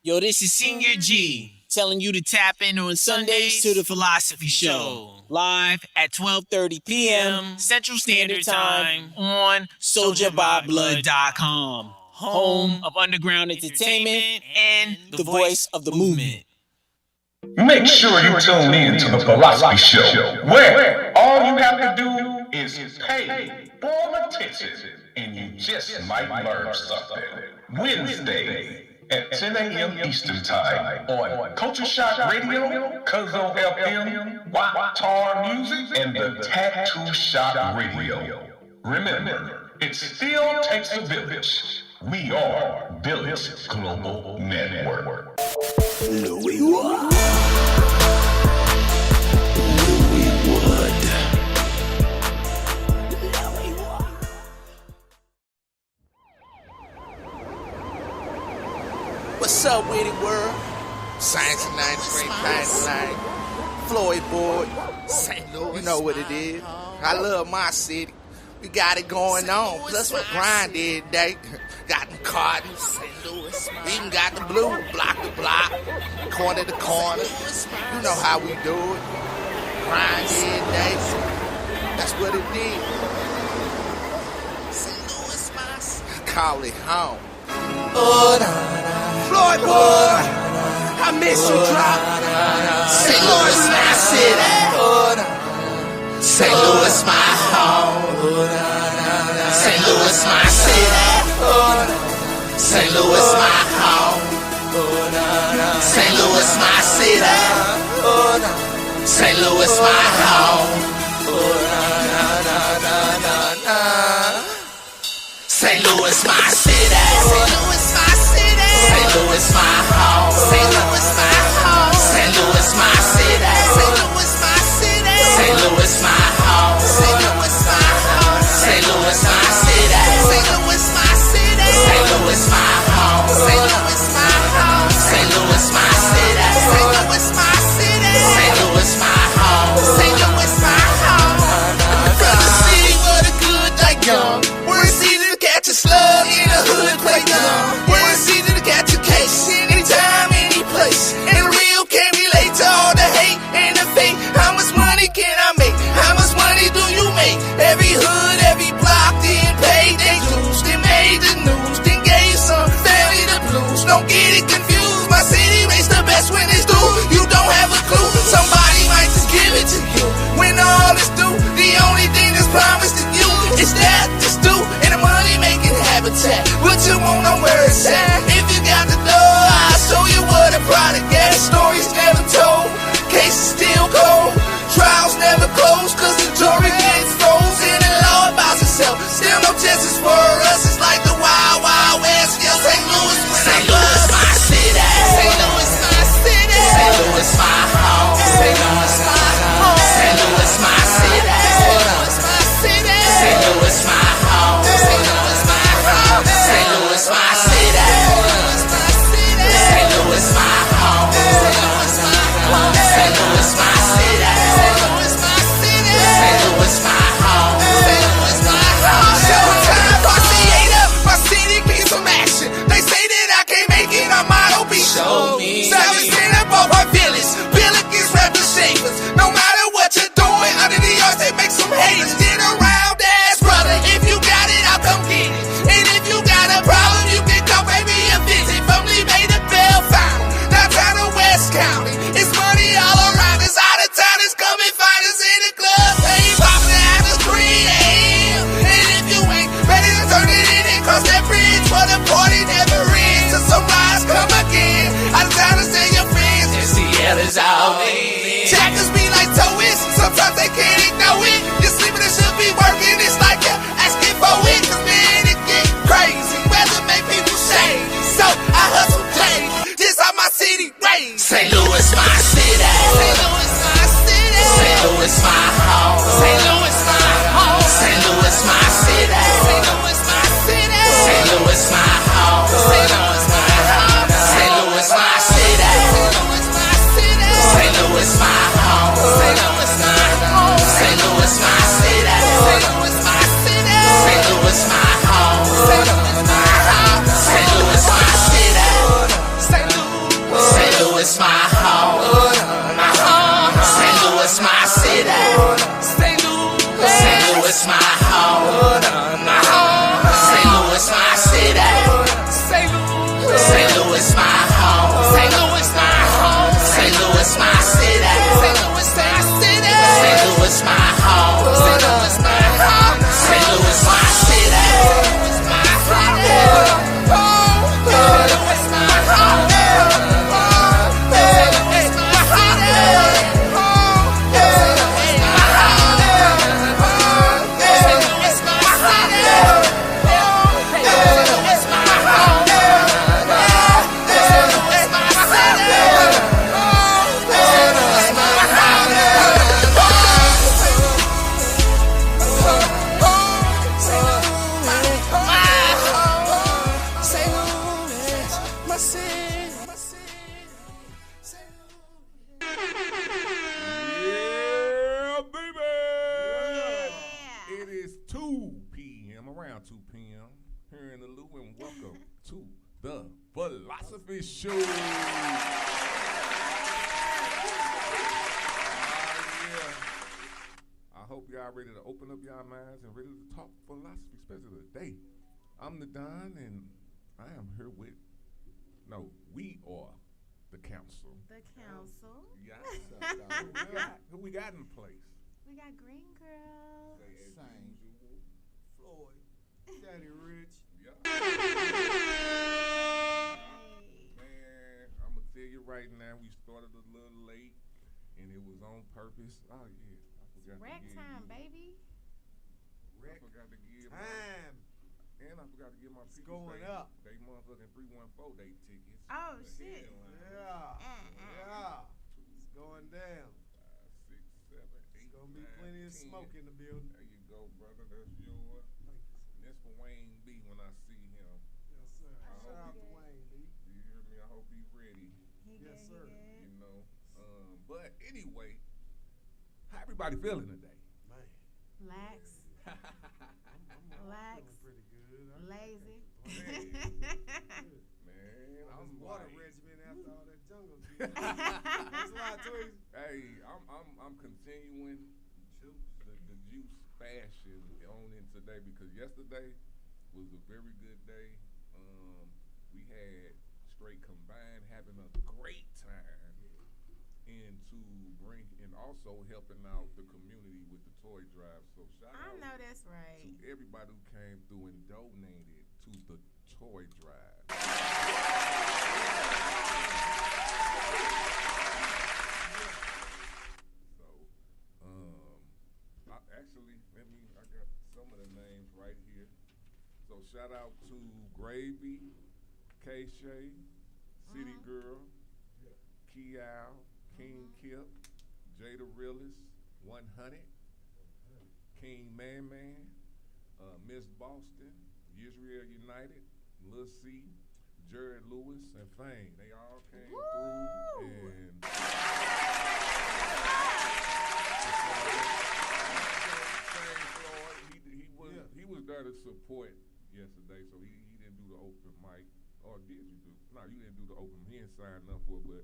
Yo, this is Senior G telling you to tap in on Sundays to the Philosophy Show. Live at 12:30 p.m. Central Standard Time on SoldierByBlood.com. Home of underground entertainment and the voice of the movement. Make sure you tune in to the Philosophy Show, where all you have to do is pay for attention, and you just might learn something. Wednesday at 10 a.m. Eastern Time on Culture Shock Radio, Cuzzo FM, Tar Music, and the Tattoo Shop Radio. Remember, it still takes a village. We are Village Global Network. Louis Wood. What's up, Witty World? Science and 93.9, Floyd Boyd, St. Louis. You know what it is. I love my city. We got it going on. Plus, we grind every day. Got them cartons. Even got the blue, block to block, corner to corner. You know how we do it. Grind every day. That's what it is. Call it home. Floyd Boy, I miss you, drop. St. Louis, my city. St. Louis, my home. St. Louis, my city. St. Louis, my home. St. Louis, my city. St. Louis, my home. St. Louis, my city. St. Louis, my city. St. Louis, my home. St. Louis, my home. St. Louis, my city. St. Louis, my city. St. Louis, my home. St. Louis, my home. St. Louis, my city. St. Louis, my city. St. Louis, my home. St. Louis, my home. St. Louis, my city. St. Louis, my city. St. Louis, my home. St. Louis, my home. From the city where the good die young. Where it's easy to catch a slug in the hood, play dumb. Where it's easy to catch a case anytime, any place. And the real can't relate to all the hate and the fake. How much money can I make? How much money do you make? Every hood, every block, then paid they dues, then made the news, then gave some family the blues. Don't get it confused. My city makes the best when it's due. You don't have a clue. Somebody might just give it to you. When all is due, the only thing that's promised to you is that it's due in a money-making habitat. What you want, know where it's at. If you got the dough, I'll show you what a product is. Stories never told, cases still cold. Trials never close, cause the jury gets frozen and law about itself. Still no justice for us, it's like the Wild Wild West. Yeah, St. Louis, St. Louis, my city. St. Louis, my city. St. Louis, my home. St. Louis, my home. St. Louis, my city. St. Louis, my city. St. Louis, my home. St. Louis, my home. St. Louis, my city. St. Louis, my home. St. Louis, my home. St. Louis, my city. St. Louis, my city. St. Louis, my home. St. Louis, my home. Showtime, Garcia, my city needs some action. They say that I can't make it, I motto be show me. Savage in up on my village. Billikens rap the shapers. No matter what you're doing, under the yards they make some haters. Get around, ass brother. If you got it, I'll come get it. And if you got a problem, you can come pay me a visit. From Lee Bay to Bell Fountain, downtown to West County. It's money all around us. Out of town is coming find us in the club. Hey, poppin' after 3 a.m. And if you ain't ready to turn it in and cross that bridge, for the party never ends. Till some lies come again. Out of town to say your friends. NCL is all in. Jackers be like towies. Sometimes they can't ignore it. You're sleeping and should be working. It's like you're asking for it. Cause man, it get crazy. Weather make people shade. So I hustle daily. This how my city raised. St. Louis, my city. St. Louis, my city. St. Louis, my home. St. Louis, my home. St. Louis, my city. St. Louis, my city. St. Louis, my home. St. Louis, my home. St. Louis, my city. St. Louis, my city. St. Louis, my home. St. Louis, my home. St. Louis, my city. St. Louis, my city. St. Louis, my home. St. Louis, my home. St. Louis, my city. St. Louis. Louis my home. St. Louis my city. St. Louis my home. St. Louis my city. St. Louis my home. St. Louis my home. St. Louis my city. St. Louis my city. St. Louis my home. St. Louis my home. St. Louis my city. Yeah, baby. It is 2 p.m., around 2 p.m. here in the Loop, and welcome to the Philosophy Show. I hope y'all ready to open up y'all minds and ready to talk philosophy, especially today. I'm the Don, and I am here with, we are the council. The council. Yes. Who we got in place? We got Green Girl. Same. Floyd, Daddy Rich. Yeah. Hey. Man, I'm gonna tell you right now, we started a little late, and it was on purpose. Oh yeah, I forgot. Rec to give time, you- baby. I forgot to give Time. and I forgot to give my people going they, up. They motherfucking 314 day tickets. Oh, The shit. headline. Yeah. Yeah. It's going down. 5, 6, 7, 8, It's gonna be 9, plenty of 10. smoke in the building. There you go, brother. That's yours. And that's for Wayne B when I see him. Yes, sir. I Shout out hope to he- Wayne B. You hear me? I hope he's ready. He Yes, good, sir. he You know. But anyway, how everybody feeling today? Man. good. Lax, Relax. Feeling pretty good. lazy. Man, I'm I'm water like, regimen after all that jungle juice. Thanks a lot, Tweez. hey, I'm continuing the juice fashion on in today because yesterday was a very good day. We had straight combined having a great time and to bring and also helping out the community with the toy drive. So shout I out know that's right. to everybody who came through and donated to the toy drive. So, I got some of the names right here. So shout out to Gravy, K-Shay, City Girl, Kial, King Kip, Jada Realist, 100, King Man Man, Miss Boston, Israel United, Lil C, Jared Lewis, and Fame. They all came through and he was there to support yesterday, so he didn't do the open mic. Or did you do? No, you didn't do the open. He didn't sign up for it, but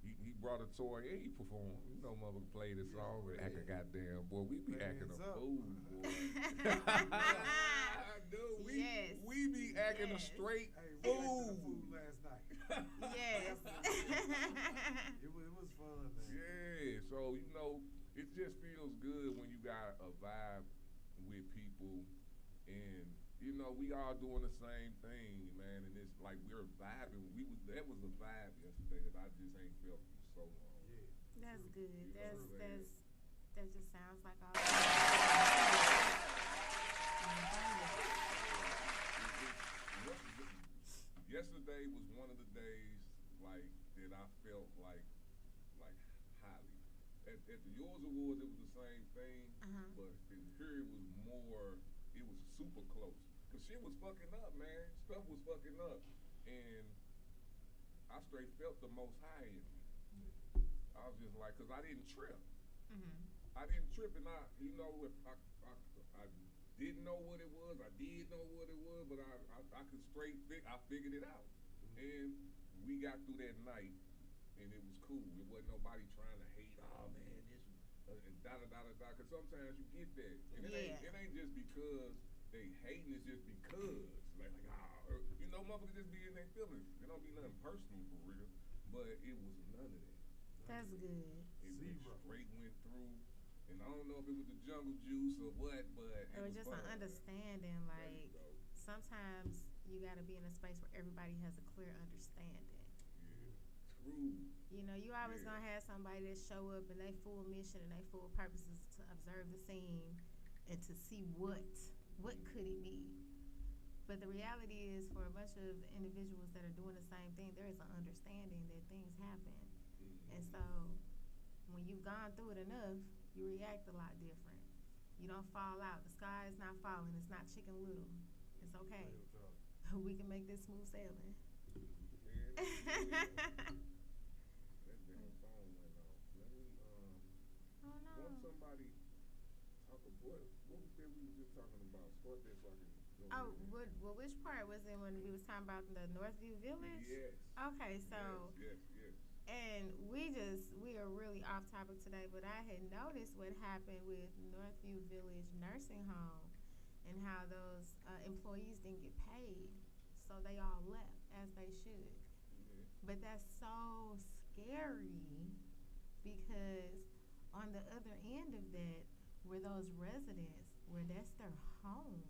he brought a toy and he performed. You know, mother played a song and act a goddamn boy. We be acting a fool, boy. Dude, we be acting a straight Hey, we acted fool. a fool last night. Yes. It was fun, man. Yeah, so you know, it just feels good when you got a vibe with people, and you know we all doing the same thing, man. And it's like we're vibing. That was a vibe yesterday that I just ain't felt for so long. Yeah. That's good. You know what I'm saying? That just sounds like all. Yesterday was one of the days like that I felt like highly. At the Yours Awards, it was the same thing, but here it was more. It was super close. Cause shit was fucking up, man. Stuff was fucking up, and I straight felt the most high in me. I was just like, cause I didn't trip. I didn't trip, and if I didn't know what it was. I did know what it was, but I could I figured it out. And we got through that night and it was cool. It wasn't nobody trying to hate. Oh man, this and da da da da da. Because sometimes you get that, and it ain't just because they hating. It's just because motherfuckers just be in their feelings. It don't be nothing personal for real, but it was none of that. That's good. It went through, and I don't know if it was the jungle juice or what, but it was just fun. An understanding. Like sometimes you got to be in a space where everybody has a clear understanding. Yeah, true. You know, you always gonna have somebody that show up and they full mission and they full purpose is to observe the scene and to see what could it be. But the reality is, for a bunch of individuals that are doing the same thing, there is an understanding that things happen. Mm-hmm. And so, when you've gone through it enough, you react a lot different. You don't fall out. The sky is not falling. It's not Chicken Little. It's okay. We can make this smooth sailing. That damn phone went off. Let me, oh no. Want somebody talk about, what was that we were just talking about? Start that so I can go. Oh, well, which part was it when we was talking about the Northview Village? Yes. Okay, so. Yes. And we are really off topic today, but I had noticed what happened with Northview Village Nursing Home and how those employees didn't get paid. So they all left, as they should. Mm-hmm. But that's so scary because on the other end of that were those residents where that's their home.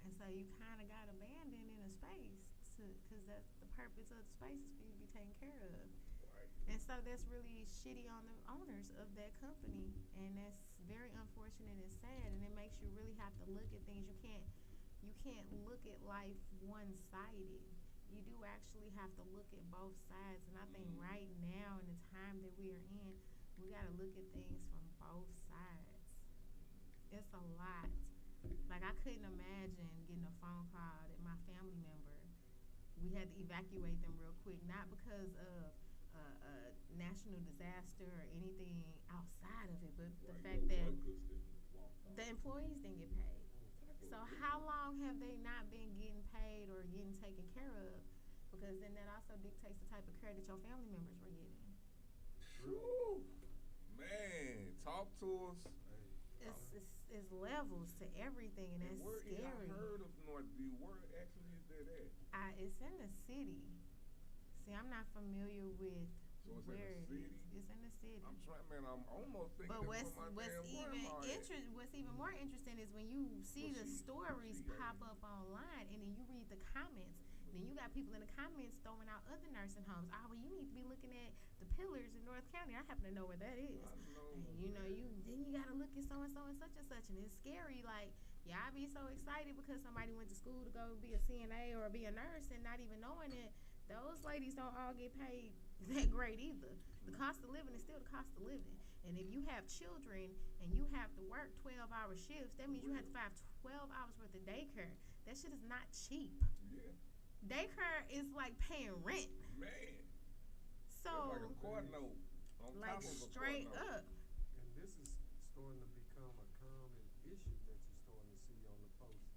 And so you kind of got abandoned in a space because that's the purpose of the space is for you to be taken care of. Right. And so that's really shitty on the owners of that company. And that's very unfortunate and sad. And it makes you really have to look at things. You can't look at life one-sided. You do actually have to look at both sides. And I think right now in the time that we are in, we got to look at things from both sides. It's a lot. Like, I couldn't imagine getting a phone call that my family member, we had to evacuate them real quick, not because of a national disaster or anything outside of it, but the fact that the employees didn't get paid. So how long have they not been getting paid or getting taken care of? Because then that also dictates the type of care that your family members were getting. True. Man, talk to us. It's levels to everything, and that's scary. I heard of Northview. Where actually is that at? It's in the city. See, I'm not familiar with where it is. It's in the city. I'm trying, man. I'm almost thinking. But what's even more interesting is when you see the stories pop up online, and then you read the comments. Then you got people in the comments throwing out other nursing homes. Oh, well, you need to be looking at the Pillars in North County. I happen to know where that is. And you got to look at so and so and such, and it's scary. Like, I be so excited because somebody went to school to go be a CNA or be a nurse, and not even knowing that those ladies don't all get paid that great either. The cost of living is still the cost of living. And if you have children and you have to work 12-hour shifts, that means you have to find 12 hours worth of daycare. That shit is not cheap. Yeah. Daycare is like paying rent. Man. So, like a court note on like top of a straight court note. up. And this is starting to become a common issue that you're starting to see on the post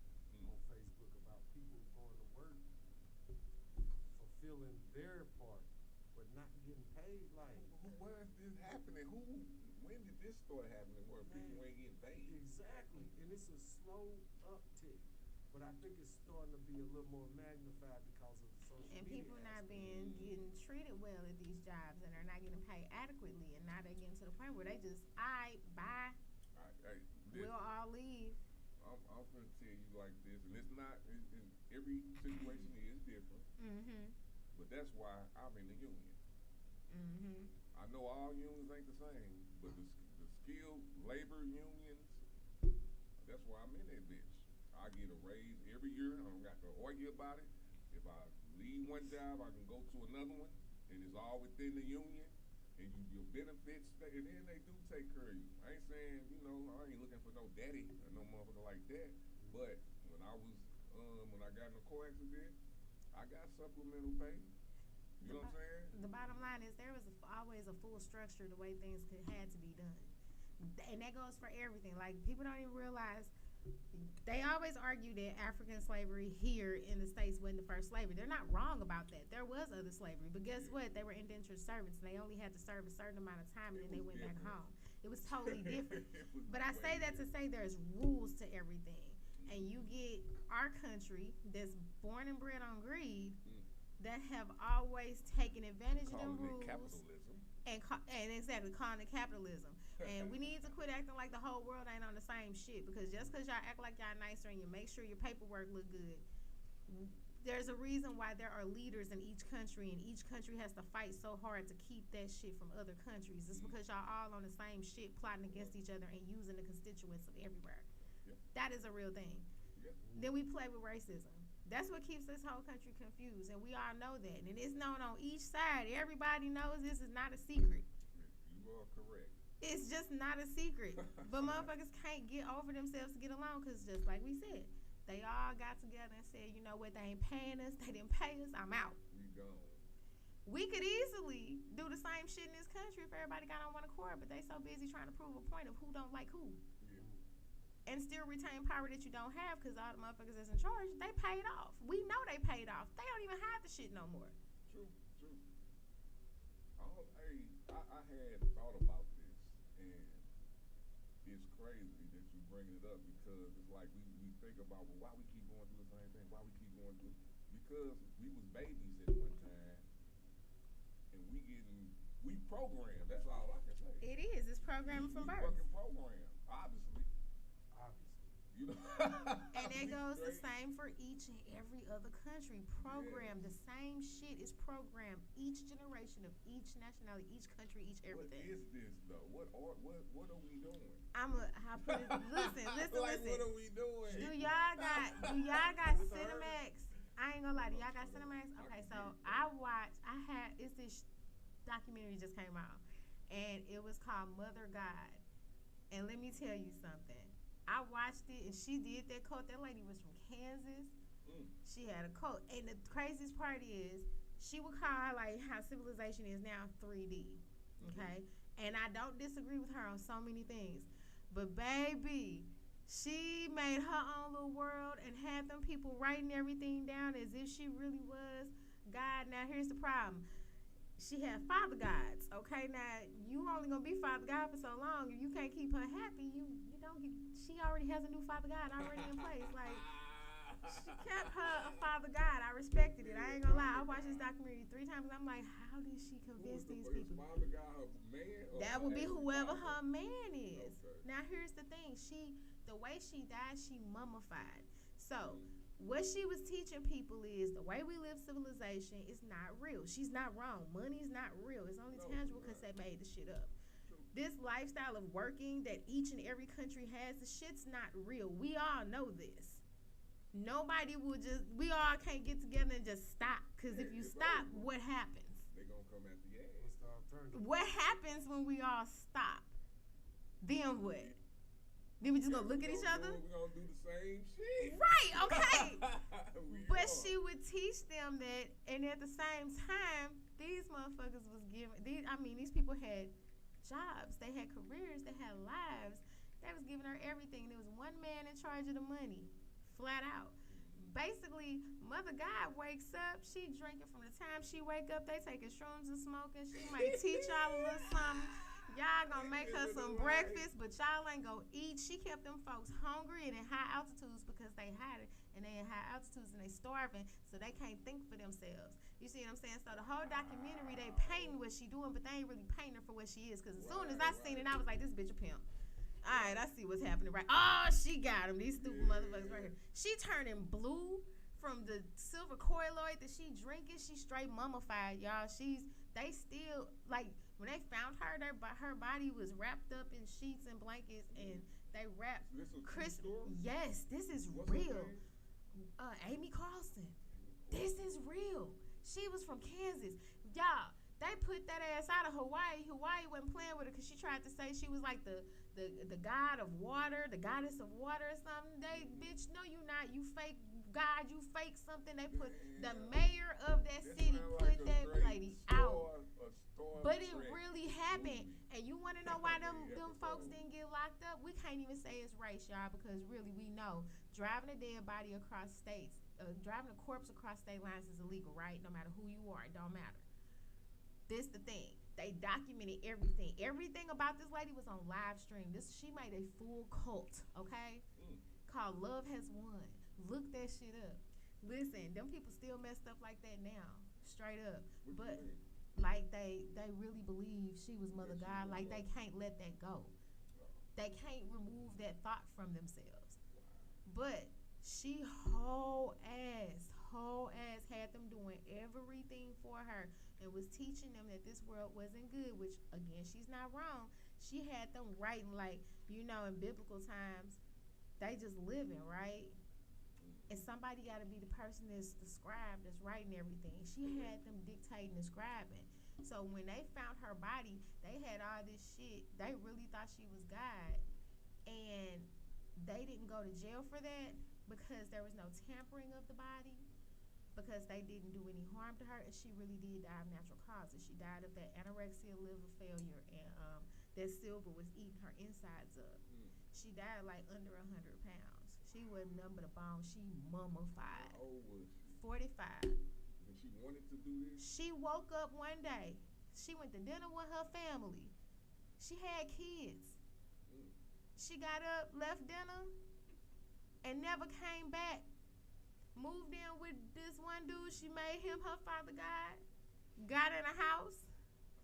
on Facebook about people going to work, fulfilling their part, but not getting paid. Like, where is this happening? When did this start happening where people ain't getting paid? Exactly. And it's a slow uptick. But I think it's starting to be a little more magnified because of the social media. And people not getting treated well at these jobs, and they're not getting paid adequately, and now they're getting to the point where they just, bye. We'll all leave. I'm going to tell you like this, and it's not, every situation is different. Mm-hmm. But that's why I'm in the union. Mm-hmm. I know all unions ain't the same, but the skilled labor unions, that's why I'm in that bitch. I get a raise every year. I don't got to argue about it. If I leave one job, I can go to another one, and it's all within the union, and your benefits, and then they do take care of you. I ain't saying, I ain't looking for no daddy or no motherfucker like that, but when I got in a car accident, I got supplemental pay. You know what I'm saying? The bottom line is there was always a full structure the way things had to be done. And that goes for everything. Like, people don't even realize They always argue that African slavery here in the States wasn't the first slavery. They're not wrong about that. There was other slavery. But guess what? They were indentured servants. And they only had to serve a certain amount of time and then they went back home. It was totally different. But I say that to say there's rules to everything. And you get our country that's born and bred on greed that have always taken advantage of them rules. Capitalism. And exactly, calling it capitalism. And we need to quit acting like the whole world ain't on the same shit. Because just because y'all act like y'all nicer and you make sure your paperwork look good, there's a reason why there are leaders in each country, and each country has to fight so hard to keep that shit from other countries. It's because y'all all on the same shit, plotting against each other and using the constituents of everywhere. That is a real thing. Then we play with racism. That's what keeps this whole country confused, and we all know that. And it's known on each side. Everybody knows this is not a secret. You are correct. It's just not a secret. But motherfuckers can't get over themselves to get along because just like we said, they all got together and said, you know what, they ain't paying us, they didn't pay us, I'm out. We gone. We could easily do the same shit in this country if everybody got on one accord, but they so busy trying to prove a point of who don't like who. And still retain power that you don't have because all the motherfuckers that's in charge, they paid off. We know they paid off. They don't even have the shit no more. True. I had thought about this, and it's crazy that you bring it up because it's like we think about, well, why we keep going through the same thing? Why we keep going through? Because we was babies at one time, and we programmed. That's all I can say. It is. It's programming from birth. Fucking programmed, obviously. You know. And it goes the same for each and every other country. Program, the same shit is programmed. Each generation of each nationality, each country, each everything. What is this though? What are we doing? Listen. Like, what are we doing? Do y'all got Cinemax? I ain't gonna lie. Do y'all got Cinemax? Okay, so it's this documentary just came out, and it was called Mother God. And let me tell you something. I watched it, and she did that quote. That lady was from Kansas. She had a quote. And the craziest part is, she would call like how civilization is now 3D, okay? And I don't disagree with her on so many things. But, baby, she made her own little world and had them people writing everything down as if she really was God. Now, here's the problem. She had father gods, okay? Now, you only going to be father God for so long. If you can't keep her happy, she already has a new father God already in place. Like, she kept her a father God. I respected it. I ain't gonna lie. I watched this documentary 3 times. I'm like, how did she convince these people? Father God, her man? That would be whoever her man is. Okay. Now, here's the thing. The way she died, she mummified. So, what she was teaching people is the way we live civilization is not real. She's not wrong. Money's not real. It's only tangible because they made the shit up. This lifestyle of working that each and every country has, the shit's not real. We all know this. Nobody will we all can't get together and just stop. Because if you stop, what happens? They're going to come at the ass. What's the alternative? What happens when we all stop? Then what? Then we just going to look at each other? We're going to do the same shit. Right, okay. But she would teach them that, and at the same time, these motherfuckers was these people had jobs, they had careers, they had lives. They was giving her everything. There was one man in charge of the money, flat out. Basically, Mother God wakes up, she drinking from the time she wake up. They taking shrooms and smoking. She might teach y'all a little something. Y'all gonna make her some breakfast, but y'all ain't gonna eat. She kept them folks hungry and in high altitudes because they had it, and they in high altitudes and they starving, so they can't think for themselves. You see what I'm saying? So the whole documentary, they painting what she doing, but they ain't really painting her for what she is. Because as soon as I seen it, I was like, this bitch a pimp. All right, I see what's happening, right? Oh, she got him. These stupid motherfuckers right here. She turning blue from the silver colloid that she drinking. She straight mummified, y'all. They still, like, when they found her, her body was wrapped up in sheets and blankets, and they wrapped Chris. Yes, this is real. Amy Carlson. This is real. She was from Kansas. Y'all, They put that ass out of Hawaii. Hawaii wasn't playing with her because she tried to say she was like the god of water, the goddess of water or something. They, bitch, no, you not. You fake God. You fake something. They put the mayor of that city put that lady out. But it really happened. And you want to know why them folks didn't get locked up? We can't even say it's race, y'all, because really we know driving a dead body across states, driving a corpse across state lines is illegal, right? No matter who you are, it don't matter. This the thing. They documented everything. Everything about this lady was on live stream. She made a full cult, okay? Called Love Has Won. Look that shit up. Listen, them people still messed up like that now. Straight up. But like they really believe she was Mother God. Like they can't let that go. They can't remove that thought from themselves. But she whole ass had them doing everything for her and was teaching them that this world wasn't good, which again, she's not wrong. She had them writing like, in biblical times, they just living, right? And somebody got to be the person that's the scribe that's writing everything. She had them dictating and scribing. So when they found her body, they had all this shit. They really thought she was God. And they didn't go to jail for that because there was no tampering of the body, because they didn't do any harm to her, and she really did die of natural causes. She died of that anorexia, liver failure, and that silver was eating her insides up. She died like under 100 pounds. She wasn't nothing but a bone. She mummified. How old was she? 45. And she wanted to do this? She woke up one day. She went to dinner with her family. She had kids. She got up, left dinner, and never came back. Moved in with this one dude. She made him her father God. Got in a house.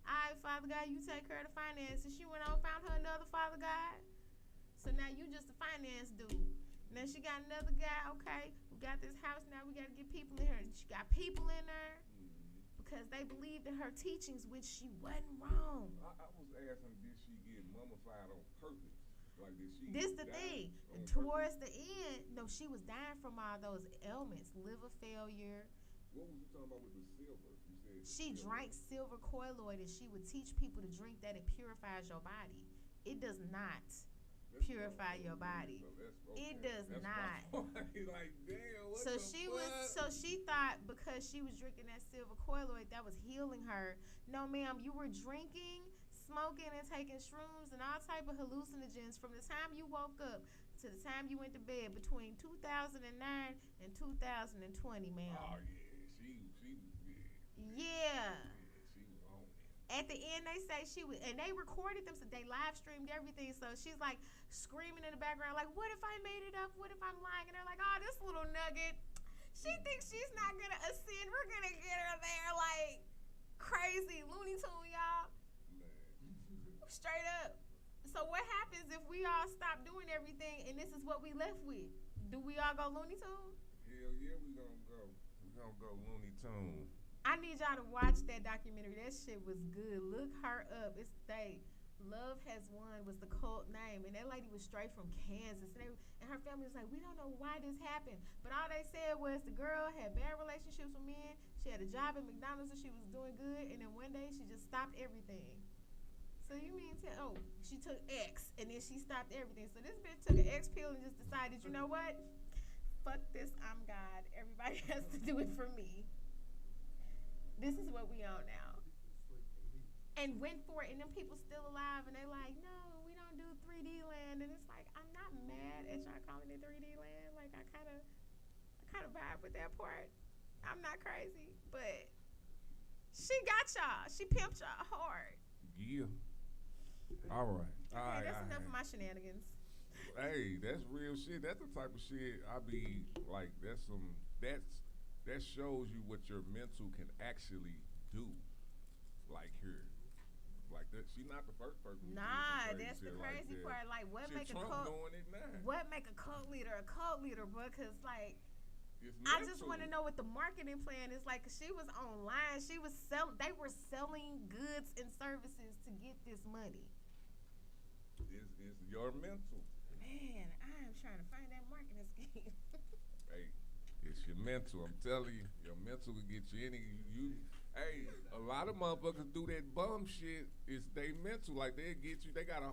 All right, Father God, you take care of the finances. She went on, found her another Father God. So now you just a finance dude. And then she got another guy. Okay, we got this house now. We got to get people in here. And she got people in there because they believed in her teachings, which she wasn't wrong. I was asking, did she get mummified on purpose? Like, did she? This the thing. Towards the end, no, she was dying from all those ailments, liver failure. What was you talking about with the silver? You said she drank silver colloid, and she would teach people to drink that. It purifies your body. It does not purify your body. It does not. Like, damn, what so the she fuck? was. So she thought because she was drinking that silver colloid, that was healing her. No, ma'am, you were drinking, smoking, and taking shrooms and all type of hallucinogens from the time you woke up to the time you went to bed between 2009 and 2020, ma'am. Oh yeah, yeah. She was on it. At the end, they say she was, and they recorded them, so they live streamed everything. So she's like screaming in the background, like, "What if I made it up? What if I'm lying?" And they're like, "Oh, this little nugget, she thinks she's not gonna ascend. We're gonna get her there, like crazy Looney Tune, y'all." Straight up. So what happens if we all stop doing everything and this is what we left with? Do we all go Looney Tune? Hell yeah, we gonna go. We gonna go Looney Tune. I need y'all to watch that documentary. That shit was good. Look her up. It's Love Has Won was the cult name, and that lady was straight from Kansas, and her family was like, we don't know why this happened, but all they said was the girl had bad relationships with men. She had a job at McDonald's and she was doing good, and then one day she just stopped everything. So you mean she took X and then she stopped everything. So this bitch took an X pill and just decided, you know what? Fuck this, I'm God. Everybody has to do it for me. This is what we on now. And went for it, and them people still alive, and they like, no, we don't do 3D land. And it's like, I'm not mad at y'all calling it 3D land. Like I kind of vibe with that part. I'm not crazy, but she got y'all. She pimped y'all hard. Yeah. All right. Okay, that's enough of my shenanigans. Hey, that's real shit. That's the type of shit I be like. That shows you what your mental can actually do. Like here, like that. She's not the first person. Nah, that's the crazy part. Like, what make a cult? Doing it now. What make a cult leader a cult leader? Because like, I just want to know what the marketing plan is like. 'Cause she was online. They were selling goods and services to get this money. It's your mental. Man, I'm trying to find that marketing scheme. Hey, it's your mental. I'm telling you, your mental will get you any. Hey, a lot of motherfuckers do that bum shit. It's they mental. Like they'll get you. They gotta.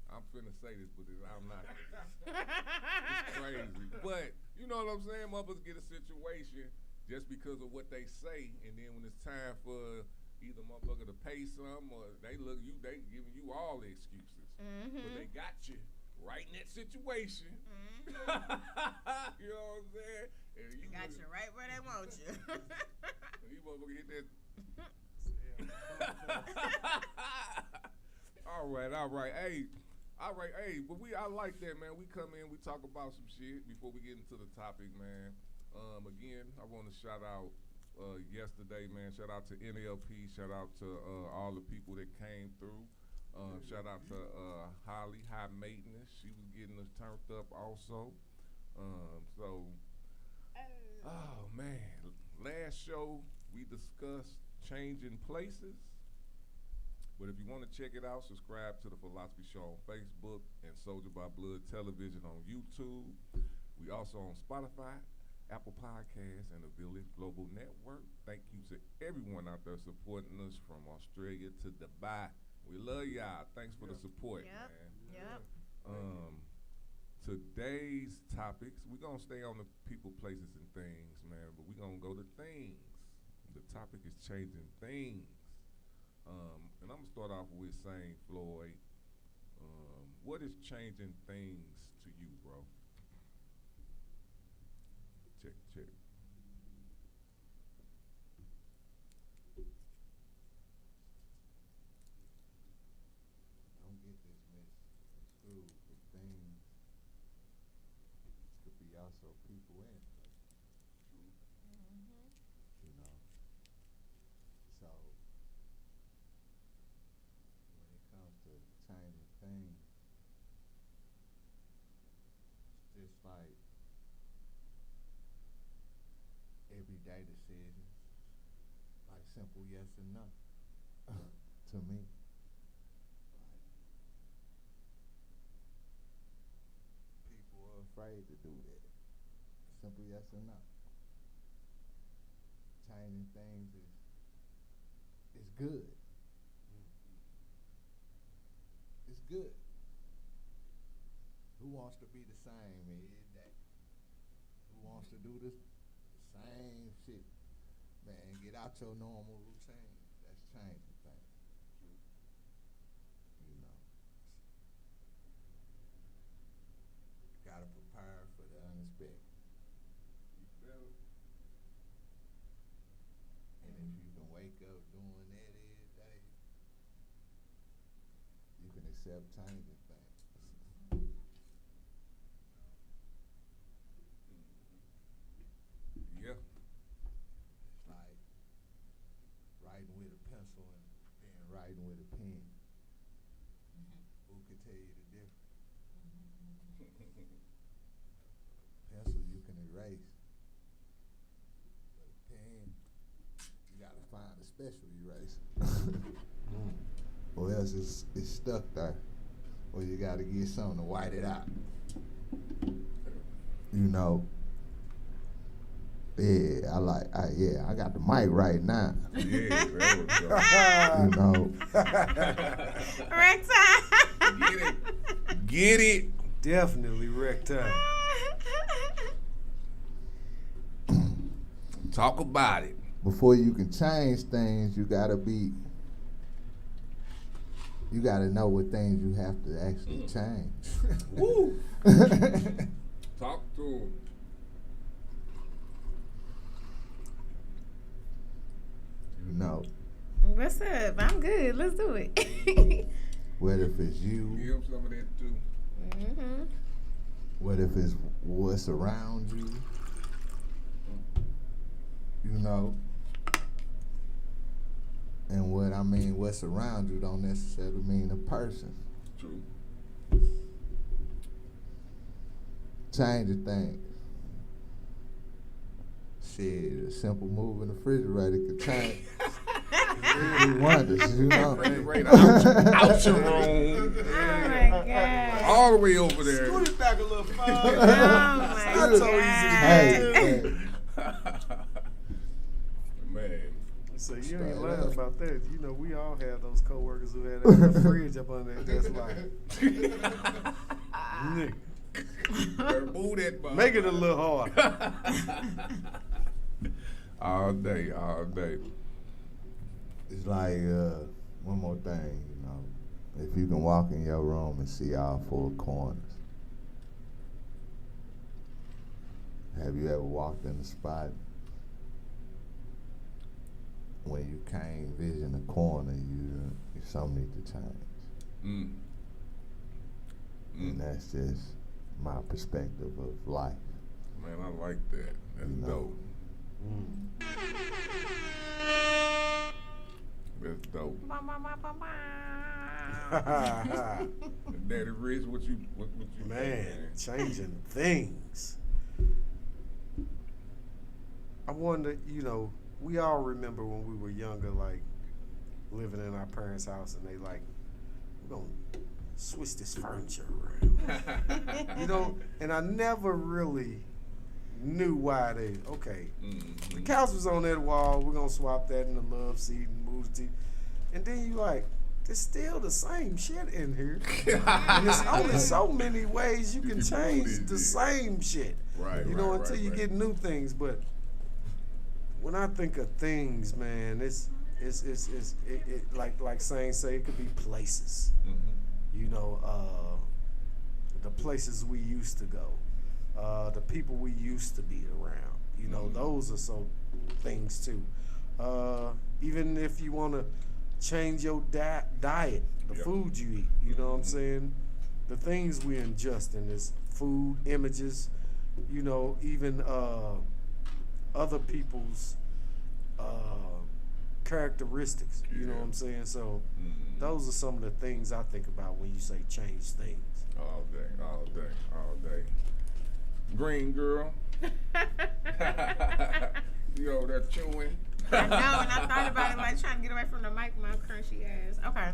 I'm finna say this, but I'm not. It's crazy. But you know what I'm saying? Motherfuckers get a situation just because of what they say, and then when it's time for either motherfucker to pay some or they giving you all the excuses. But they got you right in that situation. You know what I'm saying? And you Got you right where they want you. and you motherfucker hit that. All right. Hey, but I like that, man. We come in, we talk about some shit before we get into the topic, man. Again, I want to shout out yesterday, man. Shout out to NLP. Shout out to all the people that came through. Shout out to Holly, High Maintenance. She was getting us turned up also. Oh man, last show we discussed changing places. But if you want to check it out, subscribe to the Philosophy Show on Facebook and Soldier by Blood Television on YouTube. We also on Spotify, Apple Podcasts, and the Village Global Network. Thank you to everyone out there supporting us from Australia to Dubai. We love y'all. Thanks for the support, man. Yep. Today's topics, we're going to stay on the people, places, and things, man, but we're going to go to things. The topic is changing things. And I'm going to start off with saying, Floyd, what is changing things to you, bro? Check. Don't get this misconstrued with things. Could be also people and places. You know. So when it comes to changing things, it's just like everyday decisions, like simple yes and no. To me. People are afraid to do that. Simple yes or no. Changing things is good. It's good. Who wants to be the same every day? Who wants to do the same shit? Man, get out your normal routine. That's changing things. You know. Gotta prepare for the unexpected. And if you can wake up doing that every day, you can accept changing things. Yeah. It's like writing with a pencil and then writing with a pen. Who could tell you the difference? Pencil you can erase, but a pen you gotta find a special eraser, or else it's stuck there, or you gotta get something to white it out. You know. Yeah, I got the mic right now. Yeah, there we go. You know. Get it. Definitely wreck time. Talk about it. Before you can change things, you gotta know what things you have to actually change. Woo. Talk to him. You know, What's up? I'm good. Let's do it. what if it's you? Give him some of that too. What if it's what's around you? You know? And what I mean, what's around you don't necessarily mean a person. True. Changing things. Shit, a simple move in the refrigerator could change. Really wonders, you know? Refrigerator out your room. Oh my God. All the way over there. Scoot it back a little further. Oh my That's so God. easy to Hey, Man. So you Straight ain't lying up. about that. You know, we all had those coworkers who had that fridge up on their desk like, nigga, Better move that ball. make it a little harder. All day, all day. It's like one more thing, you know. If you can walk in your room and see all four corners, have you ever walked in a spot when you can't vision the corner, you something need to change? Mm. And that's just my perspective of life. Man, I like that. That's You know. dope. That's dope. Daddy Rich, what you Man, changing things. I wonder, you know, we all remember when we were younger, like living in our parents' house, and they like, we're gonna switch this furniture around. You know, and I never really knew why they, okay, the couch was on that wall, we're gonna swap that in the love seat and move the TV. And then you like, there's still the same shit in here. And there's only so many ways you can change the same shit. Right, You know, right, until right, you right. get new things. But when I think of things, man, it's like saying, say it could be places. You know, the places we used to go, the people we used to be around. You know, those are some things too. Even if you want to change your diet, the food you eat, you know what I'm saying? The things we ingest in this food, images, you know, even other people's characteristics, you know what I'm saying? So those are some of the things I think about when you say change things. All day, all day, all day. Green girl. You over there chewing. I know, and I thought about it, like trying to get away from the mic, my crunchy ass. Okay.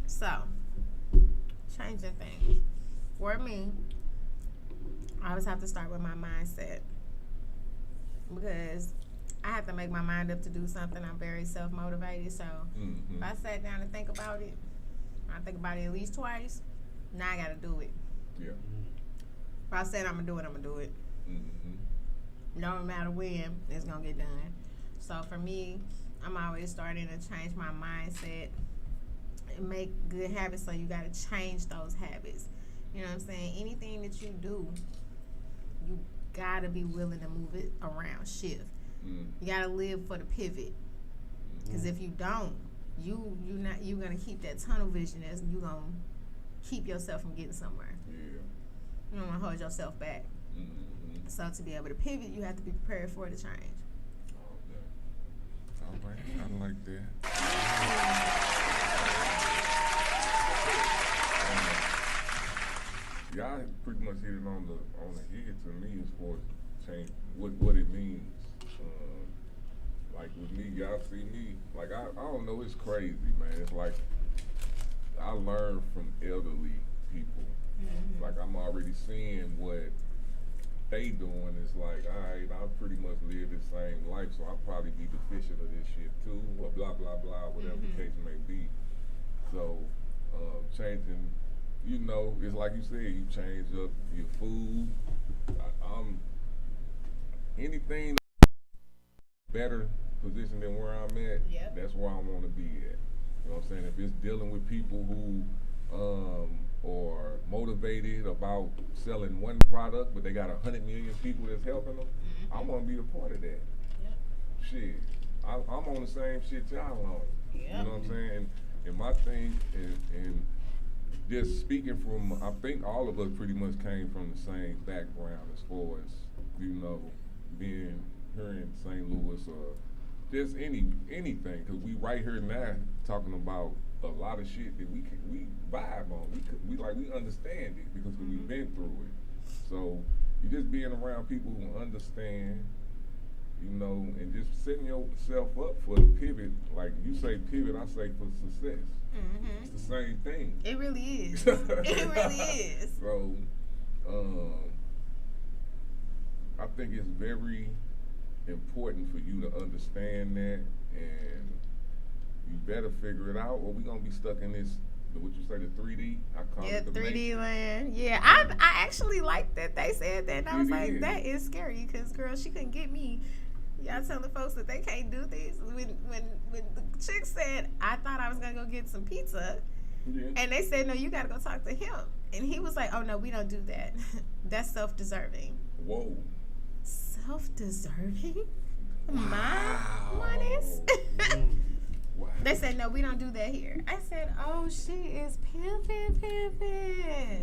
So, changing things. For me, I always have to start with my mindset. Because I have to make my mind up to do something. I'm very self-motivated. So, if I sat down and think about it, I think about it at least twice, now I got to do it. Yeah. If I said I'm going to do it, I'm going to do it. No matter when, it's going to get done. So for me, I'm always starting to change my mindset and make good habits. So you got to change those habits. You know what I'm saying? Anything that you do, you got to be willing to move it around, shift. You got to live for the pivot. Because if you don't, you're going to keep that tunnel vision as you're going to keep yourself from getting somewhere. Yeah. You don't want to hold yourself back. So to be able to pivot, you have to be prepared for the change. All right, I like that. Y'all pretty much hit it on the head to me as far as change, what it means. Like with me, y'all see me, like I don't know, it's crazy, man. It's like I learn from elderly people. Like I'm already seeing what they doing. Is like, all right, I pretty much live the same life, so I'll probably be deficient of this shit too, or blah, blah, blah, whatever the case may be. So, changing, you know, it's like you said, you change up your food. I'm anything better position than where I'm at, that's where I want to be at. You know what I'm saying? If it's dealing with people who are motivated about selling one product, but they got 100 million people that's helping them, I want to be a part of that. Shit, I'm on the same shit y'all on. You know what I'm saying? And my thing is, and just speaking from, I think all of us pretty much came from the same background as far as, you know, being here in St. Louis or just anything, because we right here now talking about a lot of shit that we vibe on. We understand it because we've been through it. So you just being around people who understand, you know, and just setting yourself up for the pivot. Like you say pivot, I say for success. It's the same thing. It really is. It really is. So I think it's very important for you to understand that and you better figure it out, or we gonna be stuck in this. What you say, the 3D? I call Yeah, it the 3D Matrix. land. Yeah, I actually liked that they said that. And I was It like, is. that is scary because, girl, she couldn't get me. Y'all telling folks that they can't do things. When the chick said, I thought I was going to go get some pizza. Yeah. And they said, no, you got to go talk to him. And he was like, oh, no, we don't do that. That's self-deserving. Whoa. Self-deserving? Wow. Honest? Wow. They said, no, we don't do that here. I said, oh, she is pimping.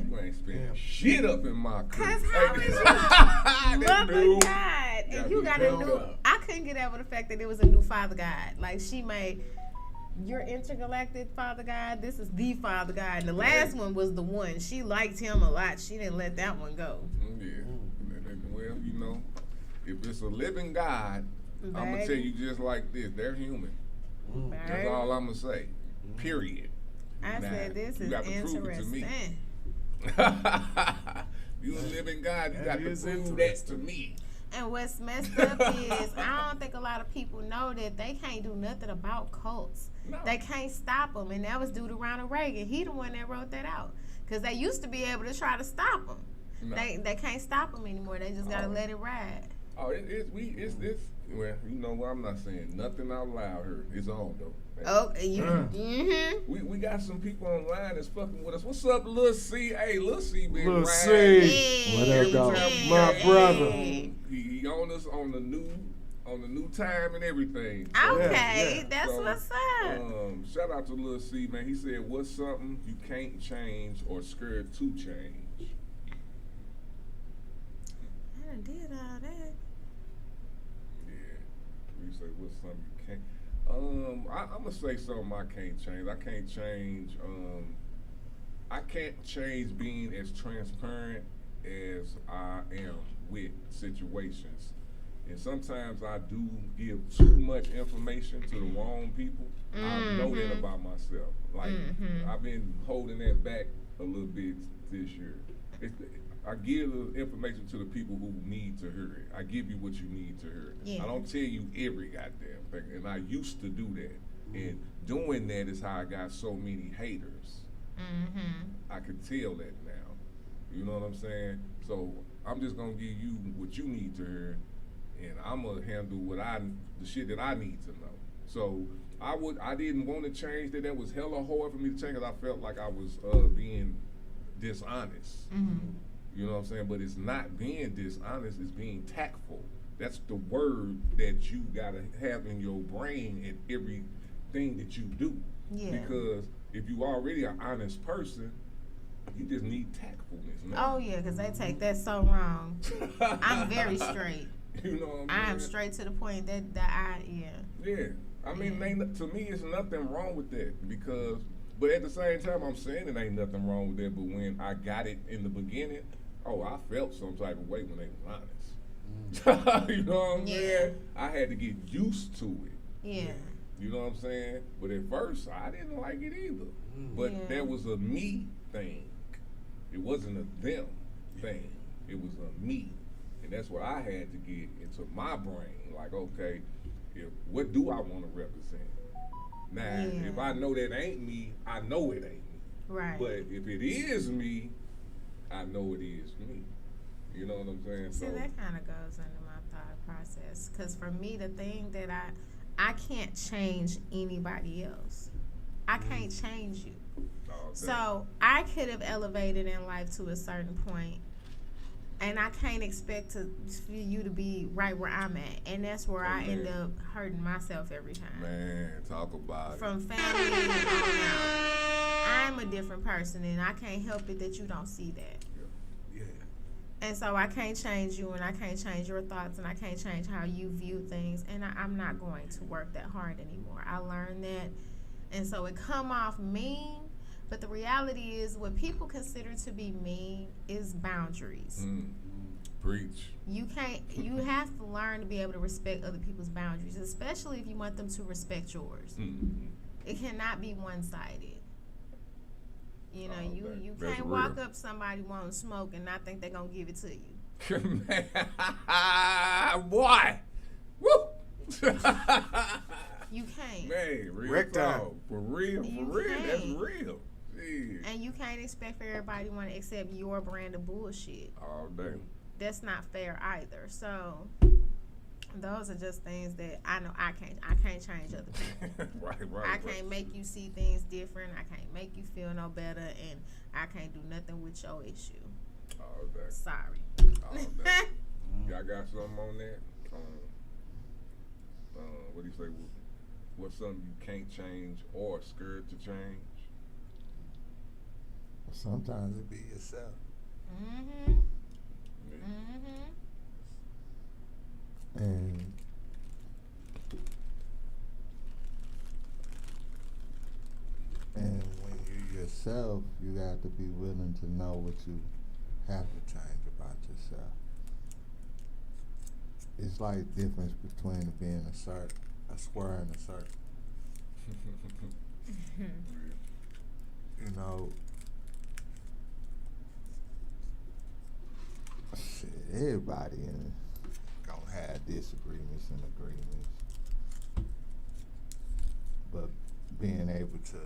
You ain't spending shit up in my crib. Cause how is you That love dude of God and you got a filled new? up. I couldn't get over the fact that it was a new Father God. Like she made your intergalactic Father God. This is the Father God, and the last one was the one. She liked him a lot. She didn't let that one go. Yeah. Well, you know, if it's a living God, I'm gonna Baby. tell you just like this: they're human. That's all I'm gonna say. Period. I Now, said this you is got to prove it to me. interesting. You a living God, you That got to is prove that to interesting. me. And what's messed up is I don't think a lot of people know that they can't do nothing about cults. No. They can't stop them, and that was due to Ronald Reagan. He the one that wrote that out because they used to be able to try to stop them. No. They can't stop them anymore. They just gotta let it ride. Oh, it's well, you know what? I'm not saying nothing out loud here. It's on though. Oh, you. Mm-hmm. We got some people online that's fucking with us. What's up, Lil C? Hey, Lil C been Lil riding. C. What up, dog? My brother. He on us on the new time and everything. Okay, yeah. that's what's up. Shout out to Lil C, man. He said, "What's something you can't change or scared to change?" I done did all that. Yeah. You say, "What's something you can't?" I'm gonna say something I can't change. I can't change being as transparent as I am with situations. And sometimes I do give too much information to the wrong people. I know that about myself. Like, I've been holding that back a little bit this year. I give the information to the people who need to hear it. I give you what you need to hear. Yeah. I don't tell you every goddamn thing. And I used to do that. And doing that is how I got so many haters. I could tell that now. You know what I'm saying? So I'm just gonna give you what you need to hear, and I'm gonna handle the shit that I need to know. So I didn't want to change that. That was hella hard for me to change because I felt like I was being dishonest. You know what I'm saying? But it's not being dishonest, it's being tactful. That's the word that you gotta have in your brain in everything that you do. Yeah. Because if you already an honest person, you just need tactfulness, man. Oh yeah, because they take that so wrong. I'm very straight. You know what I'm I saying? am straight to the point that yeah. Yeah. I mean, to me, it's nothing wrong with that because, but at the same time, I'm saying it ain't nothing wrong with that. But when I got it in the beginning, I felt some type of way when they was honest. You know what I'm saying? I had to get used to it. Yeah. You know what I'm saying? But at first, I didn't like it either. But that was a me thing. It wasn't a them thing. It was a me. And that's what I had to get into my brain. Like, okay, what do I want to represent? Now, if I know that ain't me, I know it ain't me. Right. But if it is me, I know it is me. You know what I'm saying? See, that kind of goes into my thought process. Because for me, the thing that I can't change anybody else. I can't change you. So I could have elevated in life to a certain point, and I can't expect for you to be right where I'm at. And that's where I end up hurting myself every time. Man, talk about From family on out. I'm a different person, and I can't help it that you don't see that. Yeah. And so I can't change you, and I can't change your thoughts, and I can't change how you view things. And I'm not going to work that hard anymore. I learned that. And so it come off mean, but the reality is what people consider to be mean is boundaries. Preach. You have to learn to be able to respect other people's boundaries, especially if you want them to respect yours. It cannot be one-sided. You know, you that's can't real. walk up somebody wanting smoke and not think they're going to give it to you. Boy. Woo! You can't. Man, real Wreck time. talk. For real, You that's can't. real. Yeah. And you can't expect for everybody to want to accept your brand of bullshit. All day. That's not fair either. So those are just things that I know I can't change other people. right. I can't make you see things different. I can't make you feel no better, and I can't do nothing with your issue. All day. Sorry. All day. Y'all got something on that? What do you say? What's something you can't change or scared to change? Sometimes it be yourself. Mhm. Yeah. Mhm. And when you yourself, you got to be willing to know what you have to change about yourself. It's like difference between being a square and a circle. You know, shit, everybody gonna have disagreements and agreements, but being able to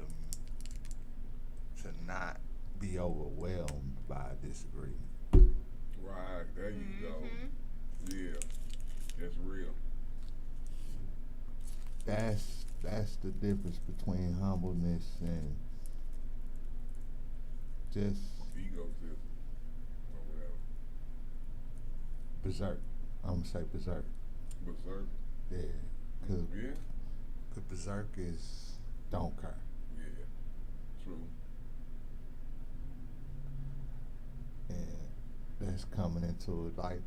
not be overwhelmed by a disagreement. Right, there you go. Yeah, that's real. That's the difference between humbleness and just Egotism or whatever. berserk. I'm gonna say berserk. Berserk. Yeah, Yeah. cause berserk is don't care. Yeah. True. And that's coming into it like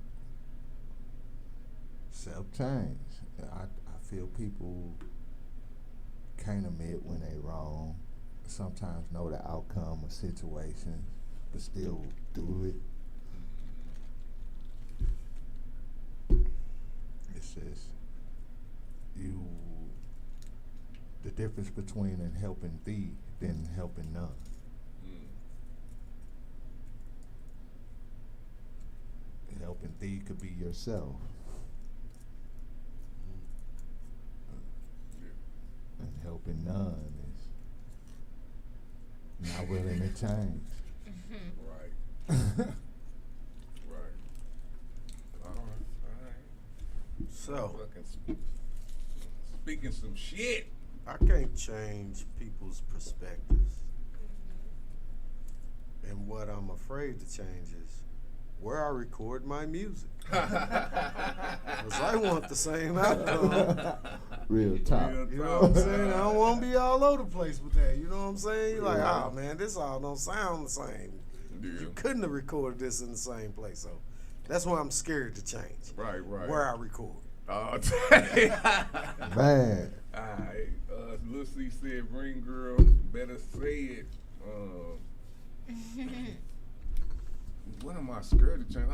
self-change. I feel people can't admit when they wrong, sometimes know the outcome of situations, but still do it. It's just the difference between in helping thee than helping none. Helping thee could be yourself. And helping none is not willing to change. Right. Right. All right. So, Fucking speaking some shit. I can't change people's perspectives. And what I'm afraid to change is where I record my music. Because I want the same outcome. Real talk. You know what I'm saying? I don't want to be all over the place with that. You know what I'm saying? You're like, oh man, this all don't sound the same. Yeah. You couldn't have recorded this in the same place. So that's why I'm scared to change. Right. Where I record. Oh, Man. Alright, Lil C said, "Ring girl, better say it." What am I scared to change?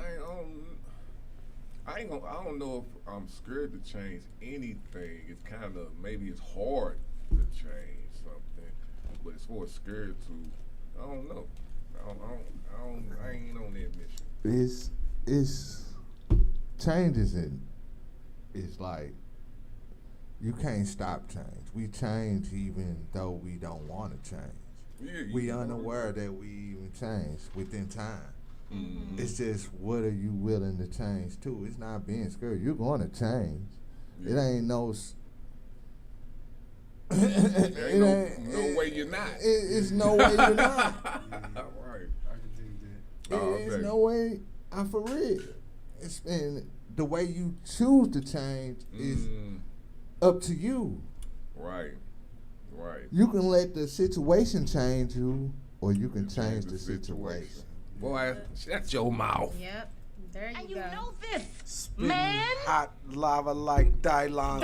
I don't know if I'm scared to change anything. It's kind of maybe it's hard to change something, but as far as scared to, I don't know. I ain't on that mission. It's changes in. It's like you can't stop change. We change even though we don't want to change. Yeah, We unaware that we even change within time. Mm-hmm. It's just what are you willing to change to? It's not being scared. You're going to change. Yeah. It ain't no. There ain't no way you're not. It's no way you're not. Right. I can dig that. It's no way. I'm for real. And the way you choose to change is up to you. Right. You can let the situation change you, or you can change the situation. Boy, shut your mouth. Yep. There you And go. you know this, Spitting man. hot lava like Dylon.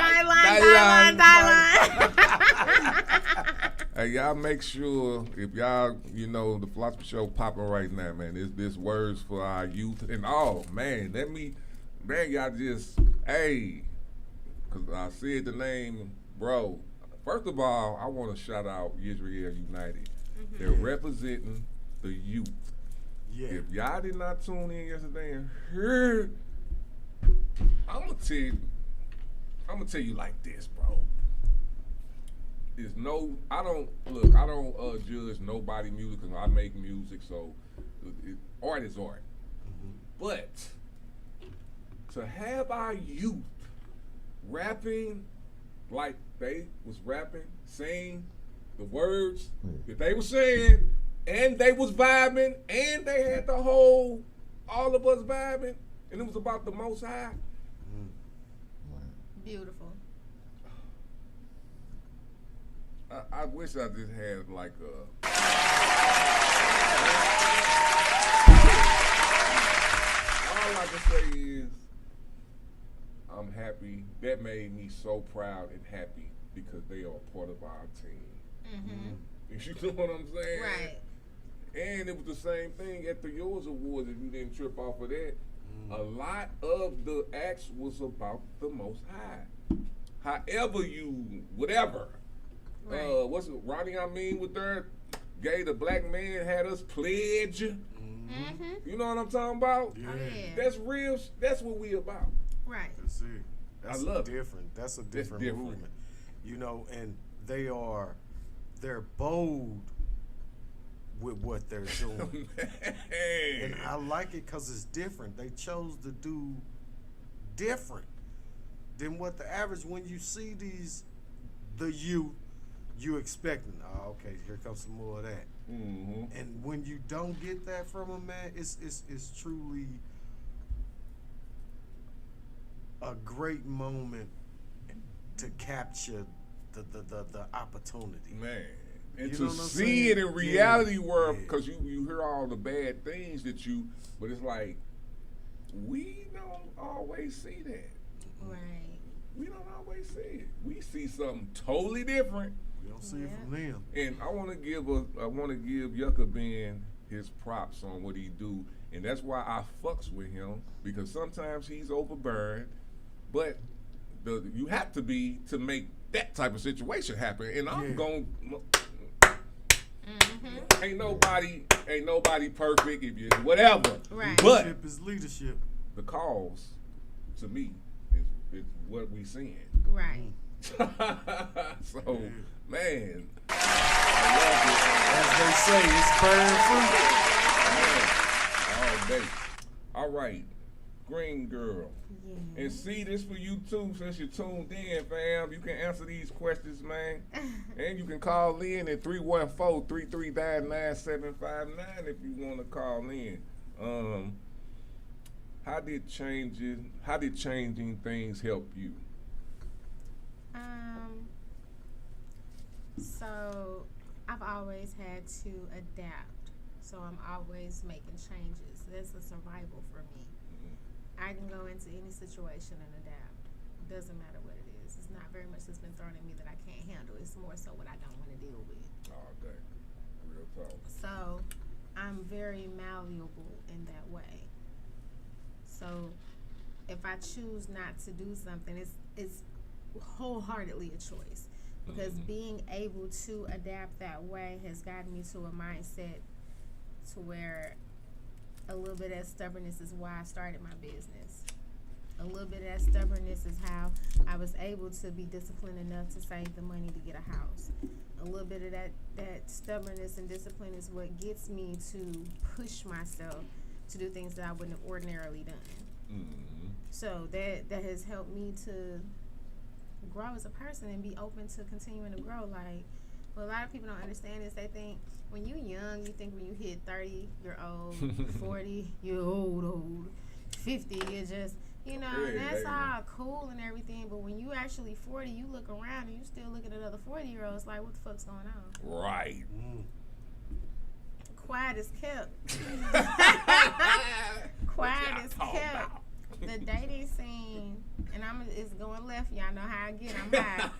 Hey, y'all make sure if y'all, the Philosophy Show popping right now, man. This words for our youth and all, man. Y'all just, because I said the name, bro. First of all, I want to shout out Israel United. They're representing the youth. Yeah. If y'all did not tune in yesterday and heard, I'm gonna tell you like this, bro. is no. I don't look. I don't judge nobody music because I make music. So art is art. But to have our youth rapping like they was rapping, saying the words that they were saying, and they was vibing, and they had the whole, all of us vibing, and it was about the Most High. Beautiful. I wish I just had like a. All I can say is, I'm happy. That made me so proud and happy because they are part of our team. You know what I'm saying? Right. And it was the same thing at the Yours Awards. If you didn't trip off of that, a lot of the acts was about the Most High. However you, whatever. Right. What's it? Ronnie, I mean, with their gay, the black man had us pledge. You know what I'm talking about? Yeah. Oh, yeah. That's real. That's what we about. Right. That's it. That's I love it. different. That's a different different. movement. You know, and they're bold with what they're doing. And I like it because it's different. They chose to do different than what the average, when you see the youth, you expecting, oh, okay, here comes some more of that. And when you don't get that from them, man, it's truly a great moment to capture the opportunity. Man. And You to know what I'm see saying? it in reality world, Yeah. because you hear all the bad things that you, but it's like, we don't always see that. Right. We don't always see it. We see something totally different. We don't see it from them. And I want to give Yucca Ben his props on what he do, and that's why I fucks with him, because sometimes he's overbearing, but you have to be to make that type of situation happen. And I'm going. Ain't nobody perfect. If you whatever, Right. But Leadership is leadership. the cause, to me, is what we seeing. Right. So, man, As they say, it's burn fruit. all day. All right, Green Girl. Yeah. And see, this for you too, since you're tuned in, fam. You can answer these questions, man. And you can call in at 314-339-9759 if you want to call in. How did changing things help you? So I've always had to adapt. So I'm always making changes. That's a survival for me. I can go into any situation and adapt. Doesn't matter what it is. It's not very much that's been thrown at me that I can't handle. It's more so what I don't want to deal with. All day. Real talk. So I'm very malleable in that way. So if I choose not to do something, it's wholeheartedly a choice. Because being able to adapt that way has gotten me to a mindset to where a little bit of that stubbornness is why I started my business. A little bit of that stubbornness is how I was able to be disciplined enough to save the money to get a house. A little bit of that stubbornness and discipline is what gets me to push myself to do things that I wouldn't have ordinarily done. So that has helped me to grow as a person and be open to continuing to grow. Like, what a lot of people don't understand is they think when you're young, you think when you hit 30, you're old, 40, you're old, 50, you're just, and that's all cool and everything. But when you actually 40, you look around and you still looking at other 40-year-olds like, what the fuck's going on? Right. Quiet as kept. Quiet as kept. The dating scene, and it's going left. Y'all know how I get. I'm high.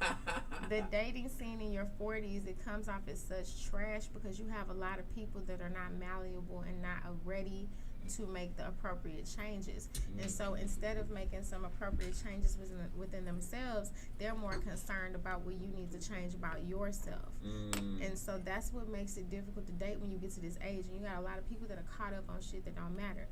The dating scene in your 40s, it comes off as such trash because you have a lot of people that are not malleable and not ready to make the appropriate changes. And so instead of making some appropriate changes within themselves, they're more concerned about what you need to change about yourself. And so that's what makes it difficult to date when you get to this age. And you got a lot of people that are caught up on shit that don't matter.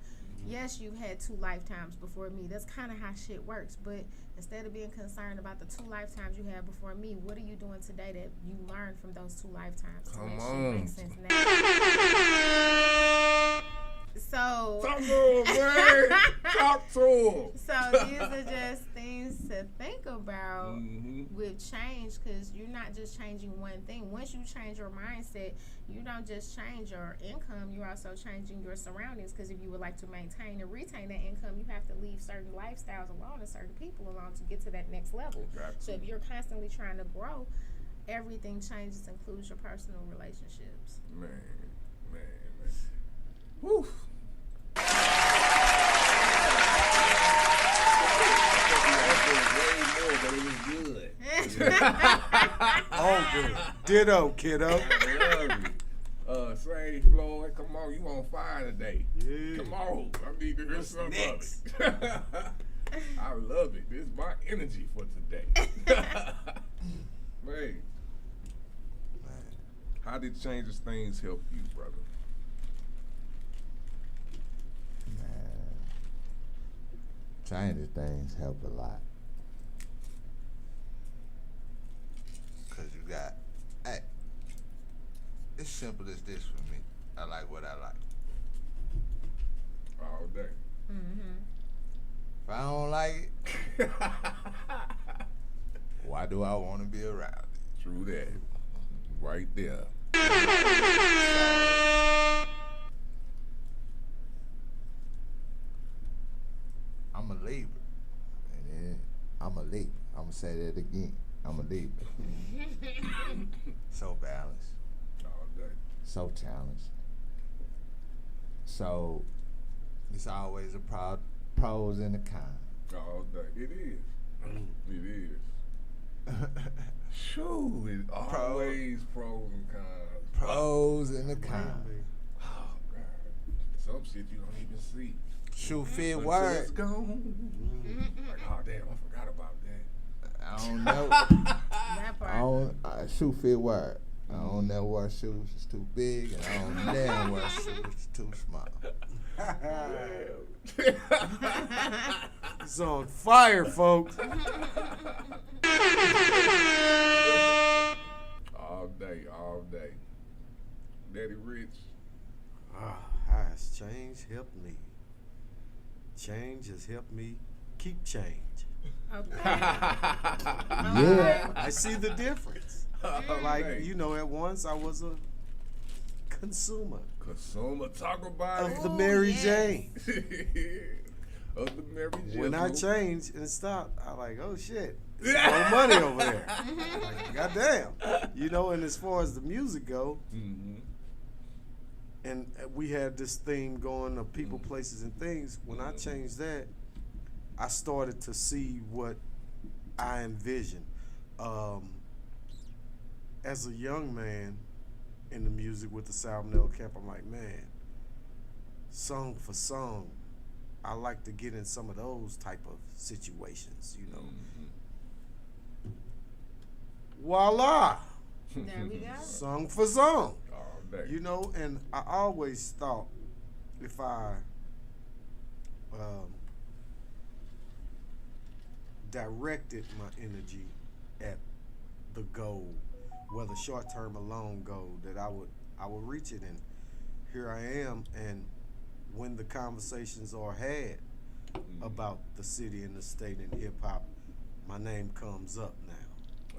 Yes, you've had 2 lifetimes before me. That's kind of how shit works. But instead of being concerned about the 2 lifetimes you had before me, what are you doing today that you learned from those 2 lifetimes? Come that on. shit makes sense now. So, Talk to him, man. Talk to him. so these are just things to think about Mm-hmm. with change, because you're not just changing one thing. Once you change your mindset, you don't just change your income, you're also changing your surroundings, because if you would like to maintain and retain that income, you have to leave certain lifestyles alone and certain people alone to get to that next level. Exactly. So if you're constantly trying to grow, everything changes, includes your personal relationships. Man. Woo. Oh, good. Ditto, kiddo. Say, Floyd, come on, you on fire today. Yeah. Come on, I need to hear What's some next? of it. I love it. This is my energy for today. Man, how did changes things help you, brother? Man, changing things help a lot. Cause you got, hey, it's simple as this for me. I like what I like. All day. Mm-hmm. If I don't like it, why do I want to be around it? True that. Right there. I'm a Libra. And then I'm a Libra. I'm gonna say that again. I'm a Libra. So balanced, All day. so challenged. So it's always a pros and a cons. All day. It is. It is. Shoo, it's always pros and cons. Pros and a Man, cons. baby. Oh, God. Some shit you don't even see. Shoe fit Until word. it's gone. Like, oh, damn, I forgot about that. I don't know. That part. I don't. Shoe fit word. I don't never wear shoes that's too big, and I don't never wear shoes that's too small. It's on fire, folks. All day, all day. Daddy Rich. How has change helped me? Change has helped me keep change. Okay. Yeah. I see the difference. Like, you know, at once I was a consumer Consumer, talk about of the Mary yes. Jane. it. Of the Mary Jane. When I changed and stopped, I like, oh shit, there's more money over there. Like, goddamn. You know, and as far as the music go, Mm-hmm. and we had this theme going of people, places, and things. When I changed that, I started to see what I envisioned. As a young man in the music with the Salmonella Camp, I'm like, man, song for song, I like to get in some of those type of situations, you know. Voila, There we go. song for song. All day. You know, and I always thought if I directed my energy at the goal, whether short term or long goal, that I would reach it. And here I am. And when the conversations are had about the city and the state and hip hop, my name comes up now.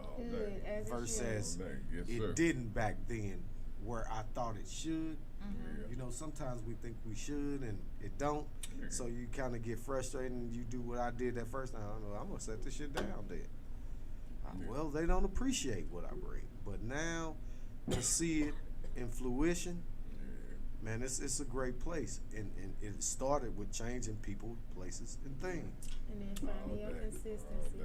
All Good, day. as it Versus All day. Yes, it sir. didn't back then, where I thought it should. Yeah. You know, sometimes we think we should and it don't. Yeah. So you kind of get frustrated and you do what I did that first time. I'm going to set this shit down then. Well, they don't appreciate what I bring. But now to see it in fruition, man, it's a great place. And it started with changing people, places, and things. And then finding your consistency.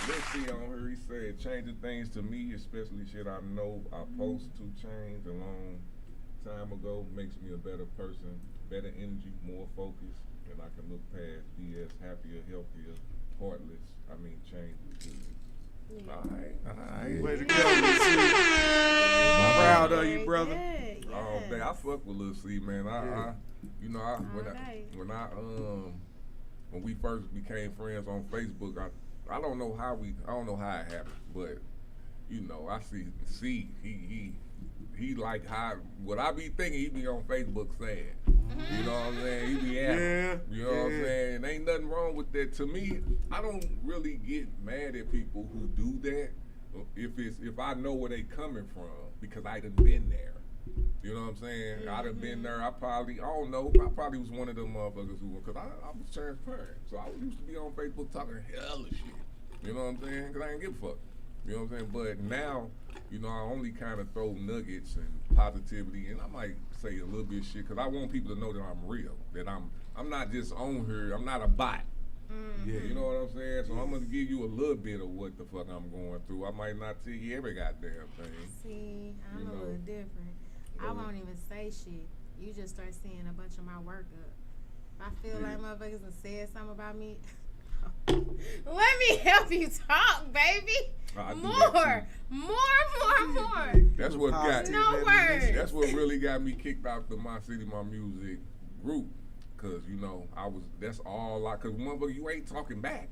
Let's see on here, he said, changing things to me, especially shit I know I supposed to change a long time ago, makes me a better person, better energy, more focused, and I can look past BS, happier, healthier, heartless. I mean, change is good. All right. Way to go, Lucy. I'm proud of love you, brother. Yeah, All day. I fuck with Lil C, man. When we first became friends on Facebook, I don't know how it happened, but you know, I see he like how what I be thinking, he be on Facebook saying. You know what I'm saying? He be at him. You know what I'm saying? And ain't nothing wrong with that. To me, I don't really get mad at people who do that if I know where they coming from because I done been there. You know what I'm saying? I done been there. I probably was one of them motherfuckers because I was transparent. So I used to be on Facebook talking hella shit. You know what I'm saying? Because I ain't give a fuck. You know what I'm saying? But now, you know, I only kind of throw nuggets and positivity, and I might say a little bit of shit because I want people to know that I'm real, that I'm not just on here. I'm not a bot. Yeah. You know what I'm saying? So I'm gonna give you a little bit of what the fuck I'm going through. I might not tell you every goddamn thing. See, I'm a little different. I won't even say shit. You just start seeing a bunch of my work up. I feel like motherfuckers have said something about me. Let me help you talk, baby. More. That's what got no words. That's what really got me kicked out the My City, My Music group. Cause you know, that's all cause motherfucker, you ain't talking back.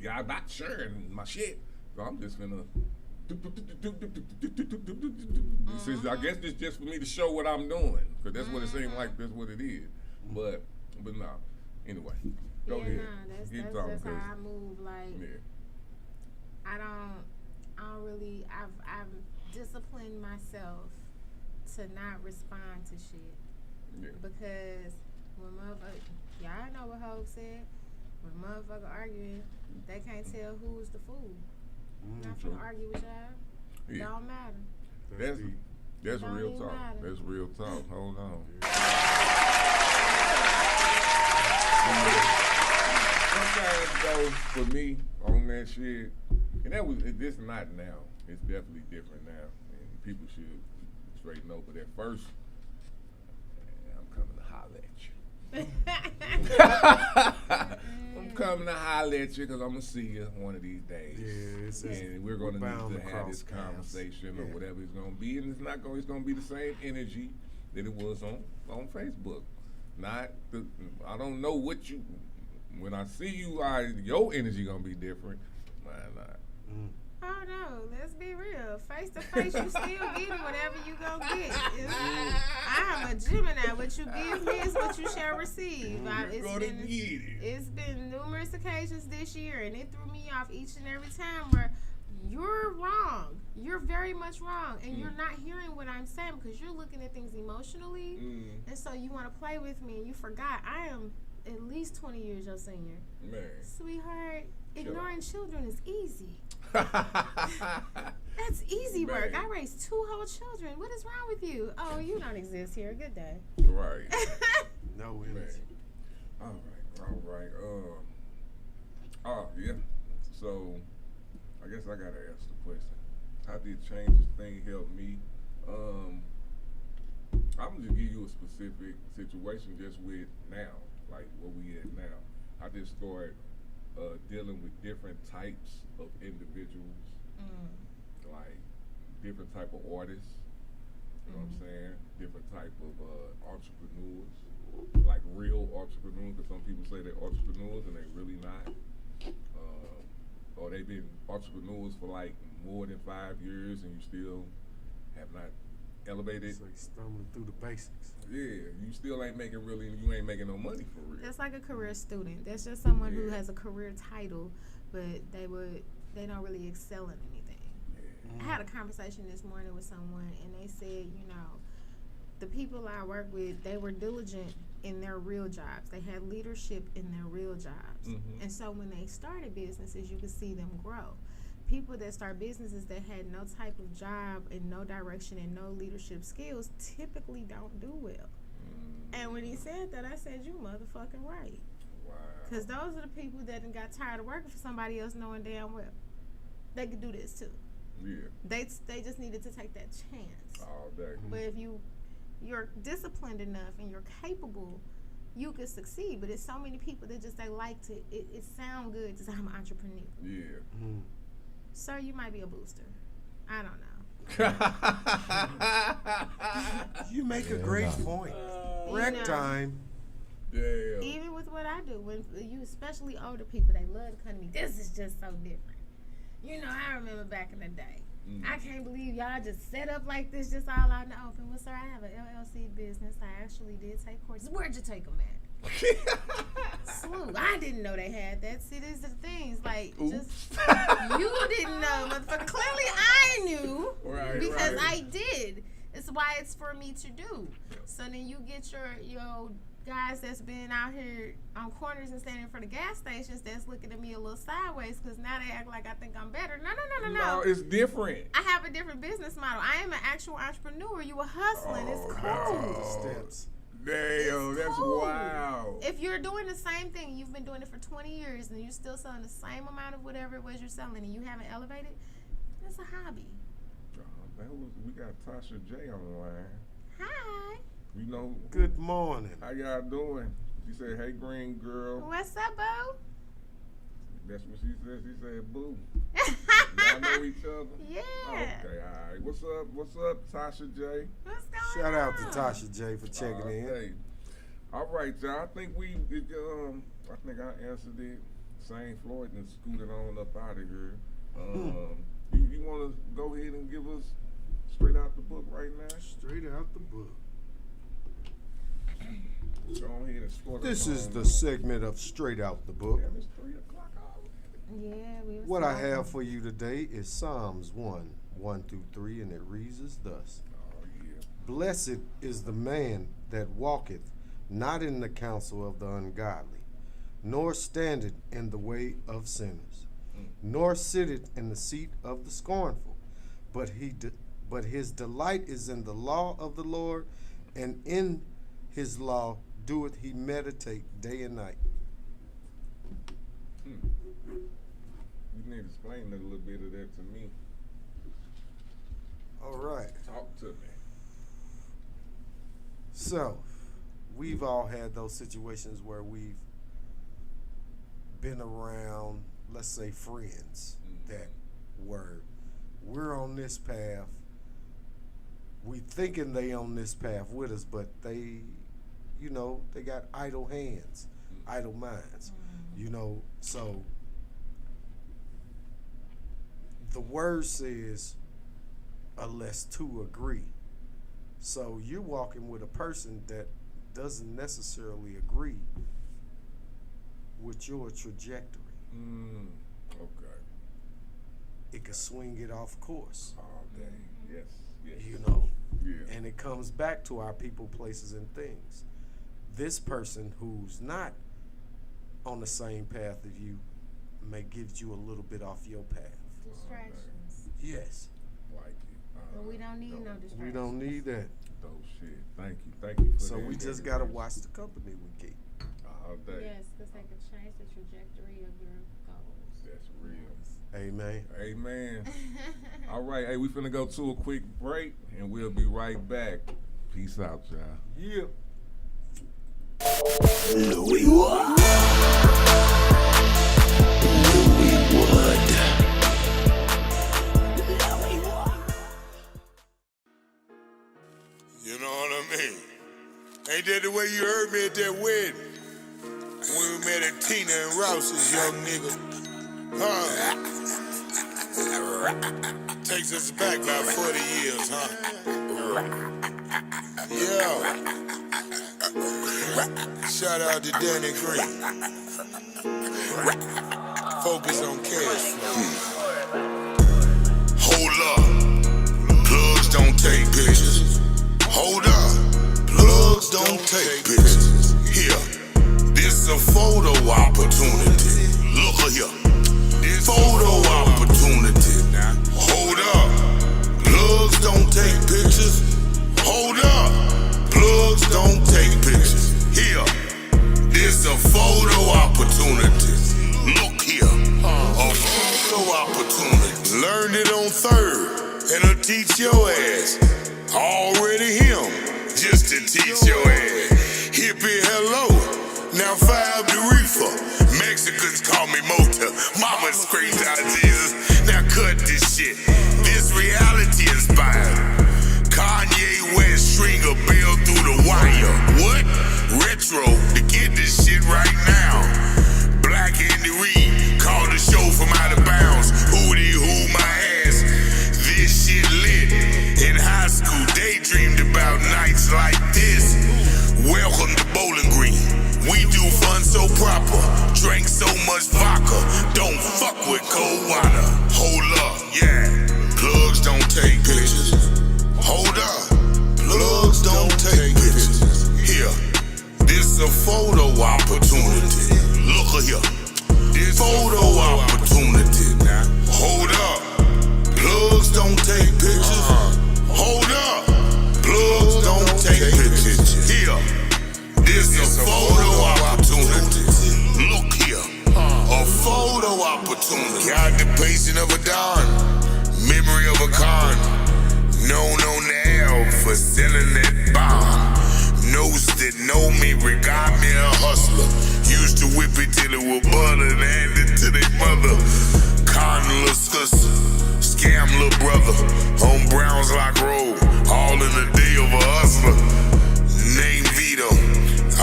Yeah, I'm not sharing my shit. So I'm just finna I guess this just for me to show what I'm doing. Cause that's what it seems like, that's what it is. But no. Anyway. Go ahead. That's just how I move. Like, I don't really. I've disciplined myself to not respond to shit because when y'all know what Hope said. When motherfucker arguing, they can't tell who's the fool. Not gonna argue with y'all. Don't matter. That's real talk. Matter. That's real talk. Hold on. Sometimes though, for me, on that shit, and this not now. It's definitely different now, and people should straight know. But at first, I'm coming to holler at you. I'm coming to holler at you because I'm gonna see you one of these days. And we're gonna need to have this conversation or whatever it's gonna be, and it's gonna be the same energy that it was on Facebook. I don't know what you. When I see you, your energy gonna be different. Why not? Oh no, let's be real. Face to face, you still getting whatever you gonna get. I am a Gemini. What you give me is what you shall receive. It's been numerous occasions this year, and it threw me off each and every time where you're wrong. You're very much wrong, and you're not hearing what I'm saying because you're looking at things emotionally, and so you want to play with me, and you forgot I am at least 20 years your senior. Man. Sweetheart, ignoring children is easy. That's easy work. I raised 2 whole children. What is wrong with you? Oh, you don't exist here. Good day. Right. No worries. All right. Yeah. So, I guess I gotta ask the question. How did change this thing help me? I'm gonna just give you a specific situation just with now, like where we at now. I just started dealing with different types of individuals, like different type of artists, you know what I'm saying? Different type of entrepreneurs, like real entrepreneurs, because some people say they're entrepreneurs and they're really not. Or they've been entrepreneurs for like more than 5 years and you still have not elevated. It's like stumbling through the basics. Yeah, you still ain't making you ain't making no money for real. That's like a career student. That's just someone who has a career title, but they don't really excel in anything. I had a conversation this morning with someone and they said, you know, the people I work with, they were diligent in their real jobs. They had leadership in their real jobs. And so when they started businesses, you could see them grow. People that start businesses that had no type of job and no direction and no leadership skills typically don't do well. And when he said that, I said, you motherfucking right. Wow. Because those are the people that done got tired of working for somebody else knowing damn well they could do this too. Yeah. They just needed to take that chance. All day. But if you're disciplined enough and you're capable, you could succeed. But it's so many people that just, they like to, it sound good to say I'm an entrepreneur. Yeah. Sir, you might be a booster. I don't know. You make a great point. Rec know. time. Yeah. Even with what I do, when you, especially older people, they love to come to me. This is just so different. You know, I remember back in the day. I can't believe y'all just set up like this, just all out in the open. Well, sir, I have an LLC business. I actually did take courses. Where'd you take them at? Slew. I didn't know they had that. See, these are the things. Like, just, you didn't know, motherfucker. Clearly, I knew because I did. It's why it's for me to do. So then you get your guys that's been out here on corners and standing for the gas stations that's looking at me a little sideways because now they act like I think I'm better. No. No, it's different. I have a different business model. I am an actual entrepreneur. You were hustling. It's cool. Steps. Damn, that's cool. wild. If you're doing the same thing, you've been doing it for 20 years, and you're still selling the same amount of whatever it was you're selling, and you haven't elevated, that's a hobby. We got Tasha J on the line. Hi. You know. Good morning. How y'all doing? She said, "Hey, green girl." What's up, boo? That's what she said. She said, "Boo." Y'all know each other? Yeah. Okay, all right. What's up? What's up, Tasha J? What's going Shout out to on? Tasha J for checking in. Hey. All right, y'all. I think I answered it. St. Floyd and scooted on up out of here. You want to go ahead and give us straight out the book right now? Straight out the book. Go ahead and start. This is the segment of Straight Out the Book. Damn, it's 3 o'clock already. Yeah, we was What I talking. have for you today is Psalms 1:1-3, and it reads as thus. Oh, yeah. Blessed is the man that walketh not in the counsel of the ungodly, nor standeth in the way of sinners, nor sitteth in the seat of the scornful, but his delight is in the law of the Lord, and in his law doeth he meditate day and night. You need to explain a little bit of that to me. All right. Talk to me. So, we've all had those situations where we've been around, let's say, friends that we're on this path. We thinking they on this path with us, but they, they got idle hands, idle minds, so the word says, unless two agree. So you're walking with a person that doesn't necessarily agree with your trajectory. Okay. It could swing it off course. All day. Yes. Yeah. And it comes back to our people, places, and things. This person who's not on the same path as you may give you a little bit off your path. Distractions. Yes. Like it. But we don't need no distractions. We don't need that. Dope shit. Thank you for So that. we just got to watch the company we keep. All day. Yes, because they could change the trajectory of your goals. That's real. Amen. Amen. All right. Hey, we finna go to a quick break, and we'll be right back. Peace out, y'all. Yeah. Louis Wood. Louis Wood. You know what I mean? Ain't that the way you heard me at that wedding? When we met at Tina and Rouse's, young nigga. Takes us back about 40 years, Yeah. Shout out to Danny Green. Focus on cash flow. Hold up. Plugs don't take pictures. Hold up. Plugs don't take pictures. Here. This a photo opportunity. Look here. This photo opportunity. Hold up. Plugs don't take pictures. Hold up. Plugs don't take pictures. Here. This a photo opportunity. Look here. A photo opportunity. Learned it on third. And I'll teach your ass. Already him. Just to teach your ass. Hippie, hello. Now fire the reefer. Mexicans call me Mota. Mama screamed out Jesus. Now cut this shit. This reality is by Hold up, yeah. Plugs don't take pictures. Hold up. Plugs don't take pictures. Here. This a photo opportunity. Look at here. This photo opportunity. Now, hold up. Plugs don't take pictures. Hold up. Plugs don't take pictures. Here. This a photo opportunity. Look here. A photo opportunity. Got the patient of a don. Memory of a con. Known on the L for selling that bomb. Knows that know me, regard me a hustler. Used to whip it till it was butter and hand it to their mother. Con little sister, scam little brother. On Browns Lock Road, all in the day of a hustler. Name Vito,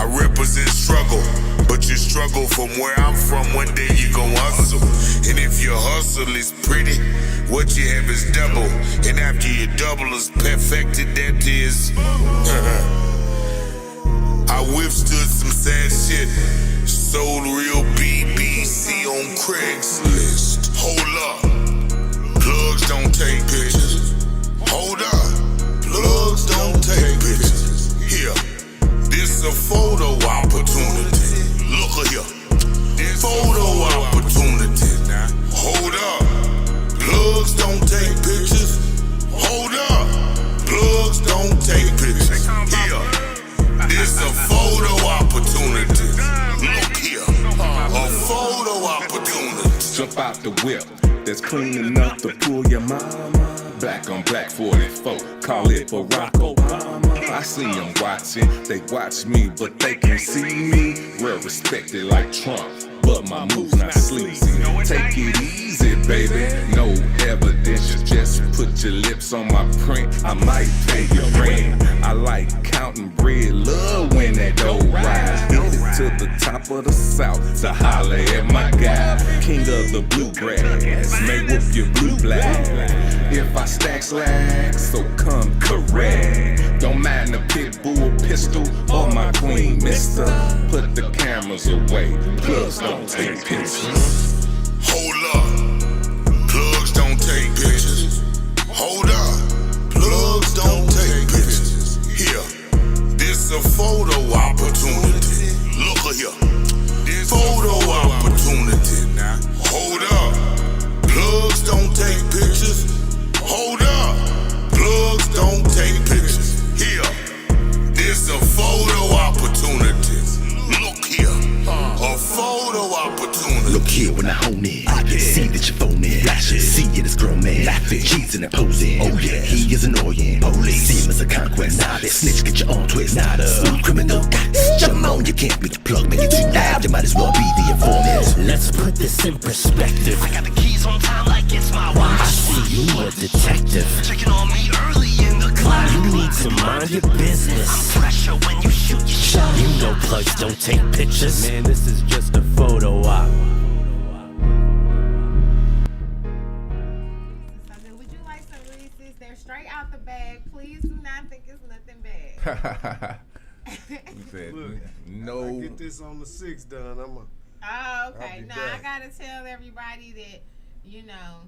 I represent struggle. But you struggle from where I'm from, one day you gon' hustle. And if your hustle is pretty, what you have is double. And after you double is perfected, that is I withstood some sad shit. Sold real BBC on Craigslist. Hold up. Plugs don't take pictures. Hold up. Plugs don't take pictures. Here. This a photo opportunity. Look at here. This photo opportunity. Now, hold up. Plugs don't take pictures. Hold up. Plugs don't take pictures. Here. This a photo opportunity. Look here. A photo opportunity. Jump out the whip that's clean enough to pull your mama. Black on black 44, call it Barack Obama. I see them watching, they watch me, but they can't see me. Well respected like Trump, but my move's not sleazy. Take it easy, baby, no evidence. Just put your lips on my print, I might pay your rent. I like counting bread, love when that dough rise. Hit it to the top of the South to holler at my guy. King of the bluegrass, may whoop your blue black. If I stack slacks, so come correct. Don't mind the pit bull pistol or my queen, mister. Put the cameras away, plugs don't take pictures. Hold up. Plugs don't take pictures. Hold up. Plugs don't take pictures. Here. This a photo opportunity. Look at here. This photo opportunity. Now, hold up. Plugs don't take pictures. Hold up. Plugs don't take pictures. Here. This a photo opportunity. Look here. A photo opportunity. Look here when I hone in. See that you're phoning. See it as grown man. Cheating and posing. Oh yeah, he is annoying. Police see him as a conquest. Snitch, get your own twist. Smooth criminal. Jump on, you can't be the plug. Man, you're too loud. You might as well be the informant. Let's put this in perspective. I got the keys on time like it's my watch. I see you a detective. Checking on me early in the class. You need to mind your business. I'm pressure when you shoot your shot. You know plugs don't take pictures. Man, this is just a photo op. Would you like some Reese's? They're straight out the bag. Please do not think it's nothing bad. We said Look, no. I get this on the 6th done. Oh, okay. I'll be Now back. I gotta tell everybody that, you know,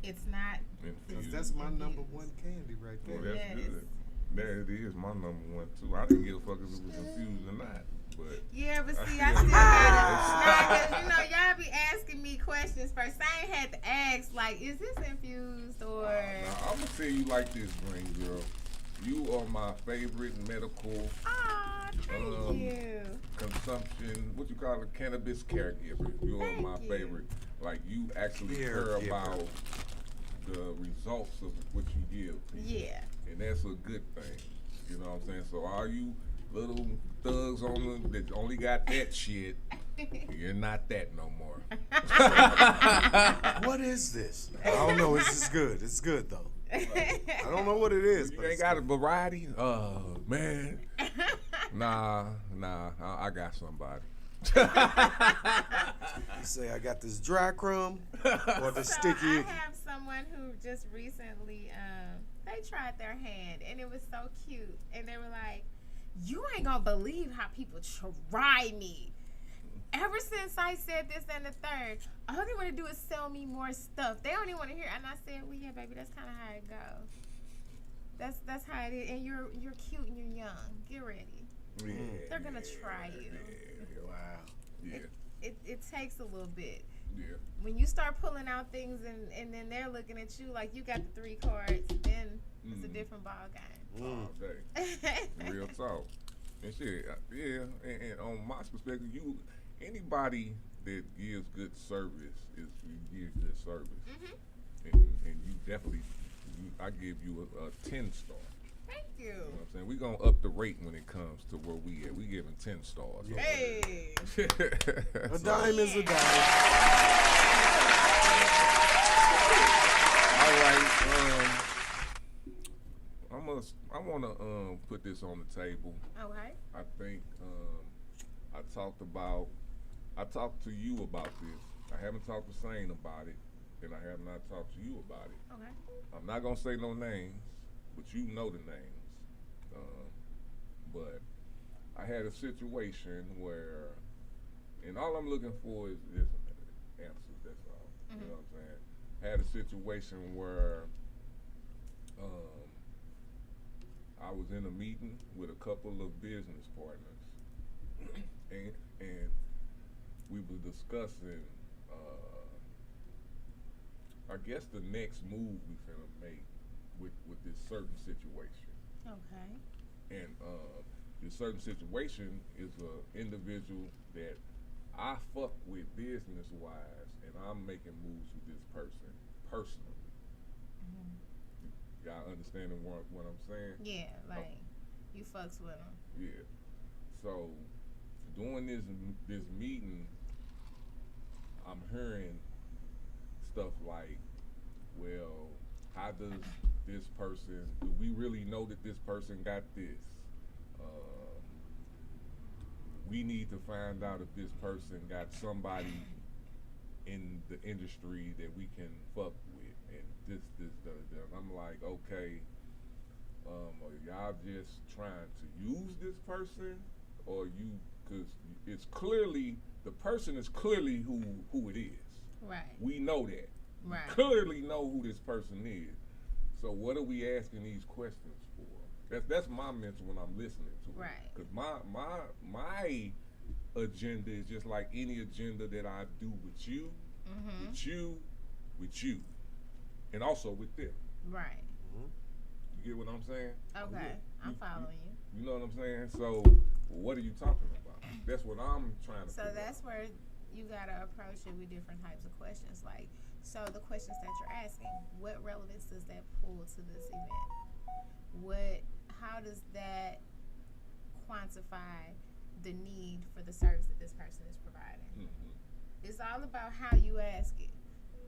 it's not. Cause that's my number one candy right Well, there. that's Yes. good. That is my number one too. I didn't give a fuck if it was infused or not. But Yeah, but see, I I still still got gotta, cause you know, y'all be asking me questions first. I ain't had to ask, like, is this infused or? Now, I'm gonna tell you like this, Green Girl. You are my favorite medical Aw, thank you. consumption. What you call it, cannabis caregiver. You are Thank my you. favorite. Like you actually care Caregiver. about the results of what you give people. Yeah. And that's a good thing. You know what I'm saying? So all you little thugs on the, that only got that shit, you're not that no more. What is this? I don't know. It's just good. It's good though. I don't know what it is. You but ain't it's got a good. variety? Oh, man. Nah, I got somebody. You say I got this dry crumb or the So sticky I icky. have someone who just recently, they tried their hand and it was so cute. And they were like, you ain't gonna believe how people try me. Ever since I said this and the third, all they want to do is sell me more stuff. They don't even want to hear. And I said, well, yeah, baby, that's kind of how it goes. That's how it is. And you're cute and you're young. Get ready. Yeah, They're gonna try you. Yeah, wow. Yeah. It takes a little bit. Yeah. When you start pulling out things and then they're looking at you like you got the 3 cards, then it's a different ball game. All day. Real talk. And shit, yeah. And on my perspective, anybody that gives good service is you give good service. And you definitely, I give you a 10 star. Thank you. You know what I'm saying? We're going to up the rate when it comes to where we at. We giving 10 stars. Hey. A dime is a dime. All right. I want to put this on the table. Okay. I think I talked to you about this. I haven't talked to Sane about it, and I have not talked to you about it. Okay. I'm not gonna say no names, but you know the names. But I had a situation where, and all I'm looking for is answers. That's all. You know what I'm saying? Had a situation where I was in a meeting with a couple of business partners, and we were discussing, I guess, the next move we finna make with this certain situation. Okay. And this certain situation is a individual that I fuck with business wise, and I'm making moves with this person personally. Y'all understanding what I'm saying? Yeah, like you fucks with them. Yeah. So during this meeting, I'm hearing stuff like, well, how does this person, do we really know that this person got this? We need to find out if this person got somebody in the industry that we can fuck with, and this. I'm like, okay, are y'all just trying to use this person, or you? Because it's clearly, the person is clearly who it is. Right. We know that. Right. We clearly know who this person is. So what are we asking these questions for? That's my mental when I'm listening to it. Right. Because my agenda is just like any agenda that I do with you, with you, and also with them. Right. You get what I'm saying? Okay. I'm following you. You know what I'm saying? So what are you talking about? That's what I'm trying to So figure that's out. where you gotta approach it with different types of questions. Like, so the questions that you're asking, what relevance does that pull to this event? How does that quantify the need for the service that this person is providing? It's all about how you ask it.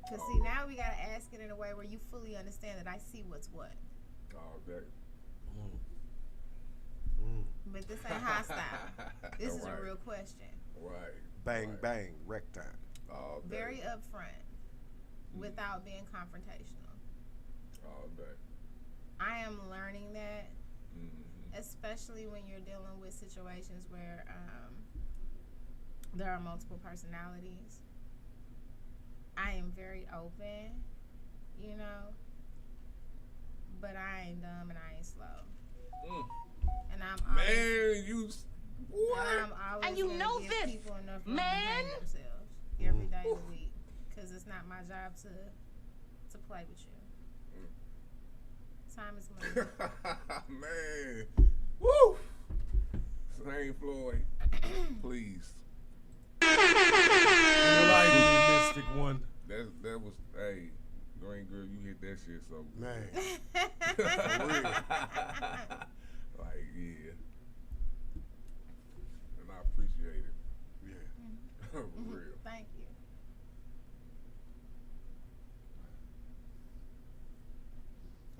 Because see, now we gotta ask it in a way where you fully understand that I see what's what. All day. But this ain't hostile. This is a real question. Right. Bang, bang, wreck time. All day. Very upfront, without being confrontational. All day. I am learning that, especially when you're dealing with situations where there are multiple personalities. I am very open, you know, but I ain't dumb and I ain't slow. And I'm always, man, you what? And I'm always And you gonna know give this, people enough room to man. hang themselves every day of the week, because it's not my job to play with you. Time is money. Man, woo! Same Floyd, please. You like me, Mystic One. That was, hey, Green Girl, you hit that shit so good. Man. For real. Like, yeah. And I appreciate it. Yeah. For real. Thank you.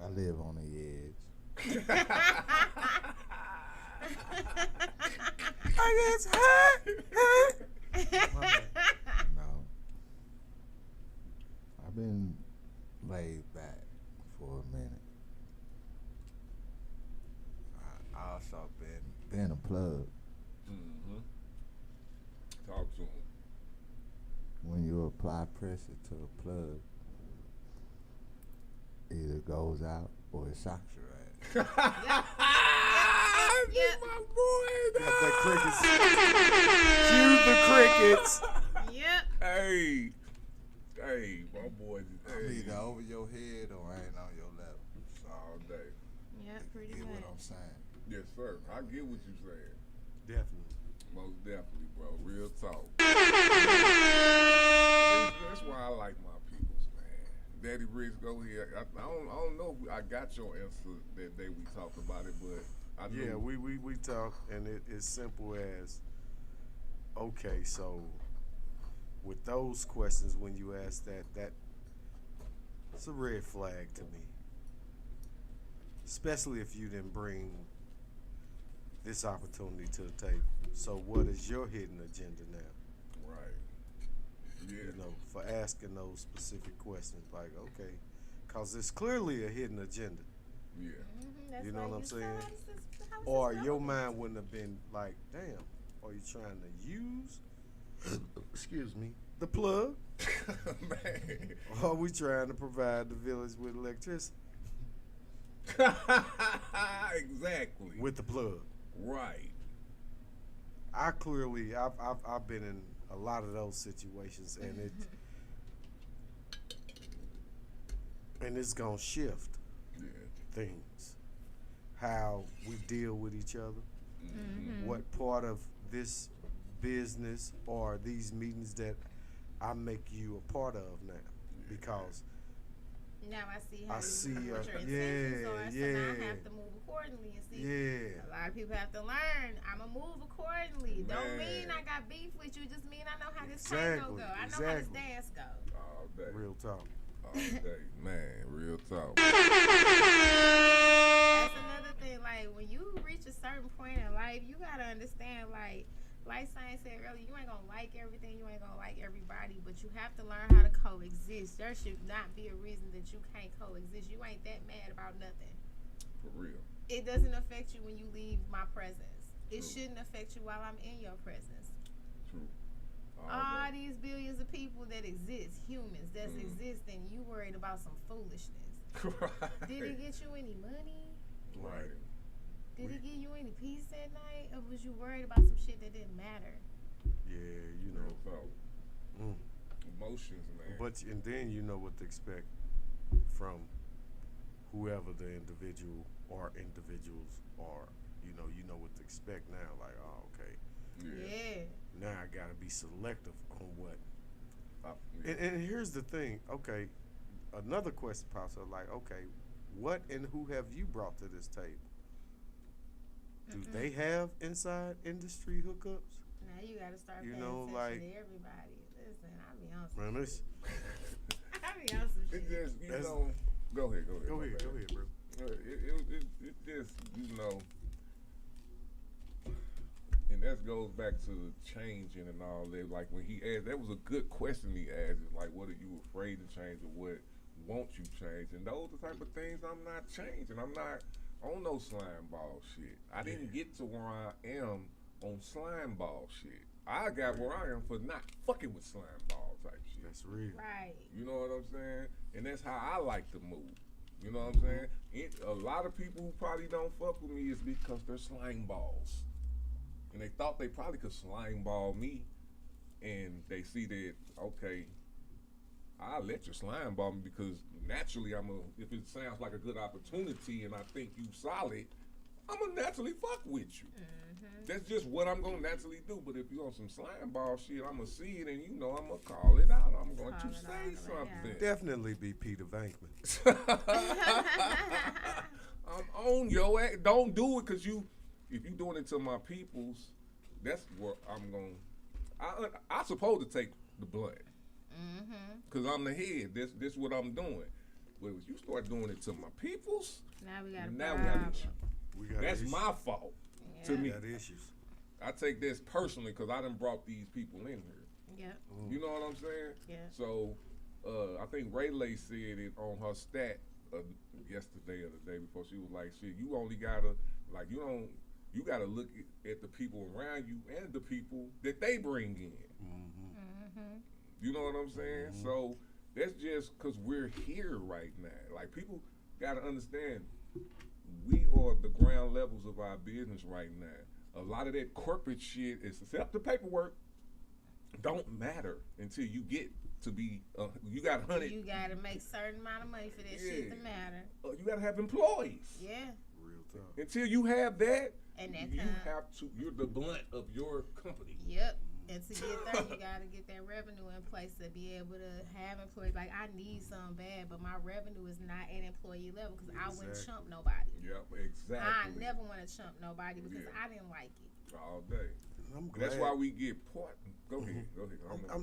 I live on the edge. I guess, huh? No. I've been laid back for a minute. I also been a plug. Talk to him. When you apply pressure to a plug, either goes out or it shocks your ass. Yep. My boy, Got that crickets. Cue the crickets. Yep. Hey, my boy. I'm either over your head or I ain't on your level. All day. Yep, pretty Get much. what I'm saying? Yes, sir. I get what you're saying. Definitely. Most definitely, bro. Real talk. That's why I like my peoples, man. Daddy Rich, go here. I don't know if I got your answer that day we talked about it, but I do. Yeah, we talk, and it's simple as, okay, so with those questions, when you ask that it's a red flag to me. Especially if you didn't bring this opportunity to the table. So what is your hidden agenda now? Right. Yeah. You know, for asking those specific questions, like, okay, because it's clearly a hidden agenda. Yeah. That's You know why what I'm said, saying? how is this Or your relevant? mind wouldn't have been like, damn, are you trying to use, excuse me, the plug? Man. Or are we trying to provide the village with electricity? Exactly. With the plug. Right. I've been in a lot of those situations, and it's gonna shift things, how we deal with each other, what part of this business or these meetings that I make you a part of now, because Now I see how I you see, what your intentions yeah, are, so yeah. now I have to move accordingly and see. Yeah. A lot of people have to learn. I'ma move accordingly. Don't mean Man. I got beef with you. Just mean I know how this tango go. I know how this Exactly. dance go. All day. real talk. All day. Man, real talk. That's another thing. Like when you reach a certain point in life, you gotta understand. Like Science said earlier, you ain't gonna like everything. You ain't gonna like everybody, but you have to learn how to coexist. There should not be a reason that you can't coexist. You ain't that mad about nothing. For real. It doesn't affect you when you leave my presence. It True. shouldn't affect you while I'm in your presence. True. All these billions of people that exist, humans that's existing, you worried about some foolishness. Right. Did it get you any money? Right. Did it give you any peace at night? Or was you worried about some shit that didn't matter? Yeah, you Real know. talk. Emotions, man. And then you know what to expect from whoever the individual or individuals are. You know what to expect now. Like, oh, okay. Yeah. Now I gotta be selective on what. Yeah. And here's the thing. Okay, another question pops up. Like, okay, what and who have you brought to this table? Do they have inside industry hookups? Now you gotta start You paying know, attention like- to everybody. Listen, I be on some Man, this. I be on some It shit. just, you That's- know. Go ahead. Go my ahead, bad. go ahead, bro. It just, you know, and that goes back to changing and all that. Like when he asked, that was a good question he asked. Is like, what are you afraid to change, or what won't you change? And those are the type of things I'm not changing. I'm not on no slime ball shit. I didn't get to where I am on slime ball shit. I got where I am for not fucking with slime ball type shit. That's real. Right. You know what I'm saying? And that's how I like to move. You know what I'm saying? A lot of people who probably don't fuck with me is because they're slime balls. And they thought they probably could slime ball me. And they see that, okay, I'll let you slime ball me because naturally if it sounds like a good opportunity and I think you solid, I'm going to naturally fuck with you. That's just what I'm going to naturally do. But if you on some slime ball shit, I'm going to see it and I'm going to call it out. I'm going to say something. Definitely be Peter Venkman. I'm on your ass. Don't do it because if you doing it to my peoples, that's what I'm going to. I supposed to take the blood. Because I'm the head. This what I'm doing. But if you start doing it to my peoples, Now we got a now we problem. got issue. That's my fault. To me. Got issues. I take this personally because I done brought these people in here. Yep. You know what I'm saying? Yeah. So, I think Rayleigh said it on her stat yesterday or the day before. She was like, "Shit, you only gotta you don't you got to look at the people around you and the people that they bring in. You know what I'm saying? So that's just because we're here right now. Like, people got to understand, we are the ground levels of our business right now. A lot of that corporate shit, is except the paperwork, don't matter until you get to be, you got 100. You got to make certain amount of money for that shit to matter. You got to have employees. Yeah. Real tough. Until you have that, And that you have to, you're the blunt of your company. Yep. And to get there, you got to get that revenue in place to be able to have employees. Like, I need some bad, but my revenue is not at employee level because I wouldn't chump nobody. Yep, exactly. I never want to chump nobody because I didn't like it. All day. I'm glad. That's why we get part. Go ahead. Go ahead.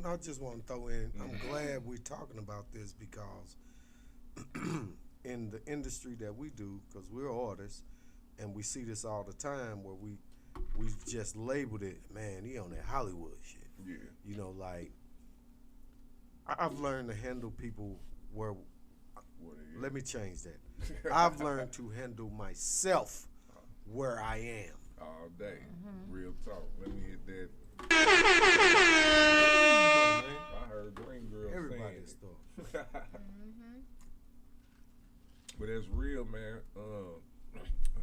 I just want to throw in, I'm glad we're talking about this because in the industry that we do, because we're artists, and we see this all the time where we just labeled it, man, he on that Hollywood shit. Yeah. You know, like, I've learned to handle people where, let me change that. I've learned to handle myself where I am. All day. Real talk. Let me hit that. I heard Green Girl Everybody's saying stuff. But that's real, man.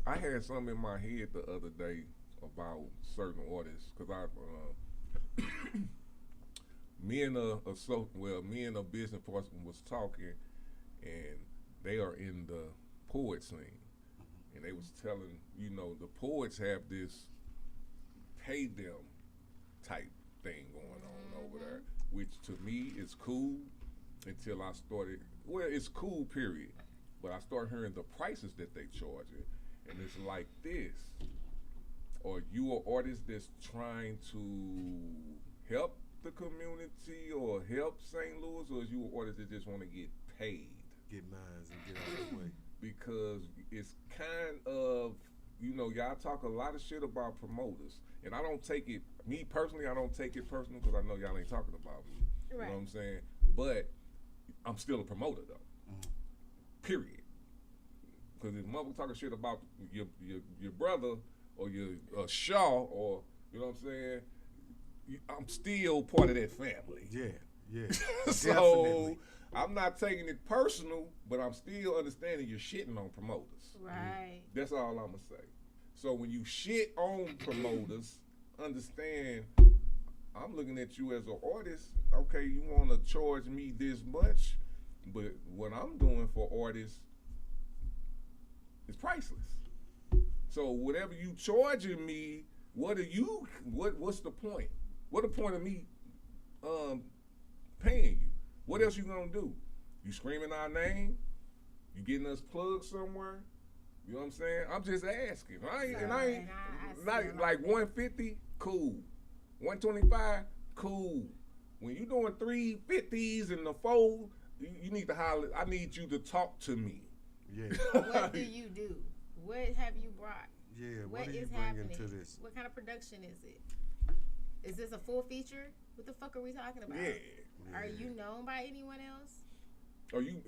I had something in my head the other day about certain artists, because me and a business person was talking, and they are in the poet scene, and they was telling, you know, the poets have this pay them type thing going on over there, which to me is cool until I started, well, it's cool, period, but I started hearing the prices that they charging, and it's like this. Are you an artist that's trying to help the community or help St. Louis, or is you an artist that just want to get paid? Get mines and get out of the way. Because it's kind of, you know, y'all talk a lot of shit about promoters, and I don't take it, me personally, I don't take it personal because I know y'all ain't talking about me. You know what I'm saying? But I'm still a promoter though. Period. Because if mother talking shit about your brother or your Shaw, or, you know what I'm saying, I'm still part of that family. Yeah. So Definitely. I'm not taking it personal, but I'm still understanding you're shitting on promoters. Right. That's all I'm gonna say. So when you shit on promoters, understand I'm looking at you as an artist. Okay, you want to charge me this much, but what I'm doing for artists is priceless. So whatever you charging me, what's the point? What the point of me paying you? What else you gonna do? You screaming our name? You getting us plugged somewhere? You know what I'm saying? I'm just asking. I ain't not like 150, cool. 125, cool. When you doing 350s and the 4, you need to holler. I need you to talk to me. Yeah. What do you do? What have you brought? Yeah, what are is you bringing happening? to this? What kind of production is it? Is this a full feature? What the fuck are we talking about? Yeah. Are you known by anyone else? Are you?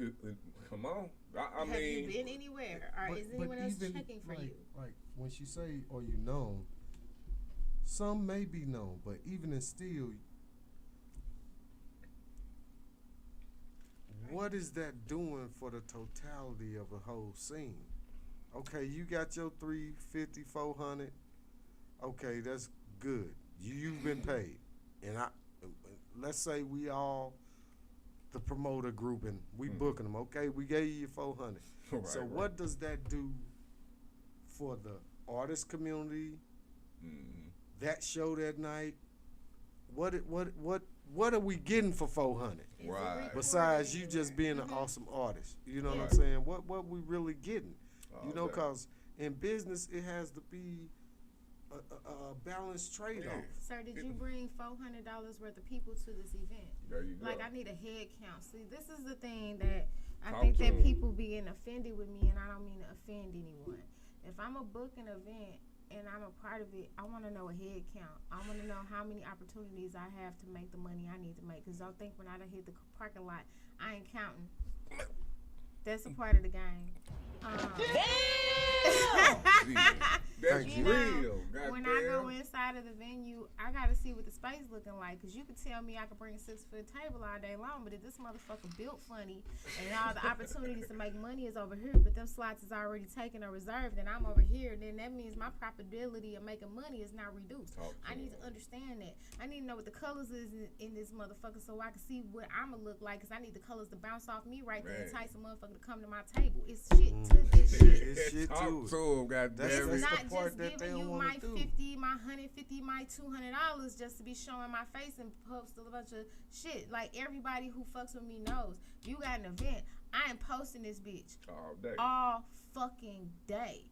Come on. I Have mean, you been anywhere? Or is anyone else checking for you? Like when she say, "Are you known?" Some may be known, but even in still, what is that doing for the totality of the whole scene? Okay, you got your 350, 400. Okay, that's good. You've been paid, and let's say we all the promoter group and we booking them. Okay, we gave you your 400. Right, so right. what does that do for the artist community? That show that night. What are we getting for 400? Right. Besides you just being an awesome artist, you know what I'm Right. saying? What we really getting? You know, Okay. because in business it has to be a balanced trade-off. Sir, did you bring $400 worth of people to this event? There you go. Like, I need a head count. See, this is the thing that I Talk think to that 'em. people be getting offended with me, and I don't mean to offend anyone. If I'm a booking event and I'm a part of it, I want to know a head count. I want to know how many opportunities I have to make the money I need to make. Because don't think when I done hit the parking lot, I ain't counting. That's a part of the game. That's Thank you. real. When I go Goddamn. inside of the venue, I gotta see what the space looking like. Cause you could tell me I could bring a 6-foot table all day long, but if this motherfucker built funny and all the opportunities to make money is over here, but them slots is already taken or reserved, and I'm over here, then that means my probability of making money is not reduced. I need to understand that. I need to know what the colors is in this motherfucker so I can see what I'ma look like. Cause I need the colors to bounce off me right there, entice a motherfucker to come to my table. It's shit to this shit. It's shit Talk to it. to him, goddamn That's it. It's not the part just that they giving don't you wanna my do. 50, my 150, my $200 just to be showing my face and post a bunch of shit. Like everybody who fucks with me knows. You got an event, I am posting this bitch All day. all fucking day.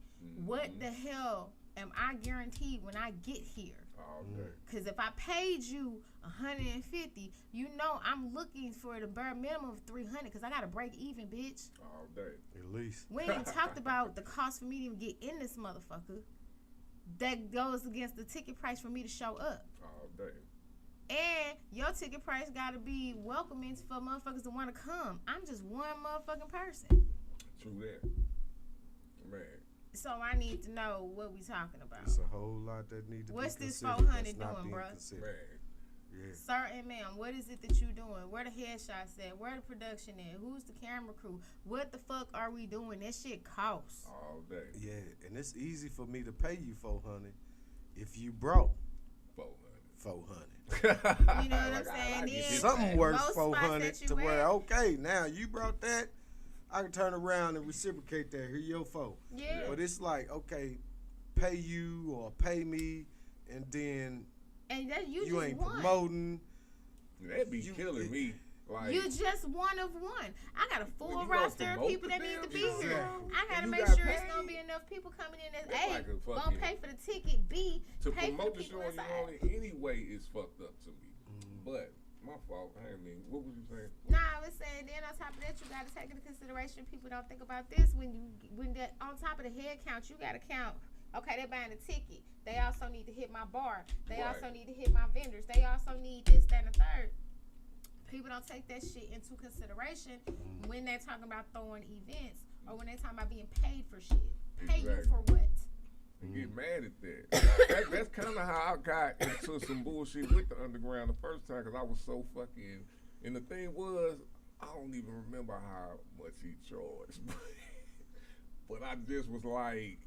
What the hell am I guaranteed when I get here? All day. Cause if I paid you 150, you know I'm looking for the bare minimum of 300. Cause I gotta break even, bitch. All day. At least. We ain't even talked about the cost for me to even get in this motherfucker. That goes against the ticket price for me to show up. All day. And your ticket price gotta be welcoming for motherfuckers to wanna come. I'm just one motherfucking person. True that. Man. So I need to know what we talking about. It's a whole lot that need to What's be this considered 400 that's not doing, being bruh? considered. Man. Yeah. Sir and ma'am, what is it that you doing? Where the headshots at? Where the production at? Who's the camera crew? What the fuck are we doing? That shit costs. All day. Yeah, and it's easy for me to pay you 400 if you broke 400. You know what I'm Like, saying? I get Then this Something back. worth most spots 400 that you to where at- okay, now you brought that, I can turn around and reciprocate that. Here your 4. Yeah. But it's like okay, pay you or pay me, and then And that you you just ain't won. promoting. That be killing me. Like, You just one of one. I got a full When you gonna roster of promote people the that need to damn be show, here. I gotta and you make got sure it's paid? gonna be enough people coming in that's That's A, like a gonna fucking- pay for the ticket, B, to pay for promote the the people show on your inside. own anyway is fucked up to me. But my fault. I mean, what was you saying? Nah, I was saying then on top of that you gotta take into consideration people don't think about this when that on top of the head count you gotta count. Okay, they're buying a ticket. They also need to hit my bar. They Right. also need to hit my vendors. They also need this, that, and the third. People don't take that shit into consideration when they're talking about throwing events or when they're talking about being paid for shit. Pay you Exactly. for what? And get mad at that. That's kind of how I got into some bullshit with the underground the first time because I was so fucking. And the thing was, I don't even remember how much he charged, but I just was like,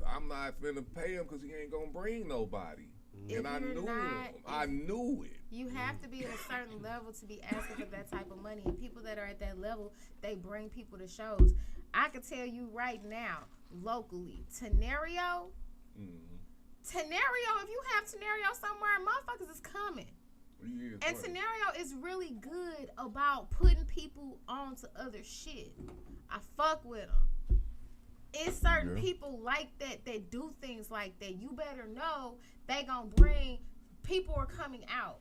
I'm not finna pay him because he ain't gonna bring nobody. And I you're knew not- him. I knew it. You have to be at a certain level to be asking for that type of money. And people that are at that level, they bring people to shows. I can tell you right now, locally, Tenario, if you have Tenario somewhere, motherfuckers is coming. Yeah, And funny. Tenario is really good about putting people onto other shit. I fuck with them. It's certain people like that do things like that. You better know they gonna bring, people are coming out.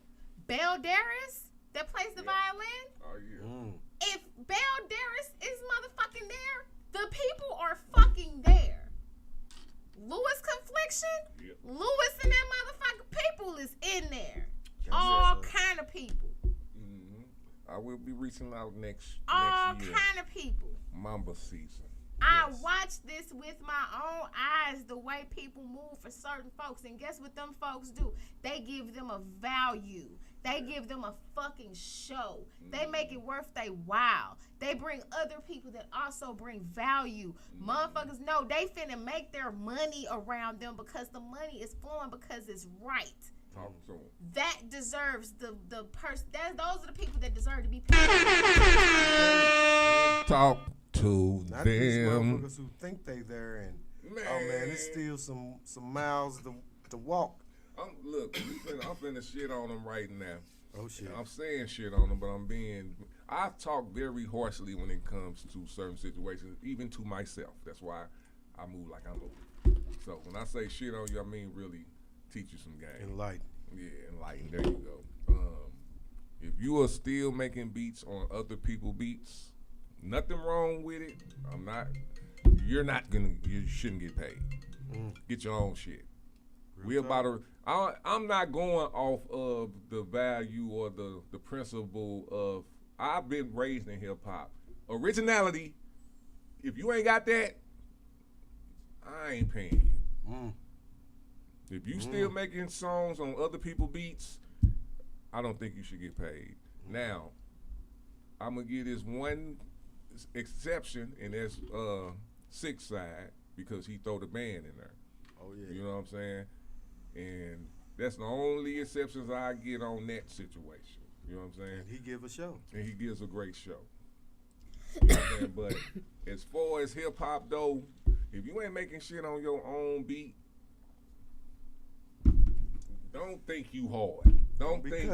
Bell Darius, that plays the violin, Oh yeah. if Bell Darius is motherfucking there, the people are fucking there. Lewis Confliction, Yep. Lewis and that motherfucking people is in there. All kind of people. I will be reaching out next All year. kind of people. Mamba season. I watched this with my own eyes, the way people move for certain folks. And guess what them folks do? They give them a value. They give them a fucking show. They make it worth their while. They bring other people that also bring value. Motherfuckers know they finna make their money around them because the money is flowing because it's right. Talk to him. That deserves the person. Those are the people that deserve to be paid. Talk to Not these them. motherfuckers who think they there and Man. oh man, it's still some miles to walk. Look, I'm finna shit on them right now. Oh shit. I'm saying shit on them, but I talk very harshly when it comes to certain situations, even to myself. That's why I move like I move. So when I say shit on you, I mean really teach you some game. Enlighten. Yeah, enlighten. There you go. If you are still making beats on other people's beats, nothing wrong with it. You shouldn't get paid. Get your own shit. I'm not going off of the value or the principle of, I've been raised in hip hop. Originality, if you ain't got that, I ain't paying you. If you still making songs on other people's beats, I don't think you should get paid. Now, I'm gonna give this one exception, and that's 6 Side, because he throw the band in there. Oh yeah. You know what I'm saying? And that's the only exceptions I get on that situation. You know what I'm saying? And he give a show. And he gives a great show. You know what I'm saying? But as far as hip hop though, if you ain't making shit on your own beat, don't think you hard. Don't think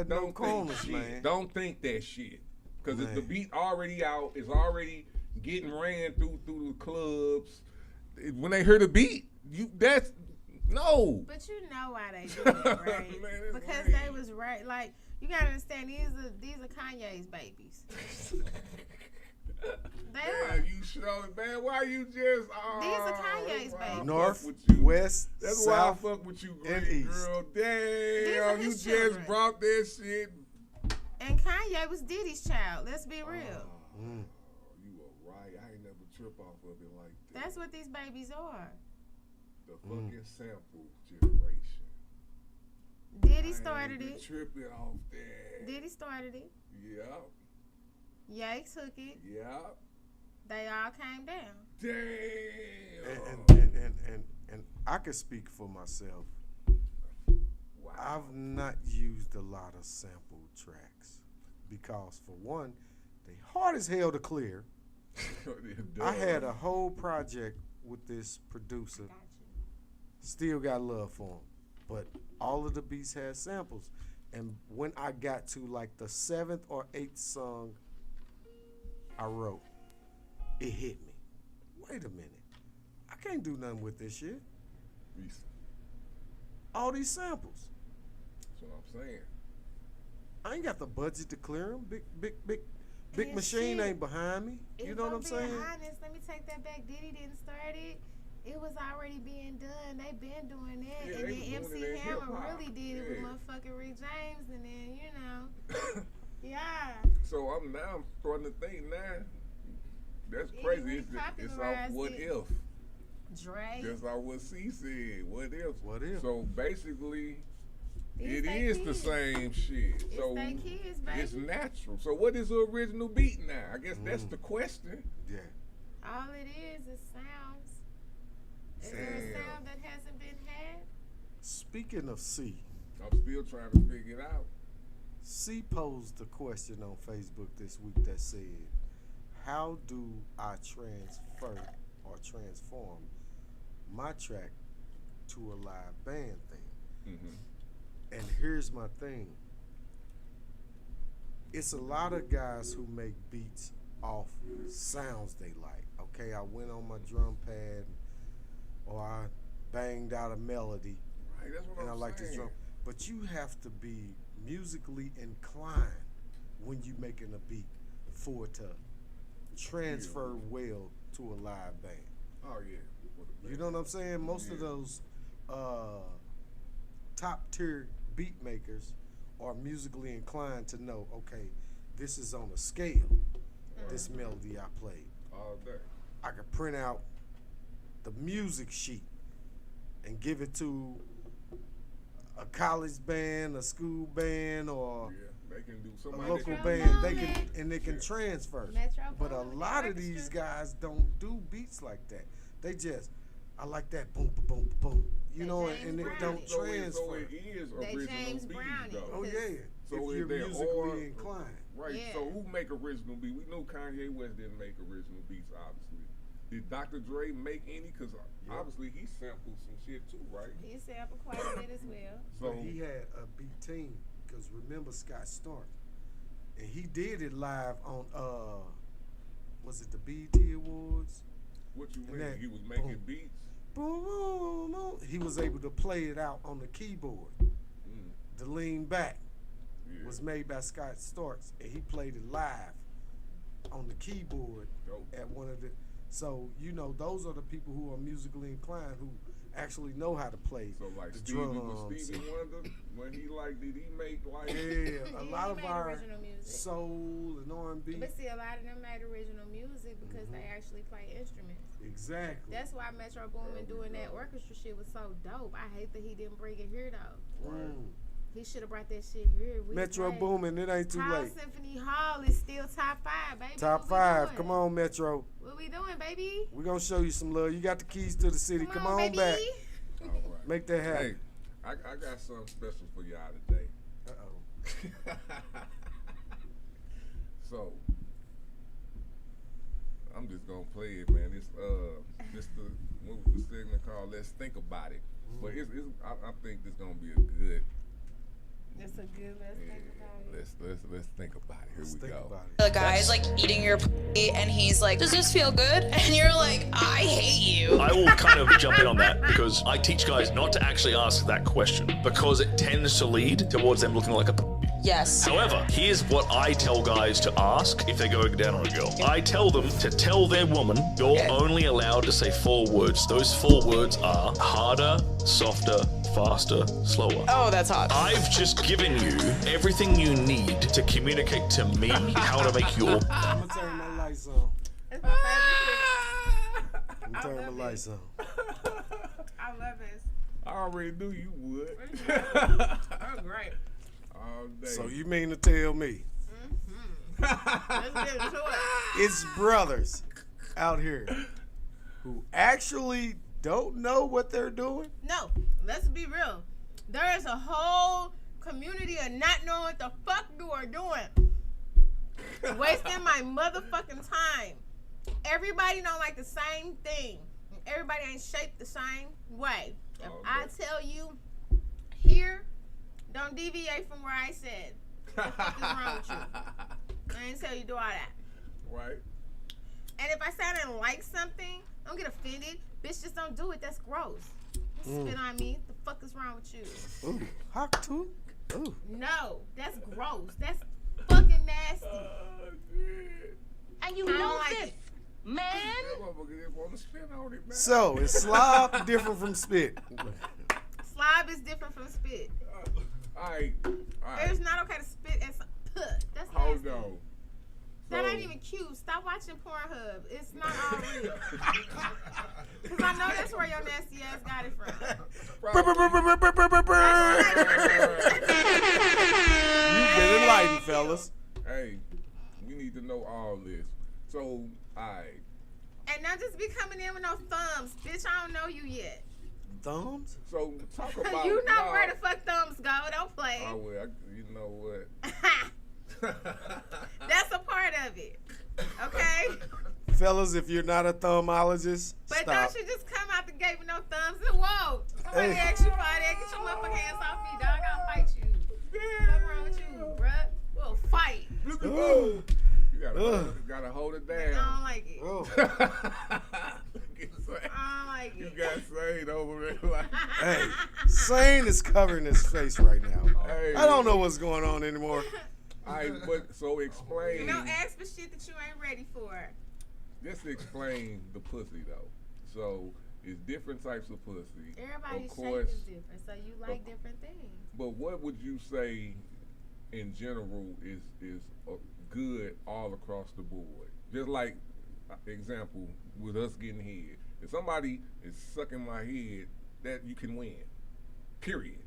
that shit. Because if the beat already out, it's already getting ran through the clubs. When they hear the beat, no. But you know why they do it, right? Man, because they was right. Like, you gotta understand, these are Kanye's babies. They are. You show it, man. Why you just? These are Kanye's babies. North, West, That's South, why I fuck with you, and great East. girl. These are Damn, you his just children. brought that shit. And Kanye was Diddy's child. Let's be real. You are right. I ain't never trip off of it like that. That's what these babies are. The fucking sample generation. Diddy started I ain't it. tripping off that. Diddy started it. Yep. Ye took it. Yep. They all came down. Damn. And I can speak for myself. Wow. I've not used a lot of sample tracks because, for one, they hard as hell to clear. I had a whole project with this producer. Still got love for him, but all of the beats had samples. And when I got to like the 7th or 8th song I wrote, it hit me. Wait a minute, I can't do nothing with this shit. All these samples. That's what I'm saying. I ain't got the budget to clear them. Big And machine shit, ain't behind me. You If know what I'm being saying? honest, let me take that back. Diddy didn't start it. It was already being done. They been doing that. Yeah, and they then was doing MC it in Hammer hip-hop. really did it with Yeah. motherfucking Rick James. And then, you know. Yeah. So I'm starting to think now. That's He crazy. It's off repopularized what it. if. Dre. That's all what C said. What if? What if? So basically, These it they is the kids. same shit. It's So they kids, baby. it's natural. So what is the original beat now? I guess that's the question. Yeah. All it is sounds. Is there a Damn. sound that hasn't been had? Speaking of C, I'm still trying to figure it out. C posed a question on Facebook this week that said, how do I transfer or transform my track to a live band thing? Mm-hmm. And here's my thing. It's a lot of guys who make beats off sounds they like. Okay, I went on my drum pad or I banged out a melody Right, that's what and I I'm like saying. this drum. But you have to be musically inclined when you making a beat for it to transfer well to a live band. Oh yeah. You know what I'm saying? Most of those top tier beat makers are musically inclined to know, okay, this is on a scale, this melody I played. All day. I could print out the music sheet and give it to a college band, a school band, or Yeah, they can do a somebody. local Metro band. They Boomin. can and they can transfer. Metro But a Boomin, lot of the these orchestra. guys don't do beats like that. They just, I like that boom, boom, boom. You They know, James and it Brown don't it. So transfer. it is They original James beats Brown it. though. Oh yeah. So if is you're there musically inclined. Right. Yeah. So who make original beats? We know Kanye West didn't make original beats, obviously. Did Dr. Dre make any? Because obviously he sampled some shit too, right? He sampled quite a bit as well. So But he had a beat team, because remember Scott Storch, and he did it live on was it the BET Awards? what you and mean? that He was making boom. beats. Boom, boom, boom. He was able to play it out on the keyboard. Mm. The Lean Back Yeah. was made by Scott Storch, and he played it live on the keyboard Dope. at one of the. So, you know, those are the people who are musically inclined who actually know how to play So like the Stevie drums. Wonder, when he like, did he make like? Yeah, a lot of made our original music. soul and R&B. But see, a lot of them made original music because they actually play instruments. Exactly. That's why Metro Boomin doing that orchestra shit was so dope. I hate that he didn't bring it here though. He should have brought that shit here. Metro Boomin, it ain't too House late. Symphony Hall is still top 5, baby. Top What we 5. doing? Come on, Metro. What we doing, baby? We're going to show you some love. You got the keys to the city. Come on baby. back. All right. Make that happen. Hey, I got something special for y'all today. Uh-oh. So, I'm just gonna play it, man. It's the segment called "Let's Think About It." But I think this gonna be a good. That's a good let's think about it. Let's think about it. Here we go. The guy's like eating your pussy and he's like, does this feel good? And you're like, I hate you. I will kind of jump in on that because I teach guys not to actually ask that question because it tends to lead towards them looking like a Yes. However, here's what I tell guys to ask if they're going down on a girl. I tell them to tell their woman, you're only allowed to say 4 words. Those 4 words are harder, softer, faster, slower. Oh, that's hot. I've just given you everything you need to communicate to me how to make your... I'm going to turn my lights on. That's my favorite shit. I'm turning my lights on. I love this. I already knew you would. Oh, great. All day. So you mean to tell me Let's get into it. it's brothers out here who actually don't know what they're doing? No, let's be real. There is a whole community of not knowing what the fuck you are doing. Wasting my motherfucking time. Everybody don't like the same thing. Everybody ain't shaped the same way. If I tell you here, don't deviate from where I said. What the fuck is wrong with you? I didn't tell you to do all that. Right. And if I say I didn't like something, don't get offended. Bitch, just don't do it. That's gross. Don't spit on me. The fuck is wrong with you? Ooh, hot too? Ooh. No, that's gross. That's fucking nasty. And you I don't know like this, it. man. That motherfucker just want to spit on it, man. So, is slob different from spit? Slob is different from spit. All right. It's not okay to spit as that's Hold nasty. on. That So- ain't even cute. Stop watching Pornhub. It's not all real. Because I know that's where your nasty ass got it from. You've been enlightened, fellas. Hey, we need to know all this. So, alright. And not just be coming in with no thumbs. Bitch, I don't know you yet. Thumbs? So, talk about... You know where the fuck thumbs go. Don't play. Oh, well, you know what? That's a part of it. Okay? Fellas, if you're not a thumbologist, But stop. don't you just come out the gate with no thumbs and whoa. Somebody Hey. ask you for that. Get your motherfucking hands off me, dog. I'll fight you. What's wrong with you, bruh? We'll fight. Ooh. You gotta hold it down. I don't like it. Oh. I don't like You it. got Sane over there like... Hey, Sane is covering his face right now. Hey. I don't know what's going on anymore. Alright, but so explain... Don't ask for shit that you ain't ready for. Just explain the pussy, though. So, it's different types of pussy. Everybody's Of course. shape is different, so you like different things. But what would you say, in general, is good all across the board? Just like, example, with us getting head. If somebody is sucking my head, that you can win. Period.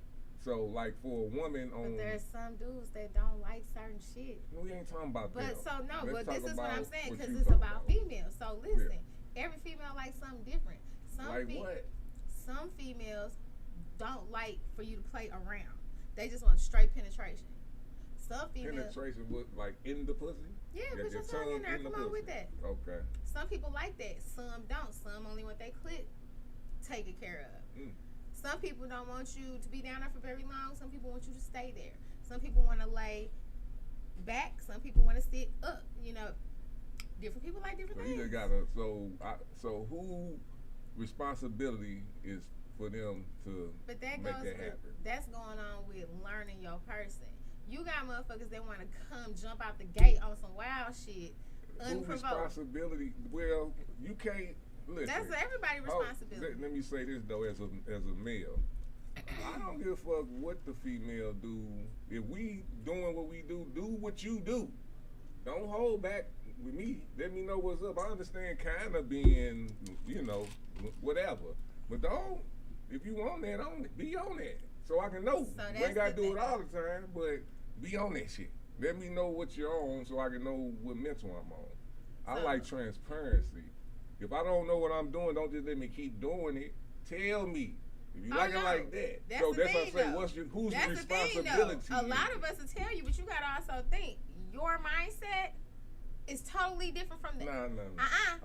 So, like, for a woman on... But there's some dudes that don't like certain shit. We ain't talking about that. But so no, Let's but talk this is what I'm about saying what because you it's talking about females. So listen, every female likes something different. Like what? Some females don't like for you to play around. They just want straight penetration. Some females. Penetration with, like, in the pussy? Yeah, Get put your your tongue in there. in the Come on pussy. with that. Okay. Some people like that. Some don't. Some only want their clit taken care of. Some people don't want you to be down there for very long. Some people want you to stay there. Some people want to lay back. Some people want to sit up. You know, different people like different So things. you just gotta, so who responsibility is for them to But that make goes that with, happen? that's going on with learning your person. You got motherfuckers that want to come jump out the gate on some wild shit, Who unprovoked. responsibility? Well, you can't listen. That's everybody's responsibility. Let me say this though, as a male, I don't give a fuck what the female do. If we doing what we do what you do. Don't hold back with me. Let me know what's up. I understand kind of being, whatever. But don't, if you on that, be on that. So I can know. So you ain't got to do it all the time, but be on that shit. Let me know what you're on so I can know what mental I'm on. I like transparency. If I don't know what I'm doing, don't just let me keep doing it. Tell me. If you like it like that. That's So the that's thing, what I'm though. saying. Whose That's responsibility? A lot of us will tell you, but you gotta also think your mindset is totally different from that. No.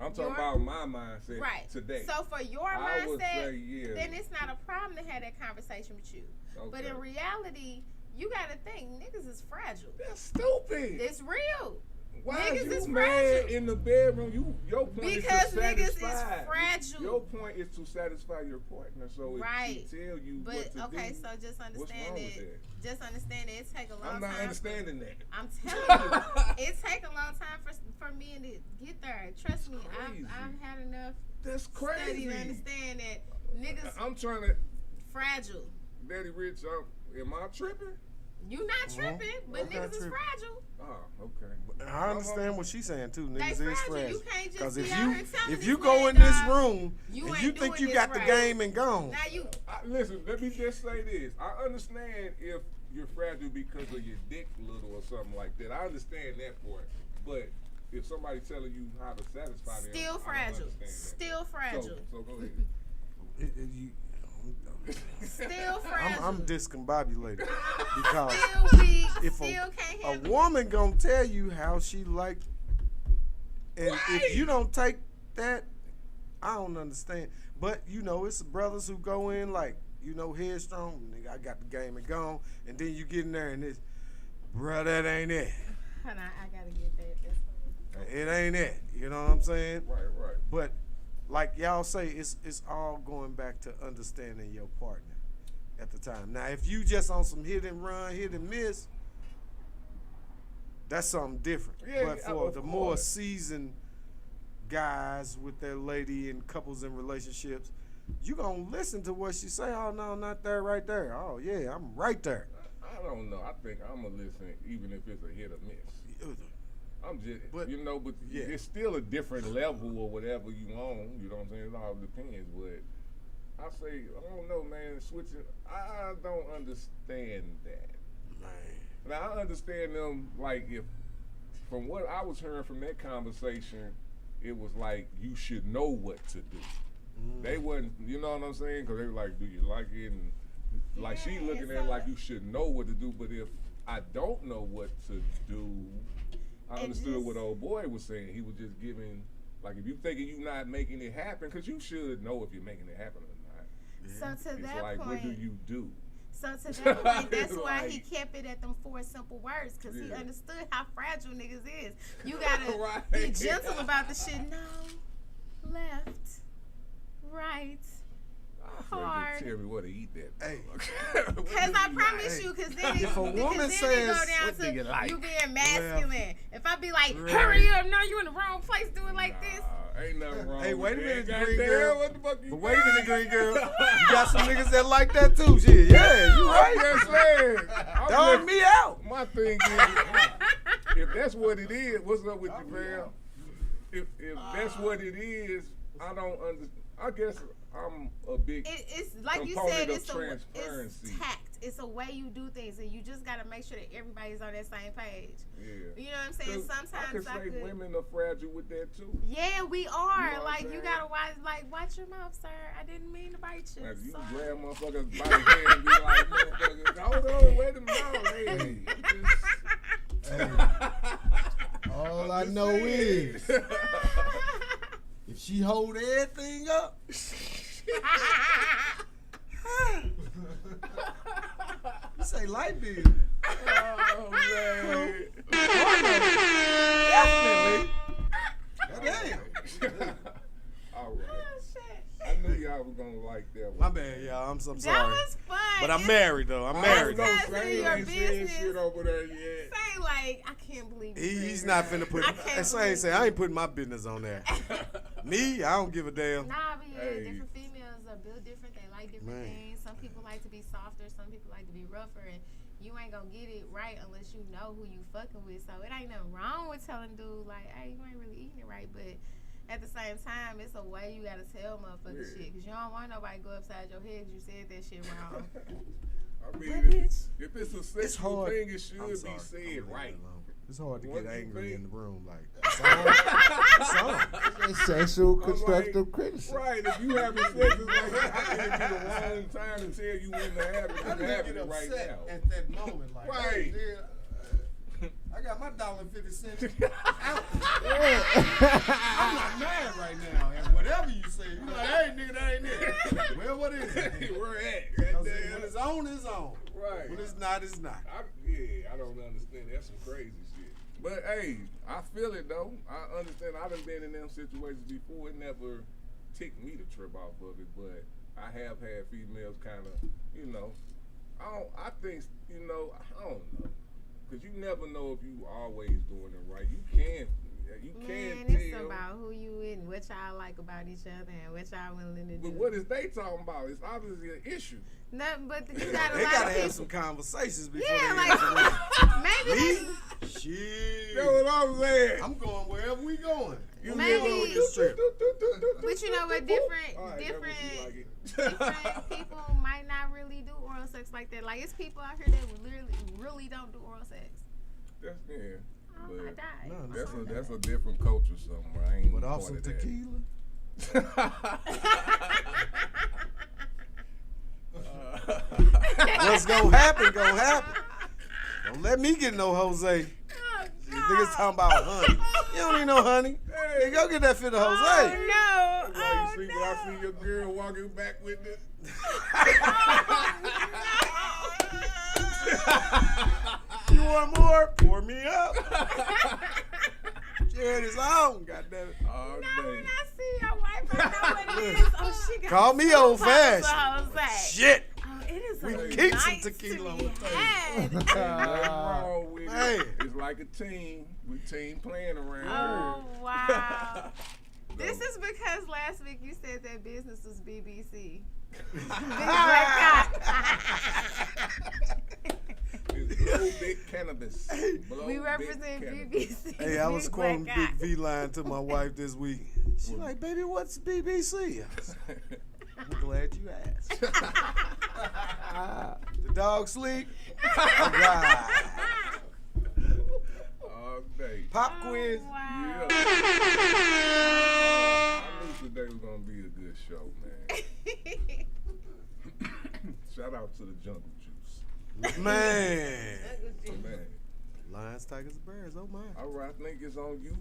I'm talking about my mindset today. So for your I would mindset, say, yeah. then it's not a problem to have that conversation with you. Okay. But in reality, you gotta think niggas is fragile. That's stupid. It's real. Why niggas is is you mad fragile. in the bedroom? Your point Because is to niggas satisfy. is fragile. Your point is to satisfy your partner. So if she tell you but what to do, so just what's understand wrong with it. that? Just understand it. It take a long time. I'm not understanding that. I'm telling you, it take a long time for me to get there. Trust me, I've had enough. That's crazy. Study to understand that niggas. I'm trying to. Fragile. Daddy Rich, am I tripping? You not tripping, but niggas is fragile. Oh, okay. I understand what she's saying too. Niggas is fragile. You can't just Because be out here telling if you this go man, in this dog, room you and ain't you think doing you this got the right. game and gone, Now you. Listen, let me just say this. I understand if you're fragile because of your dick little or something like that. I understand that part. But if somebody telling you how to satisfy them, Still fragile. Still fragile. So go ahead. Still fragile. I'm discombobulated because Still weak. if Still a can't handle woman gonna tell you how she like, and if you don't take that, I don't understand. But it's brothers who go in like headstrong. Nigga, I got the game and gone, and then you get in there and it's, bruh, that ain't it. Hold on, I gotta get that. That's It ain't it. You know what I'm saying? Right. But like y'all say, it's all going back to understanding your partner at the time. Now, if you just on some hit and run, hit and miss, that's something different. Yeah, but for of the more course. seasoned guys with their lady and couples and relationships, you gonna listen to what she say. Oh no, not there, right there. Oh yeah, I'm right there. I don't know. I think I'm gonna listen even if it's a hit or miss. I'm just, but it's still a different level or whatever you on. You know what I'm saying? It all depends. But I say, I don't know, man. Switching, I don't understand that. Man. Now I understand them. Like if from what I was hearing from that conversation, it was like you should know what to do. They wasn't, you know what I'm saying? Because they were like, do you like it? And like she looking at it like you should know what to do. But if I don't know what to do, I understood what old boy was saying. He was just giving, like, if you thinking you not making it happen, because you should know if you're making it happen or not. So to it's that like, point, what do you do? So to that point, that's why Like- he kept it at them 4 simple words, because he understood how fragile niggas is. You gotta be gentle about the shit. No, left, right, hard. Tell me what to eat that. Hey, Because I promise you, because then, if a woman it says, go down what do to you like? you being masculine. Left, If I be like, right. hurry up, no, you in the wrong place, do it like this. Ain't nothing wrong. Hey, with wait a that. minute, green Goddamn, girl. What the fuck you But wait a minute, green girl. You got some niggas that like that too. Shit, yeah, you right. I'm just saying. Dog me out. My thing is, if that's what it is, what's up with you, fam? If that's what it is, I don't understand. I guess I'm a big It's like you component said, of it's transparency. tact. It's a way you do things, and you just gotta make sure that everybody's on that same page. Yeah. You know what I'm saying? 'Cause Sometimes I could say women are fragile with that too. Yeah, we are. You know what I'm like you saying? gotta watch your mouth, sir. I didn't mean to bite you. Now, if you Sorry. grab motherfuckers by the hand and be like, motherfuckers, hold on, wait a minute. Hey, All I know is if she hold everything up, you say light bill. Oh, man. Definitely. Damn. All right. I knew y'all was gonna like that one. My bad, y'all. I'm sorry. That was fun. But I'm married though. I'm married. No, That's Shane your ain't saying business. shit over there yet. Say like, I can't believe He's not finna put. I can't That's why I ain't say I ain't putting my business on there. Me, I don't give a damn. Nah, but yeah, Hey. different females are built different. They like different Man. things. Some people like to be softer. Some people like to be rougher. And you ain't gonna get it right unless you know who you fucking with. So it ain't nothing wrong with telling dude like, hey, you ain't really eating it right. But at the same time, it's a way you gotta tell motherfuckers shit. Because you don't want nobody to go upside your head 'cause you said that shit wrong. I mean, But bitch. if it's a It's sexual hard. thing, it should I'm be sorry. said right. It's hard to What get you angry think? in the room. Like, it's on. It's sexual I'm constructive like, criticism. Right, if you having sex, it's like, I think it'd be the wrong time to tell you when to have it. I You're just having get it right upset now. at that moment. Like, Right. hey, dude, I got my $1.50 out. I'm not mad right now. And whatever you say, you're like, hey, nigga, that ain't it. Well, what is it? Where at? Because Goddamn. when it's on, it's on. Right. When it's not, it's not. I don't understand. That's some crazy shit. But hey, I feel it though. I understand. I done been in them situations before. It never ticked me to trip off of it, but I have had females kind of, you know, I think, you know, I don't know. Because you never know if you always doing it right. You can't Man, tell. it's about who you with and what y'all like about each other and what y'all willing to do. But what is they talking about? It's obviously an issue. Nothing but you got a They lot gotta of have people. some conversations before Yeah, they like maybe Me? they- Shit. That's what I'm saying. I'm going wherever we going. You Maybe- live on this trip. But you know what? Different, All right, that different, was you like it. different people might not really do oral sex like that. Like it's people out here that really don't do oral sex. That's Oh my but god. No, that's a different culture somewhere. I ain't But part off some of that. tequila. What's gonna happen, gonna happen. Don't let me get no Jose. These niggas talking about honey. You don't need no honey. Hey, go get that fit of Jose. Oh no. That's why you see when I see your girl walking back with this. You want more? Pour me up. Jared is on, goddammit. All Now day. when I see your wife, I know what it is. Oh, she got Call me two old bottles of fashioned. Jose. Shit. Oh, it is We a keep some night tequila to on be the table. had. Nothing wrong with Hey. it. It's like a team. We team playing around. Oh wow. This is because last week you said that business was BBC. Big black cock. It's Blow Big Cannabis. Blow We Big represent Cannabis. BBC. Hey, I was Big quoting black Big cock. V line to my wife this week. She like, baby, what's BBC? I was like, I'm glad you asked. The dog sleep. All right. All day. Pop quiz. Wow. Yeah. I knew today was gonna be a good show, man. Shout out to the Jungle Juice. Man. Man. Lions, tigers, and bears. Oh my. All right, I think it's on you,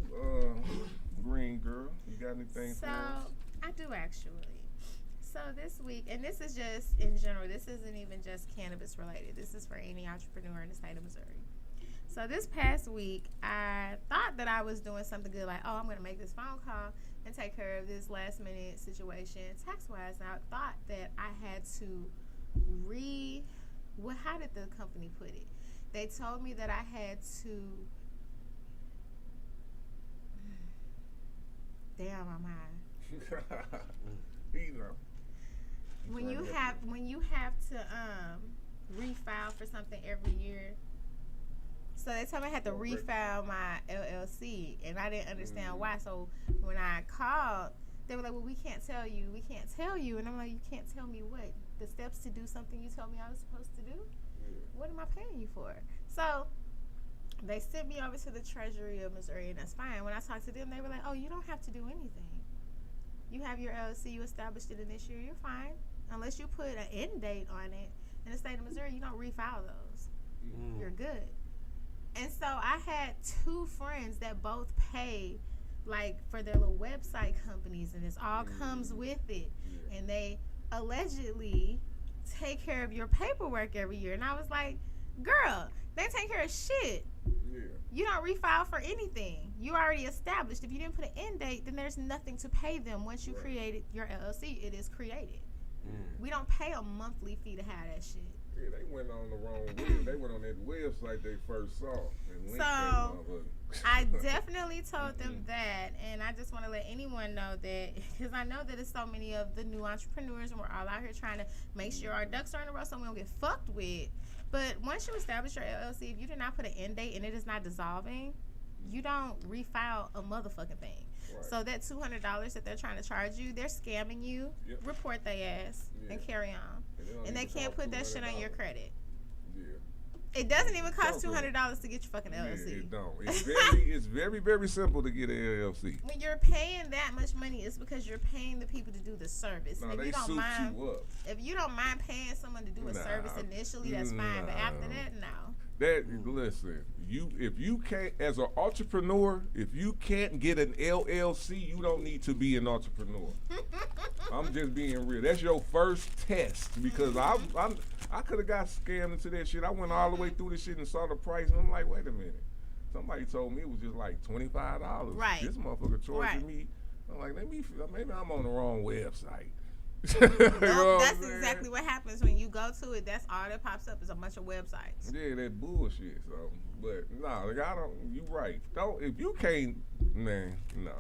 Green Girl. You got anything So for us? I do actually. So this week, and this is just in general, this isn't even just cannabis related. This is for any entrepreneur in the state of Missouri. So this past week, I thought that I was doing something good, like, oh, I'm going to make this phone call and take care of this last minute situation tax-wise. And I thought that I had to how did the company put it? They told me that I had to, damn, I'm high. You know. When you have to refile for something every year, so they told me I had to refile my LLC, and I didn't understand why. So when I called, they were like, "Well, we can't tell you, and I'm like, "You can't tell me what? The steps to do something you told me I was supposed to do? What am I paying you for?" So they sent me over to the Treasury of Missouri, and that's fine. When I talked to them, they were like, "Oh, you don't have to do anything. You have your LLC, you established it in this year, you're fine. Unless you put an end date on it in the state of Missouri, you don't refile those. You're good." And so I had two friends that both pay like for their little website companies, and this all comes with it. And they allegedly take care of your paperwork every year. And I was like, girl, they take care of shit. You don't refile for anything. You already established. If you didn't put an end date, then there's nothing to pay them once you created your LLC. It is created. We don't pay a monthly fee to have that shit. Yeah, they went on the wrong web. They went on that website they first saw and linked that motherfucker. I definitely told them that, and I just want to let anyone know that, because I know that it's so many of the new entrepreneurs, and we're all out here trying to make sure our ducks are in a row so we don't get fucked with. But once you establish your LLC, if you do not put an end date and it is not dissolving, you don't refile a motherfucking thing. Right. So that $200 that they're trying to charge you, they're scamming you. Yep. Report their ass and carry on. And they can't put that shit on your credit. Yeah. It doesn't even cost $200 to get your fucking LLC. Yeah, it don't. It's very, very simple to get an LLC. When you're paying that much money, it's because you're paying the people to do the service. No, if they you don't suit mind, you up. if you don't mind paying someone to do a service initially, that's fine. But after that, no. Listen, if you can't, as an entrepreneur, if you can't get an LLC, you don't need to be an entrepreneur. I'm just being real. That's your first test, because I could have got scammed into that shit. I went all the way through this shit and saw the price, and I'm like, wait a minute. Somebody told me it was just like $25. Right. This motherfucker charging me. I'm like, maybe I'm on the wrong website. No, that's exactly what happens when you go to it. That's all that pops up is a bunch of websites. Yeah, that bullshit. So, but no, like, I don't. You right. Don't if you can't, man. No,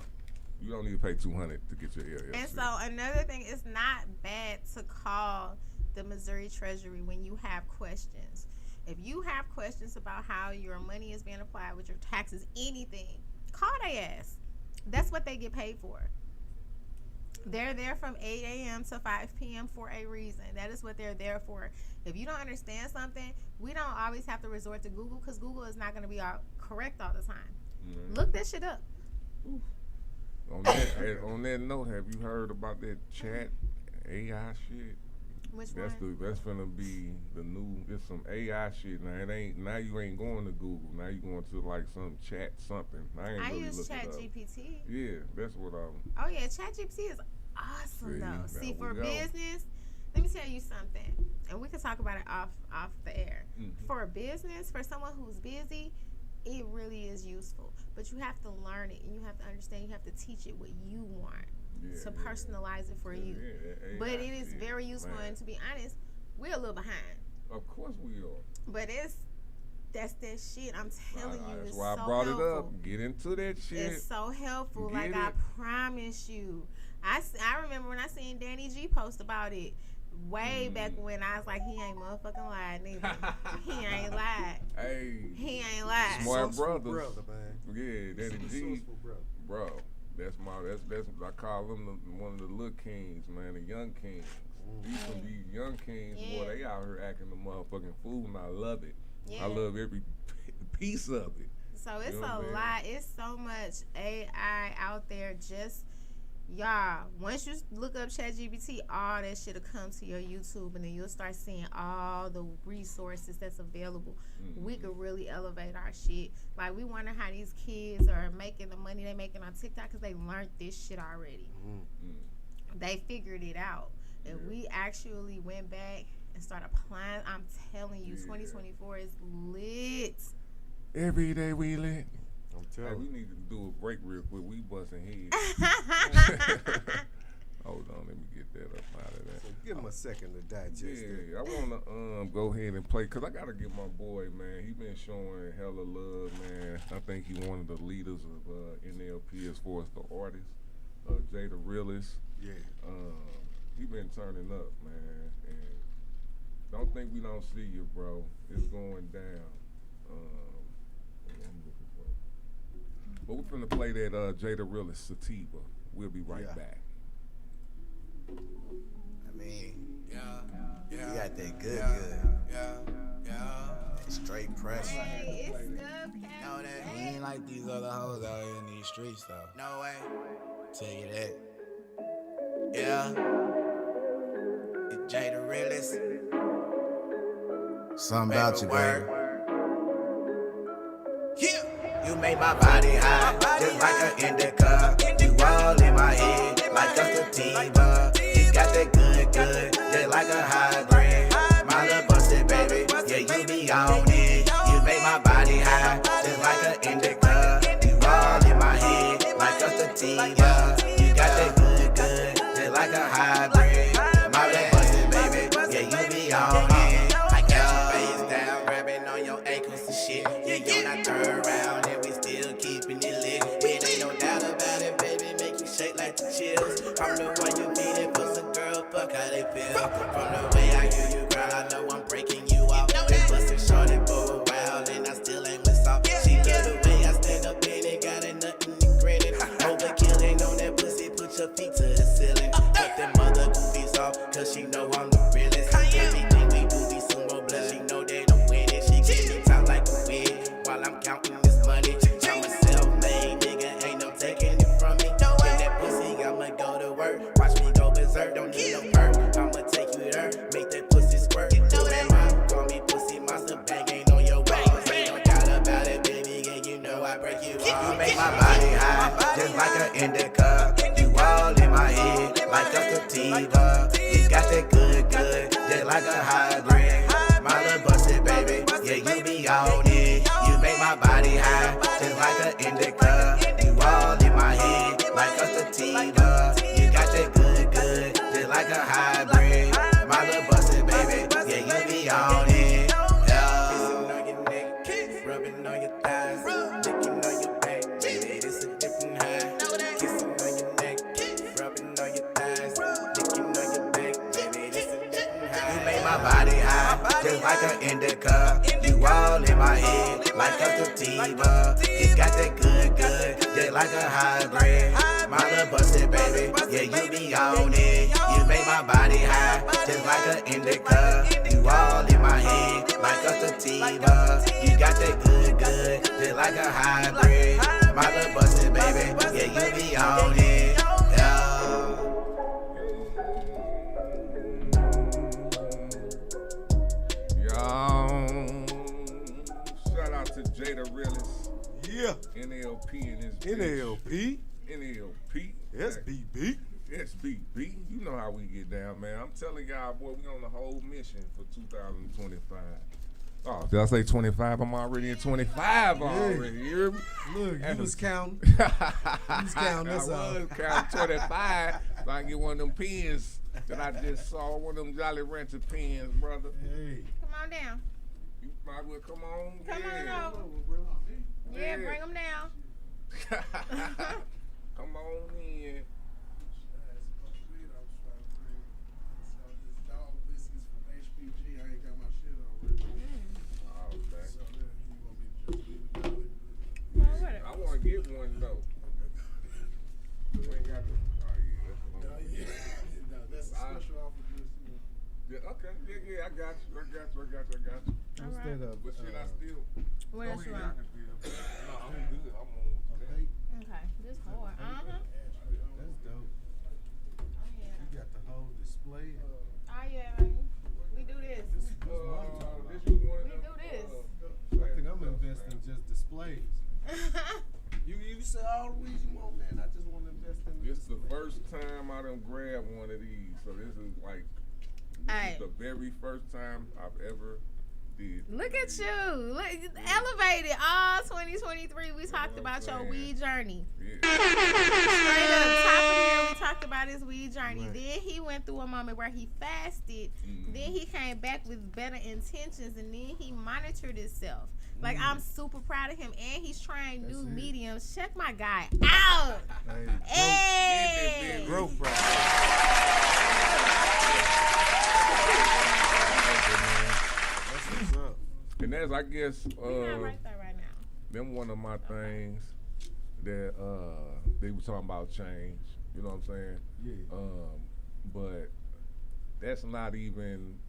you don't need to pay $200 to get your LLC. And so another thing, it's not bad to call the Missouri Treasury when you have questions. If you have questions about how your money is being applied with your taxes, anything, call their ass. That's what they get paid for. They're there from 8 a.m. to 5 p.m. for a reason. That is what they're there for. If you don't understand something, we don't always have to resort to Google, because Google is not going to be correct all the time. Mm-hmm. Look that shit up. Oof. On that note, have you heard about that chat AI shit? Which one? That's gonna be the new. It's some AI shit now. It ain't now. You ain't going to Google. Now you going to like some chat something. I use Chat GPT. Yeah, that's what I'm. Oh yeah, Chat GPT is awesome though. See, for business, let me tell you something, and we can talk about it off the air. Mm-hmm. For a business, for someone who's busy, it really is useful. But you have to learn it, and you have to understand. You have to teach it what you want. To personalize it for you. But it is very useful, and to be honest, we're a little behind. Of course we are. But that's that shit. I'm telling you, that's it's why so I brought helpful. it up. Get into that shit. It's so helpful. I promise you. I remember when I seen Danny G post about it way back when. I was like, he ain't motherfucking lied neither. He ain't lied. Hey. He ain't lied. Smart brother, man. Yeah, Danny G. Bro. That's I call them one of the little kings, man, the young kings. These some these young kings, boy, they out here acting the motherfucking fool, and I love it. Yeah. I love every piece of it. So it's a lot. It's so much AI out there. Just y'all, once you look up ChatGPT, all that shit'll come to your YouTube, and then you'll start seeing all the resources that's available. Mm-hmm. We could really elevate our shit. Like, we wonder how these kids are making the money they making on TikTok, because they learned this shit already. Mm-hmm. They figured it out. And we actually went back and started applying. I'm telling you, 2024 is lit. Every day we lit. I'm telling you. We need to do a break real quick. We busting heads. Hold on, let me get that up out of that. So give him a second to digest it. Yeah, I want to go ahead and play, because I got to get my boy, man. He been showing hella love, man. I think he one of the leaders of NLP as far as the artist. Jay the Realist. Yeah. He been turning up, man. And don't think we don't see you, bro. It's going down. But we're finna play that Jay the Realist Sativa. We'll be right back. I mean, you got that good. That straight pressure. Hey, it's good, know that? We ain't like these other hoes out here in these streets, though. No way. Tell you that. Yeah. It's Jay the Realist. Something about you, baby. Yeah. You make my body high, just like an indica. You all in my head, like a sativa. You got that good, just like a hybrid. My little pussy, baby, yeah, you be on it. You make my body high, just like an indica. You all in my head, like a sativa. You got that good, just like a hybrid. My little pussy, baby, yeah, you be on it. I From the way you beat it, pussy girl, fuck how they feel. From the way I hear you, girl, I know I'm breaking you off. Been bustin' shorty for a while, and I still ain't with soft. She love the way I stand up in it, got it nothing to grin it. Overkill ain't on that pussy, put your feet to the ceiling. Cut them mother goofies off, cause she know I'm the realest. Everything we do be sumo blood, she know they don't win it. She give me top like a wig, while I'm counting this money. I'm a self-made nigga, ain't no taking it from me. Get that pussy, I'ma go to work. Watch me go berserk, don't need no perk. I'ma take you there, make that pussy squirt. Do that mom, call me pussy monster, bang ain't on your walls. Ain't no doubt about it, baby, and you know I break you off. You make my body high, just like an indica. You all in my head, like a sativa. You got that good, just like a hybrid. My little busted baby, yeah, you be on it. You make my body high, just like an indica. You all in my head, like a sativa. You got that good, just like a hybrid. My little busted baby, yeah, you be on it. Yeah. Kissing on your neck, rubbing on your thighs, licking on your back, baby, this a different high. Kissing on your neck, rubbing on your thighs, licking on your back, baby, this a different high. You make my body high, just like an indica. You all in my head, like a sativa. You got that good, just like a hybrid. My little busted baby, yeah, you be on it. You make my body high, just like an indica. You all in my head, like a sativa. You got that good, just like a hybrid. My little busted baby, yeah, you be on it. Yeah. Shout out to Jada Realist. Yeah. NLP in his NLP. NLP. SBB. SBB. You know how we get down, man. I'm telling y'all, boy, we on the whole mission for 2025. Oh, did I say 25? I'm already in 25 already. You hear me? Look, you was counting. You was counting, that's all. I was counting 25 so I can get one of them pens that I just saw, one of them Jolly Rancher pens, brother. Hey. Come on down. You might as well come on. Come on over. Yeah, bring them down. Come on in. I want to get one though. We ain't got to. Oh yeah, that's a special offer. Yeah, okay, yeah, I got you. All right. But shit, I still. What else you I want? can still. No, I'm good. I'm on. Okay. Okay, this hard. That's dope. Oh yeah. You got the whole display. Oh yeah, man. We do this. This is one of them. We do this. I think I'm investing in just displays. You said all the weeds you want, man. I just want to invest in This is the first time I done grabbed one of these, so this is like the very first time I've ever did. Look at you. Look, elevated. All 2023, we talked about your weed journey. Yeah. Straight up, top of the year, we talked about his weed journey. Right. Then he went through a moment where he fasted. Then he came back with better intentions, and then he monitored himself. Like, I'm super proud of him, and he's trying new mediums. Check my guy out. Hey. Growth, bro. And that's, I guess, right there right now. them one of my things that they were talking about change. You know what I'm saying? Yeah. But that's not even.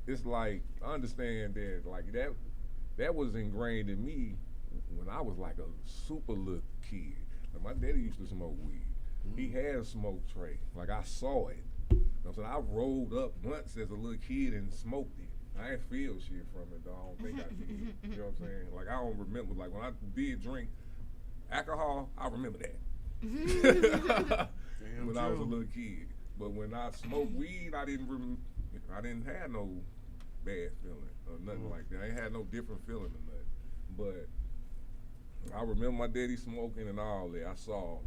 It's like, I understand that, like that was ingrained in me when I was like a super little kid. Like my daddy used to smoke weed. He had a smoke tray. Like I saw it. You know what I'm saying? I rolled up once as a little kid and smoked it. I ain't feel shit from it though. I don't think I did. You know what I'm saying? Like I don't remember. Like when I did drink alcohol, I remember that. When I was a little kid. But when I smoked weed, I didn't have no bad feeling or nothing like that. I ain't had no different feeling than that. But I remember my daddy smoking and all that. I saw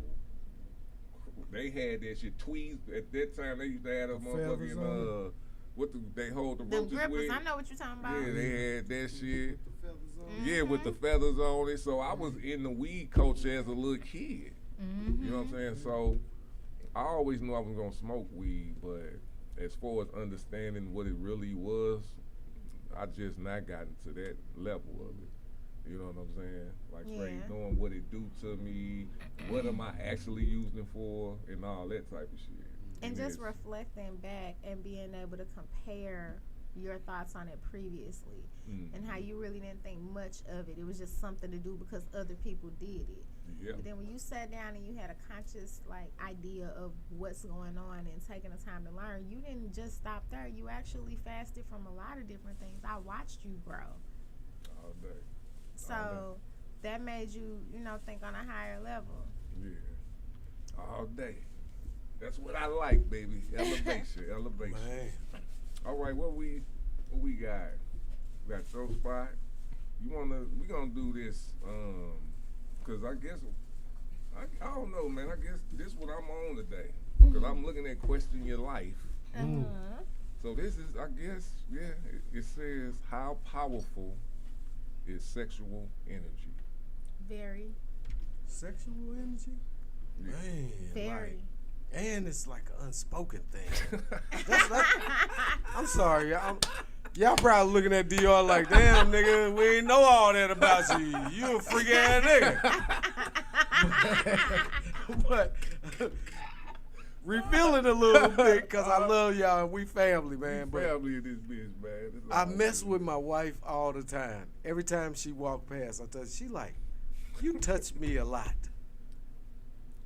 they had that shit tweezed at that time. They used to have those motherfucking they hold the roaches grippers, with. I know what you're talking about. Yeah, they had that shit. With the feathers on. Yeah, with the feathers on it. So I was in the weed culture as a little kid. You know what I'm saying? So I always knew I was gonna smoke weed, but as far as understanding what it really was, I just not gotten to that level of it. You know what I'm saying? Like straight knowing what it do to me, what am I actually using it for, and all that type of shit. And just reflecting back and being able to compare your thoughts on it previously and how you really didn't think much of it. It was just something to do because other people did it. Yeah. But then when you sat down and you had a conscious idea of what's going on and taking the time to learn, you didn't just stop there. You actually fasted from a lot of different things. I watched you grow. All day. So that made you, think on a higher level. Yeah. All day. That's what I like, baby. Elevation. Man. All right, what we got? We got throw spot. We gonna do this, cause I guess I don't know, man. I guess this what I'm on today, cause I'm looking at question your life. So this is, I guess, it says how powerful is sexual energy? Very. Sexual energy? Yeah. Man. Very. And it's like an unspoken thing. I'm sorry, y'all probably looking at DR like, damn, nigga, we ain't know all that about you. You a freak ass nigga. But reveal it a little bit, because I love y'all and we family, man. We family in this bitch, man. I mess with my wife all the time. Every time she walk past, I tell her, she like, you touch me a lot.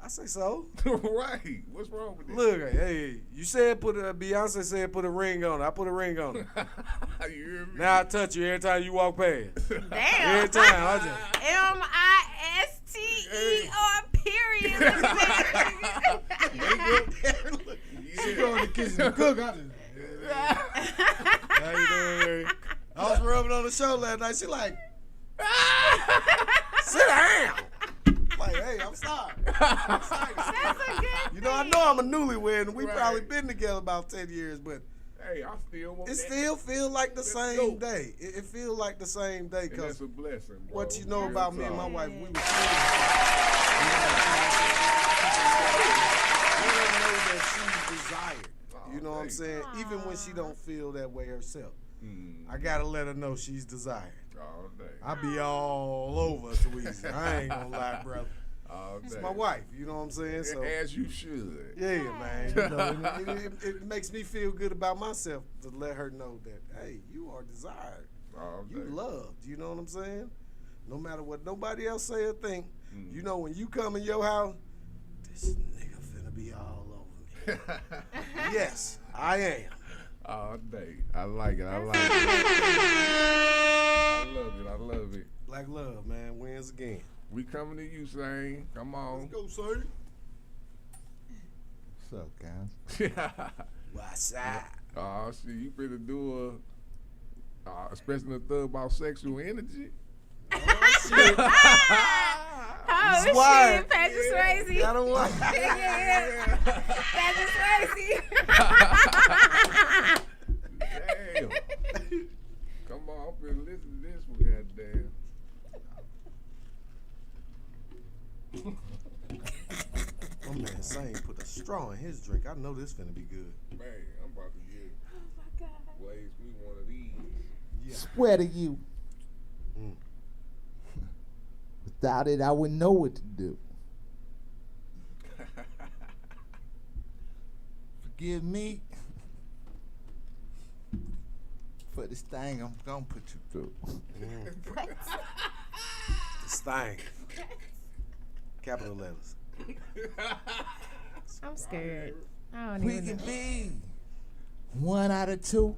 I say so. Right. What's wrong with this? Look, hey, you said Beyonce said put a ring on it. I put a ring on it. You hear me? Now I touch you every time you walk past. Damn. Every time. I just... MISTER. She going to kiss and cook. I just... How you doing? I was rubbing on the show last night. She like, sit down. Like, hey, I'm sorry. That's a good thing. I know I'm a newlywed, and we probably been together about 10 years, but hey, I still want it that. still feel like the same day. It feel like the same day, And that's because a blessing, bro. what you know about me and my wife, we were kidding. We don't know that she's desired. You know what I'm saying? Even when she don't feel that way herself. I gotta let her know she's desired. All day. I be all over Tweezy. I ain't gonna lie, brother. All day. It's my wife, you know what I'm saying? So as you should. yeah, man. It makes me feel good about myself to let her know that, hey, you are desired. All day. You loved. You know what I'm saying? No matter what nobody else say or think, you know when you come in your house, this nigga finna be all over me. Yes, I am. All day. I like it. I love it. Black love, man, wins again. We coming to you, Sane. Come on. Let's go, Sane. What's up, guys? What's up? Oh, shit, you better do expressing a thought about sexual energy. Oh, shit, Patrick Swayze. I don't want Yeah. Patrick Swayze. Damn. Come on, I'm finna listen to this one, goddamn. My man Sane put a straw in his drink. I know this finna be good. Man, I'm about to get blaze me one of these. Yeah. Swear to you. Without it, I wouldn't know what to do. Forgive me for this thing I'm gonna put you through. This thing. Capital letters. I'm scared. I don't We even can know. be 1 out of 2.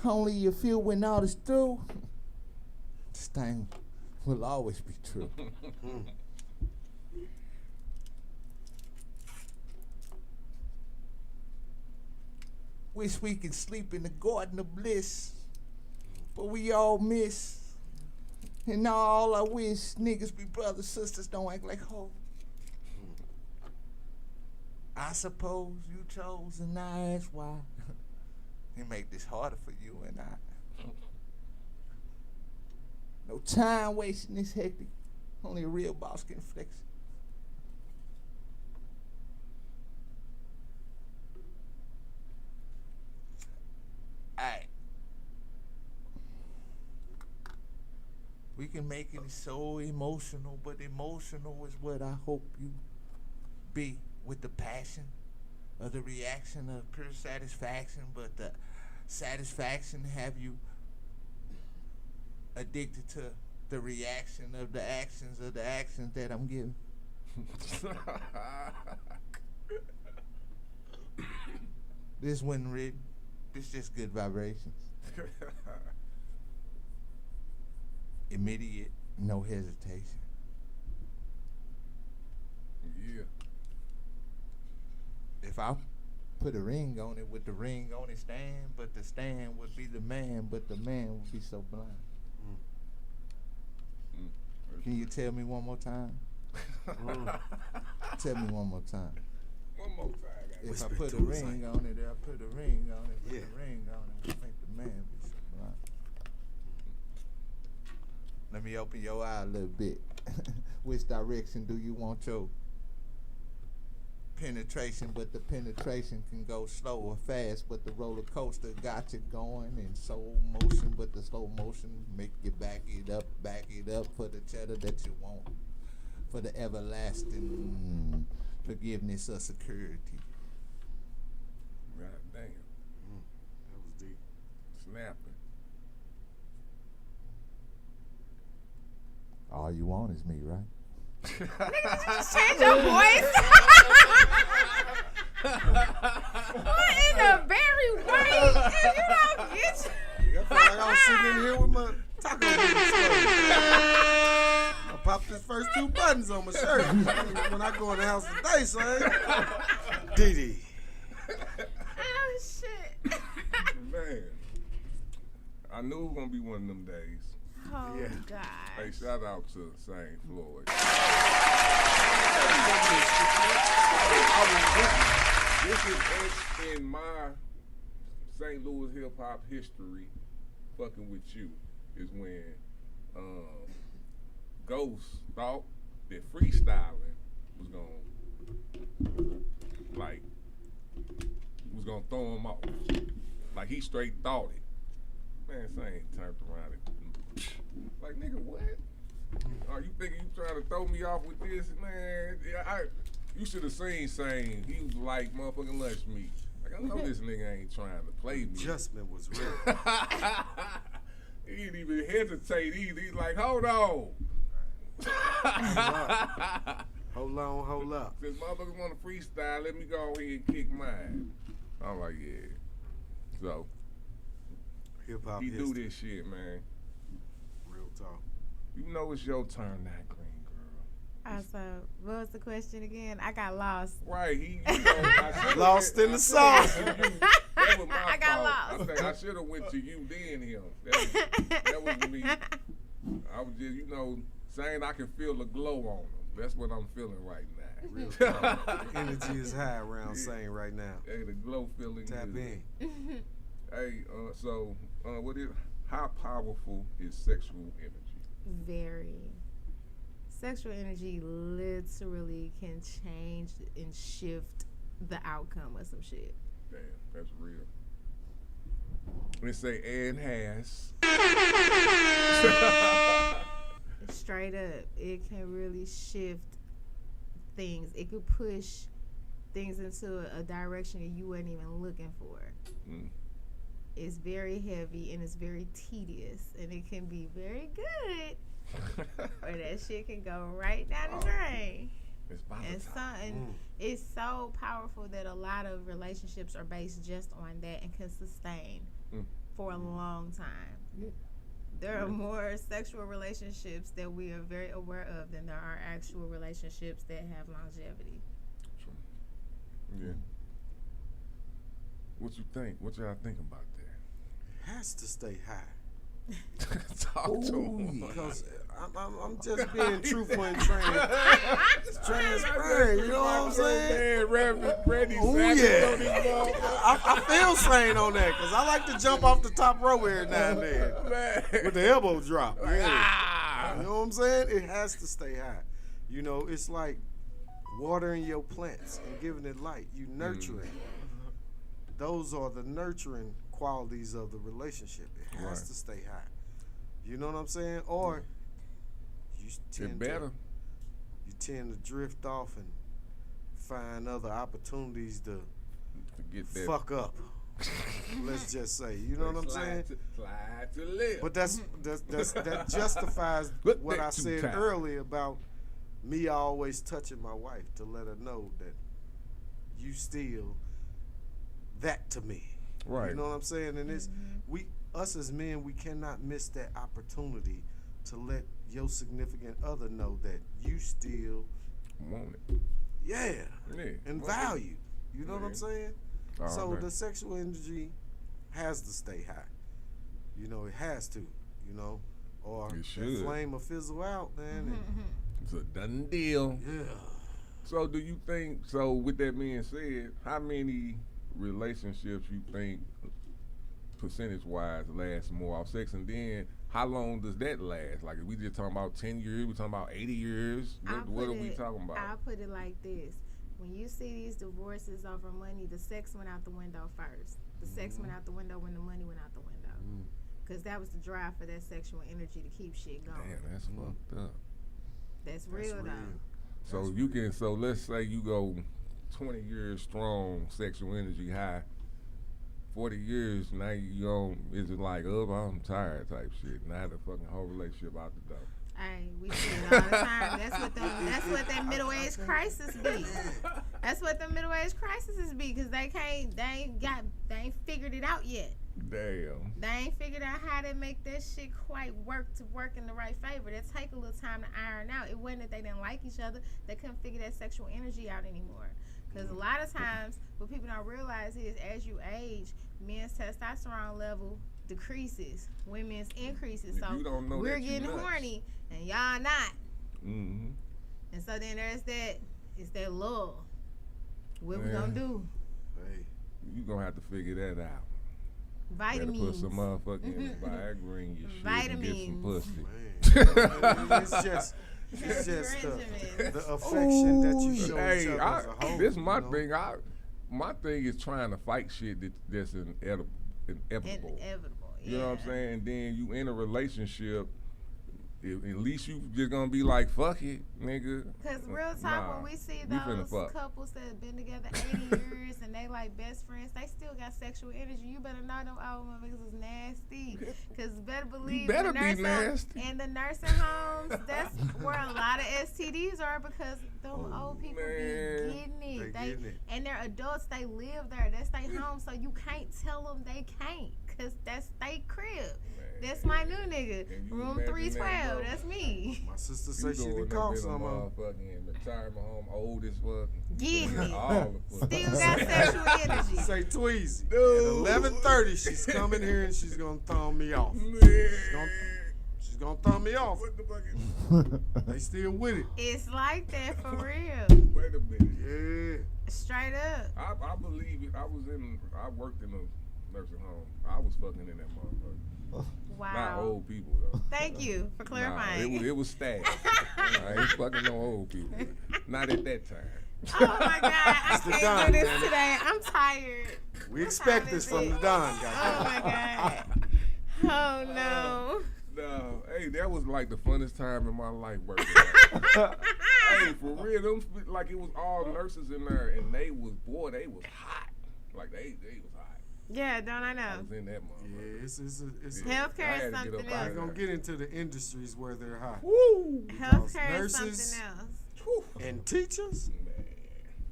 Only you feel when all is through. This thing will always be true. Wish we could sleep in the garden of bliss, but we all miss. And all I wish niggas be brothers, sisters, don't act like hoes. I suppose you chose and I ask why. It make this harder for you and I. No time wasting this hectic. Only a real boss can flex it. We can make it so emotional, but emotional is what I hope you be with the passion of the reaction of pure satisfaction, but the satisfaction have you addicted to the reaction of the actions that I'm giving. This wasn't written. This just good vibrations. Immediate, no hesitation. Yeah. If I put a ring on it, would the ring on it stand? But the stand would be the man, but the man would be so blind. Can you tell me one more time? Tell me one more time. One more time. If I put a ring on it, I put a ring on it, put a ring on it, would make the man be so blind. Let me open your eye a little bit. Which direction do you want your penetration? But the penetration can go slow or fast, but the roller coaster got you going in slow motion, but the slow motion make you back it up for the cheddar that you want, for the everlasting forgiveness of security. God damn. That was deep. Snapping. All you want is me, right? Nigga, did you just change your voice? What in the Barry White? You don't get you. I feel like I was sitting in here with my taco I popped the first 2 buttons on my shirt when I go in the house today, son. Diddy. Oh shit. Man. I knew it was gonna be one of them days. Oh God. Hey, shout out to St. Floyd. This is in my St. Louis hip hop history. Fucking with you is when Ghost thought that freestyling was gonna throw him off. Like he straight thought it. Man, Saint turned around and like, nigga, what? Are you thinking you trying to throw me off with this? Man, you should have seen Saint. He was like motherfucking lunch meat. Like, I know this nigga ain't trying to play me. Adjustment was real. He didn't even hesitate either. He's like, hold on. Hold up. Since motherfuckers want to freestyle, let me go ahead and kick mine. I'm like, yeah. So, hip-hop he history. do this shit, man. Real talk. You know it's your turn now, green girl. So, what was the question again? I got lost. Right, I Lost in the sauce. That was my I got fault. lost. I should have went to you then him. That was me. I was just, saying I can feel the glow on him. That's what I'm feeling right now. Real talk. The energy is high around saying right now. Hey, the glow feeling. Tap good. in. Hey, how powerful is sexual energy? Very. Sexual energy literally can change and shift the outcome of some shit. Damn, that's real. They say and has. Straight up, it can really shift things. It could push things into a direction that you weren't even looking for. It's very heavy and it's very tedious, and it can be very good, or that shit can go right down the drain. It's it's so powerful that a lot of relationships are based just on that and can sustain for a long time. There are more sexual relationships that we are very aware of than there are actual relationships that have longevity. Yeah. What you think? What y'all think about that? Has to stay high. Talk to him. Because I'm just being truthful and transparent. You know what I'm saying? Oh yeah. I feel sane on that because I like to jump off the top rope every now and then with the elbow drop. You know what I'm saying? It has to stay high. It's like watering your plants and giving it light. You nurture it. Those are the nurturing qualities of the relationship. It has to stay high. You know what I'm saying? Or you tend to drift off and find other opportunities to get that. fuck up. Let's just say, you know what I'm saying? Slide to the left. But that justifies what I said earlier about me always touching my wife to let her know that you still that to me. Right. You know what I'm saying? And it's us as men, we cannot miss that opportunity to let your significant other know that you still want it. Yeah. And value. You know what I'm saying? So the sexual energy has to stay high. You know, it has to, you know, or It that should. flame will fizzle out, man. And It's a done deal. Yeah. So do you think, so with that being said, how many relationships you think percentage-wise last more off sex? And then how long does that last? Like, if we just talking about 10 years, we talking about 80 years? What are we talking about? I'll put it like this. When you see these divorces over money, the sex went out the window first. The sex went out the window when the money went out the window. Because that was the drive for that sexual energy to keep shit going. Damn, that's fucked up. That's real, though. So you can, so let's say you go 20 years strong, sexual energy high. 40 years, now you on, it's like, oh, I'm tired type shit. Now the fucking whole relationship out the door. Hey, we see it all the time. That's what that middle age crisis be. That's what the middle age crisis be, because they ain't figured it out yet. Damn. They ain't figured out how to make that shit quite work in the right favor. That take a little time to iron out. It wasn't that they didn't like each other. They couldn't figure that sexual energy out anymore. Because a lot of times, what people don't realize is, as you age, men's testosterone level decreases, women's increases. So we're getting horny, and y'all not. Mm-hmm. And so then there's that. It's that love. What we gonna do? Hey, you gonna have to figure that out. Vitamins. Better put some motherfucking Viagra in your shit Vitamins. and get some pussy. It's just the affection that you show each other as a whole. This my thing. My thing is trying to fight shit that's inevitable. Inevitable. You know what I'm saying? And then you in a relationship, at least you just gonna be like, fuck it, nigga. Because real talk, when we see those couples that have been together 80 years and they like best friends, they still got sexual energy. You better know them old motherfuckers is nasty. Because better believe you better be nasty. In the nursing homes, that's where a lot of STDs are, because them old people be getting it. They and they're adults, they live there. That's their home, so you can't tell them they can't, because that's their crib. That's my new nigga. Room 312. That's me. My sister said she done caught some motherfucking retirement home, old as fuck. Getting it. All the Still got sexual energy. Say Tweezy. Dude. At 11:30, she's coming here and she's gonna thumb me off. She's gonna thumb me off. What the fuck? They still with it. It's like that for real. Wait a minute. Yeah. Straight up. I believe it. I worked in a nursing home. I was fucking in that motherfucker. Wow. Not old people though. Thank you for clarifying. It was staff. I ain't fucking no old people. Not at that time. Oh my God, I can't do this today. I'm tired. We expect this from the Don, guys. Oh my God. Oh no. No, hey, that was like the funnest time in my life working. Hey, for real, them like it was all nurses in there, and they was hot. Like they was hot. Yeah, don't I know? I was in that motherfucker. Yeah, it's healthcare is something else. We're gonna get into the industries where they're hot. Woo! Healthcare is nurses something else. And teachers. Man,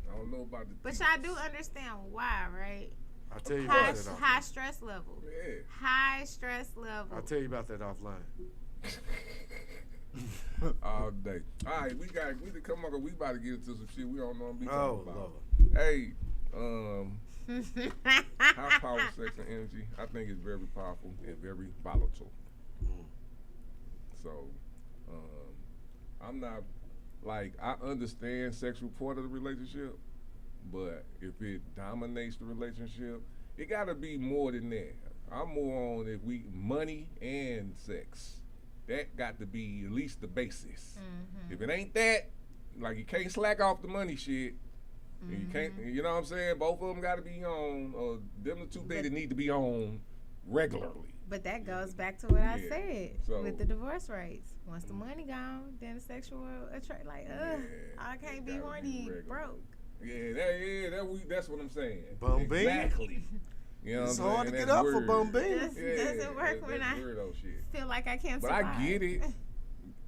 I don't know about the. But y'all do understand why, right? I'll tell you about that. High stress level. Yeah. High stress level. I'll tell you about that offline. All day. All right, we to come on. We about to get into some shit we don't know what we talking about. Lord. Hey, high power, sex, and energy. I think it's very powerful and very volatile. So, I'm not like I understand sexual part of the relationship, but if it dominates the relationship, it got to be more than that. I'm more on money and sex. That got to be at least the basis. If it ain't that, like you can't slack off the money shit. And you can't, you know what I'm saying? Both of them got to be on, or them the two things that need to be on regularly. But that goes back to what I Yeah. said So- with the divorce rates. Once the money gone, then the sexual attract. Like, I can't be gotta be horny regular. broke. That's what I'm saying. Bum bean? Exactly. You know It's what I'm hard saying? to get That's up for weird. bum bean. Doesn't work when that's I weirdo shit. feel like I can't But survive. I get it.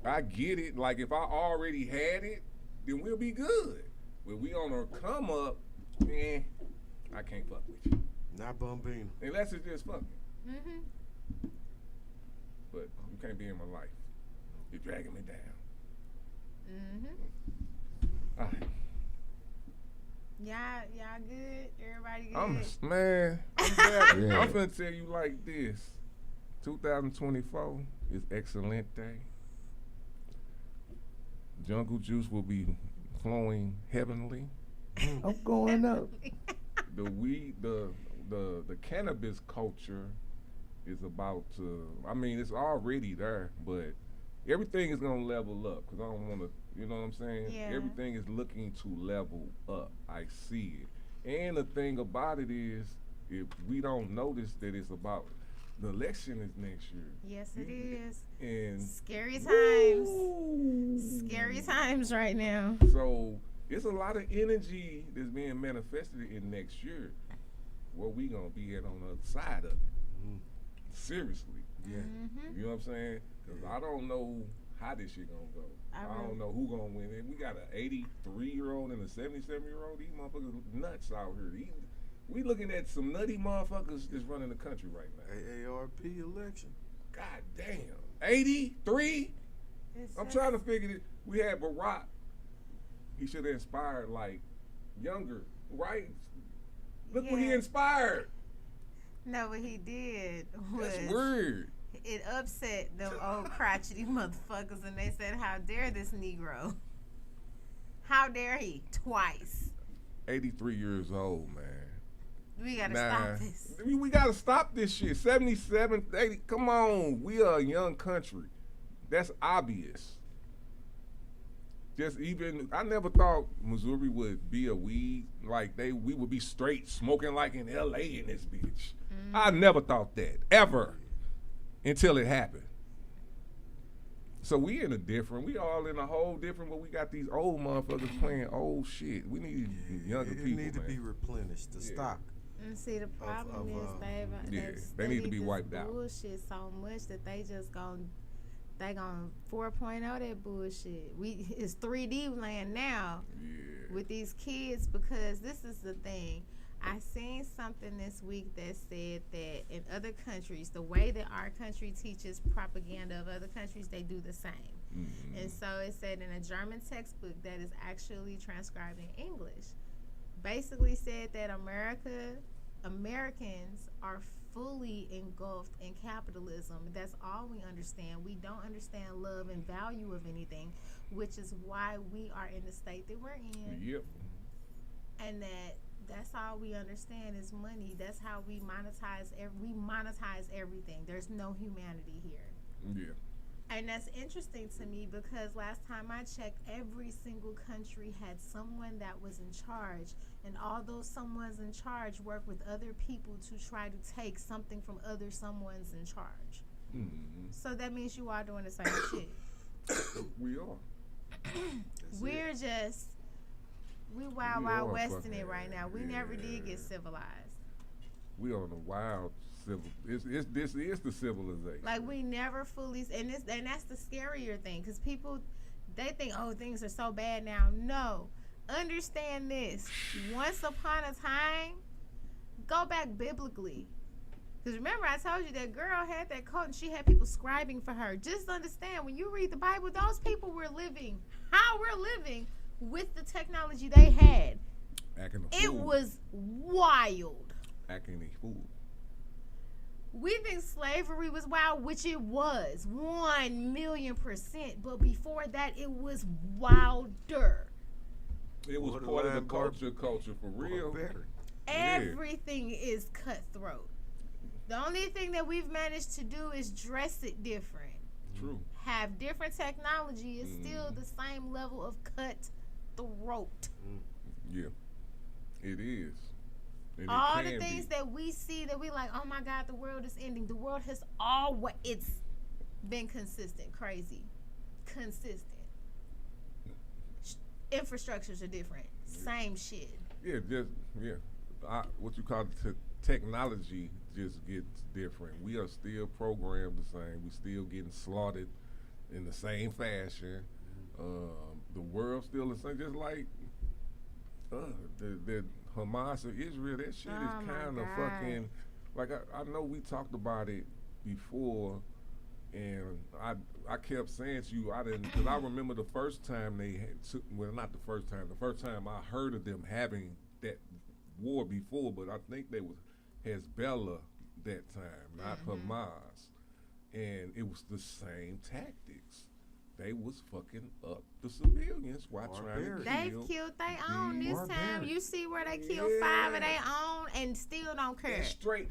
I get it. Like if I already had it, then we'll be good. When we on our come up, man, I can't fuck with you. Not bum bean. Unless it's just fucking. Mm-hmm. But you can't be in my life. You're dragging me down. Mm-hmm. All right. Y'all good? Everybody good? I'm glad. Yeah. I'm finna tell you like this. 2024 is excellent day. Jungle juice will be flowing heavenly. I'm going up. The weed, the cannabis culture is about to. I mean, it's already there, but everything is gonna level up. Cause I don't want to. You know what I'm saying? Yeah. Everything is looking to level up. I see it. And the thing about it is, if we don't notice that it's about the election is next year. Yes, it is. And Scary times. Scary times right now. so it's a lot of energy that's being manifested in next year. Where we gonna be at on the other side of it? Seriously. Yeah. Mm-hmm. You know what I'm saying? Because I don't know how this shit gonna go. I don't know who gonna win it. We got an 83-year-old and a 77-year-old. These motherfuckers nuts out here. We looking at some nutty motherfuckers just running the country right now. AARP election. God damn. 83? I'm trying to figure it. We had Barack. He should have inspired like younger, right? Look what he inspired. No, what he did was That's weird. it upset them old crotchety motherfuckers, and they said, "How dare this Negro? How dare he? Twice." 83 years old, man. We gotta stop this. We gotta stop this shit. 77, 80. Come on, we are a young country. That's obvious. Just even, I never thought Missouri would be a weed like we would be straight smoking like in L.A. in this bitch. I never thought that ever until it happened. So we we all in a whole different, but we got these old motherfuckers playing old shit. We need younger people. It need to be replenished. The stock. And see, the problem is they need to be wiped out. Bullshit so much that they just gonna 4.0 that bullshit. It's 3D land now with these kids, because this is the thing. I seen something this week that said that in other countries, the way that our country teaches propaganda of other countries, they do the same. Mm-hmm. And so it said in a German textbook that is actually transcribed in English, basically said that Americans are fully engulfed in capitalism. That's all we understand. We don't understand love and value of anything, which is why we are in the state that we're in. Yep. And that's all we understand is money. That's how we monetize everything. There's no humanity here. Yeah. And that's interesting to me because last time I checked, every single country had someone that was in charge, and all those someone's in charge work with other people to try to take something from other someone's in charge. Mm-hmm. So that means you are doing the same shit. We are. We're just we wild westing it right now. We never did get civilized. We on the wild civil. This is the civilization. Like we never fully, and that's the scarier thing, because people, they think, oh, things are so bad now. No, understand this. Once upon a time, go back biblically. Because remember, I told you that girl had that coat and she had people scribing for her. Just understand, when you read the Bible, those people were living how we're living with the technology they had. Acting a it fool. Was wild. Acting a fool. We think slavery was wild, which it was, 1,000,000%. But before that, it was wilder. It was part of the culture for real. Everything is cutthroat. The only thing that we've managed to do is dress it different. True. Have different technology is still the same level of cutthroat. Yeah, it is. And all the things that we see that we like, oh my God, the world is ending. The world has always been consistent, crazy, consistent. Infrastructures are different, same shit. Yeah, what you call technology just gets different. We are still programmed the same. We still getting slaughtered in the same fashion. The world still the same, just like the Hamas or Israel. That shit is kind of fucking. Like I know we talked about it before, and I kept saying to you, I didn't, because I remember the first time they took. Well, not the first time. The first time I heard of them having that war before, but I think they was Hezbollah that time, not Hamas, and it was the same tactics. They was fucking up the civilians while trying to kill. They killed their own this time. You see where they killed 5 of their own and still don't care. Straight.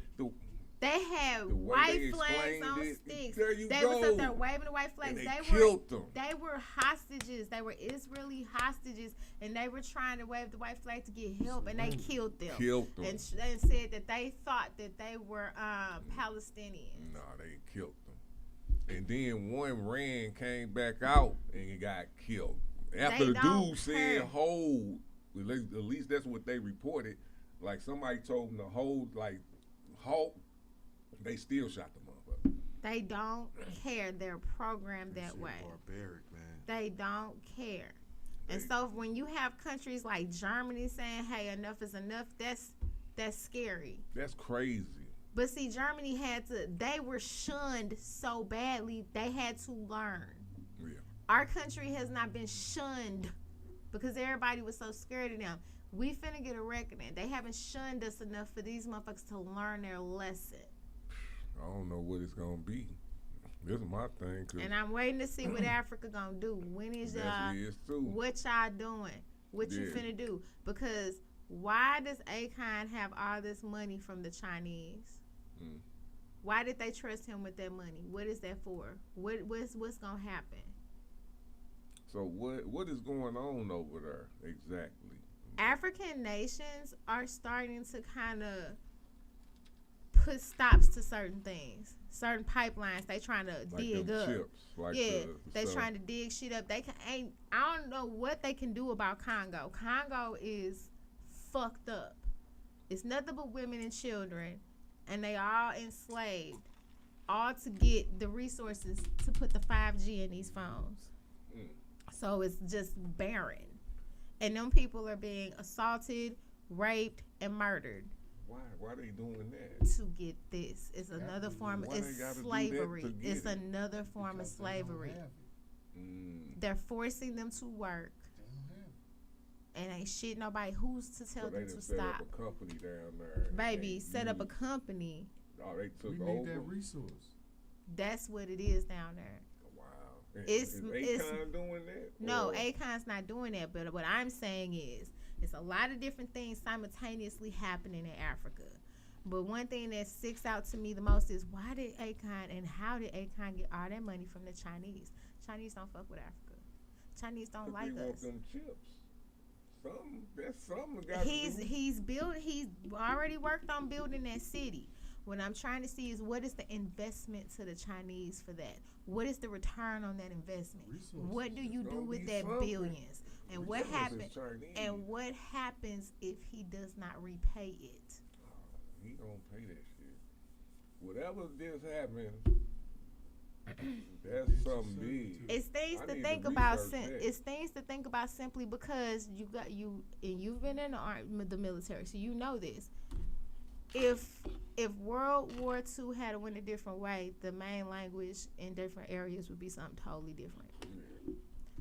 They had white flags on sticks. There you they go. was up there waving the white flags. And they killed them. They were hostages. They were Israeli hostages, and they were trying to wave the white flag to get help, and they killed them. And said that they thought that they were Palestinians. No, they killed them. And then one came back out and he got killed. After the dude said hold, at least that's what they reported. Like somebody told them to hold, like halt. They still shot the motherfucker. They don't care. They're programmed that way. Barbaric, man. They don't care. And so when you have countries like Germany saying, "Hey, enough is enough," that's scary. That's crazy. But see, Germany they were shunned so badly, they had to learn. Yeah. Our country has not been shunned because everybody was so scared of them. We finna get a reckoning. They haven't shunned us enough for these motherfuckers to learn their lesson. I don't know what it's gonna be. This is my thing. And I'm waiting to see what Africa gonna do. When is y'all? What y'all doing? What you finna do? Because why does Akon have all this money from the Chinese? Why did they trust him with that money? What is that for? What's gonna happen? So what is going on over there exactly? African nations are starting to kind of put stops to certain things, certain pipelines. They trying to dig up. Chips, they trying to dig shit up. I don't know what they can do about Congo. Congo is fucked up. It's nothing but women and children, and they all enslaved, all to get the resources to put the 5G in these phones. So it's just barren. And them people are being assaulted, raped, and murdered. Why are they doing that? To get this. It's another form of slavery. It's another form of slavery. They're forcing them to work. And ain't shit nobody who's to tell them to stop. Set up a company down there. Baby, set up a company. Oh, they took over. We need that resource. That's what it is down there. Wow. Is Akon doing that? No, Akon's not doing that. But what I'm saying is, it's a lot of different things simultaneously happening in Africa. But one thing that sticks out to me the most is why did Akon and how did Akon get all that money from the Chinese? Chinese don't fuck with Africa. Chinese don't like us. Want them chips. He's already worked on building that city. What I'm trying to see is what is the investment to the Chinese for that? What is the return on that investment? What do you do with that billions? And what happens? And what happens if he does not repay it? He don't pay that shit. Whatever just happened, that's something big. It's things to think about. It's things to think about simply because you've been in the military, so you know this. If World War II had went a different way, the main language in different areas would be something totally different.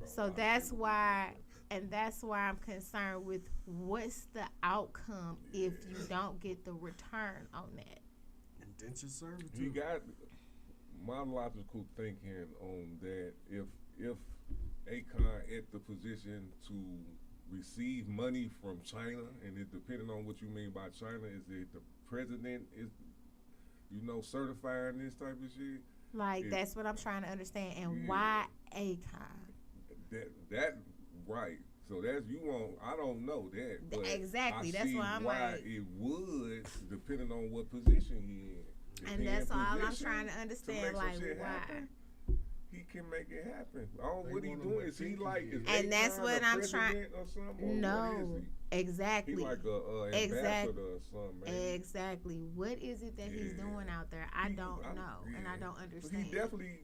So that's why I'm concerned with what's the outcome if you don't get the return on that. Indentured servitude. You got my logical thinking on that. If Akon at the position to receive money from China, and it depending on what you mean by China, is it the president is, certifying this type of shit? Like, that's what I'm trying to understand. And why Akon? That right. So that's you want. I don't know that. But Exactly. I That's see why I'm why like. it would, depending on what position he in. If And he that's in all I'm position trying to understand. make some Like shit why? happen, he can make it happen. What he want him doing? to Is he think like? Is And that's what I'm trying. Or something, or No, what is exactly. he like a ambassador or something? Man. Exactly. What is it that he's doing out there? I don't know, and I don't understand. He's definitely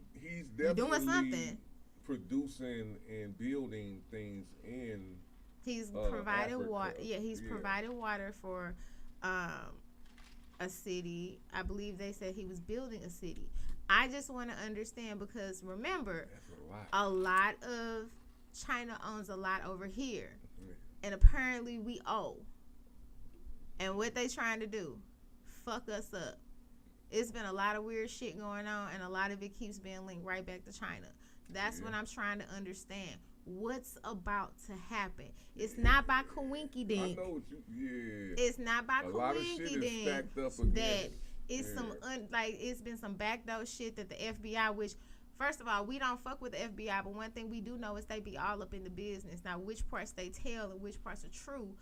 doing something. Producing and building things in. He's provided Africa. water. Yeah, he's provided water for a city. I believe they said he was building a city. I just want to understand because remember, a lot of China owns a lot over here, and apparently we owe. And what they trying to do? Fuck us up. It's been a lot of weird shit going on, and a lot of it keeps being linked right back to China. That's what I'm trying to understand. What's about to happen? It's not by coinky dink. I know what you. It's not by coinky dink. That it's it's been some backdoor shit that the FBI, which first of all we don't fuck with the FBI, but one thing we do know is they be all up in the business. Now which parts they tell and which parts are true,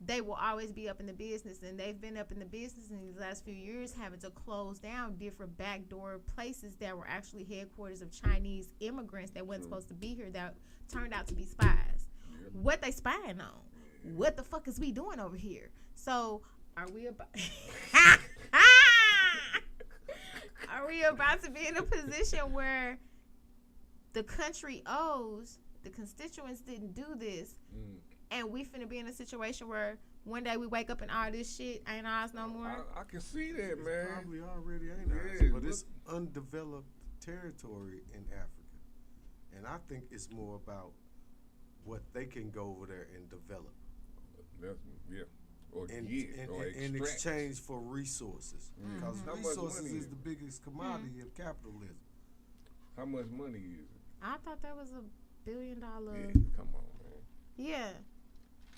they will always be up in the business, and they've been up in the business in these last few years, having to close down different backdoor places that were actually headquarters of Chinese immigrants that wasn't supposed to be here that turned out to be spies. What they spying on? What the fuck is we doing over here? So are we about? Are we about to be in a position where the country owes, the constituents didn't do this, and we finna be in a situation where one day we wake up and all this shit ain't ours no more? I can see that, man. It's probably already ain't ours, but it's undeveloped territory in Africa. And I think it's more about what they can go over there and develop. Or in exchange for resources. Because resources is the biggest commodity of capitalism. How much money is it? I thought that was $1 billion. Yeah, come on, man. Yeah.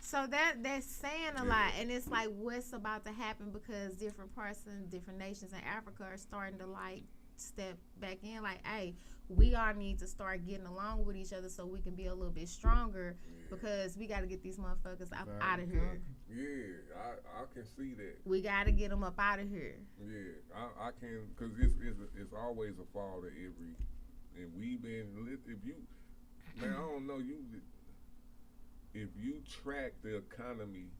So that's saying a lot, and it's like what's about to happen because different parts and different nations in Africa are starting to like step back in. Like, hey, we all need to start getting along with each other so we can be a little bit stronger because we got to get these motherfuckers out of here. Yeah, I can see that. We got to get them up out of here. Yeah, I can, because it's always a fall to every, and we've been, if you, man, I don't know, if you track the economy,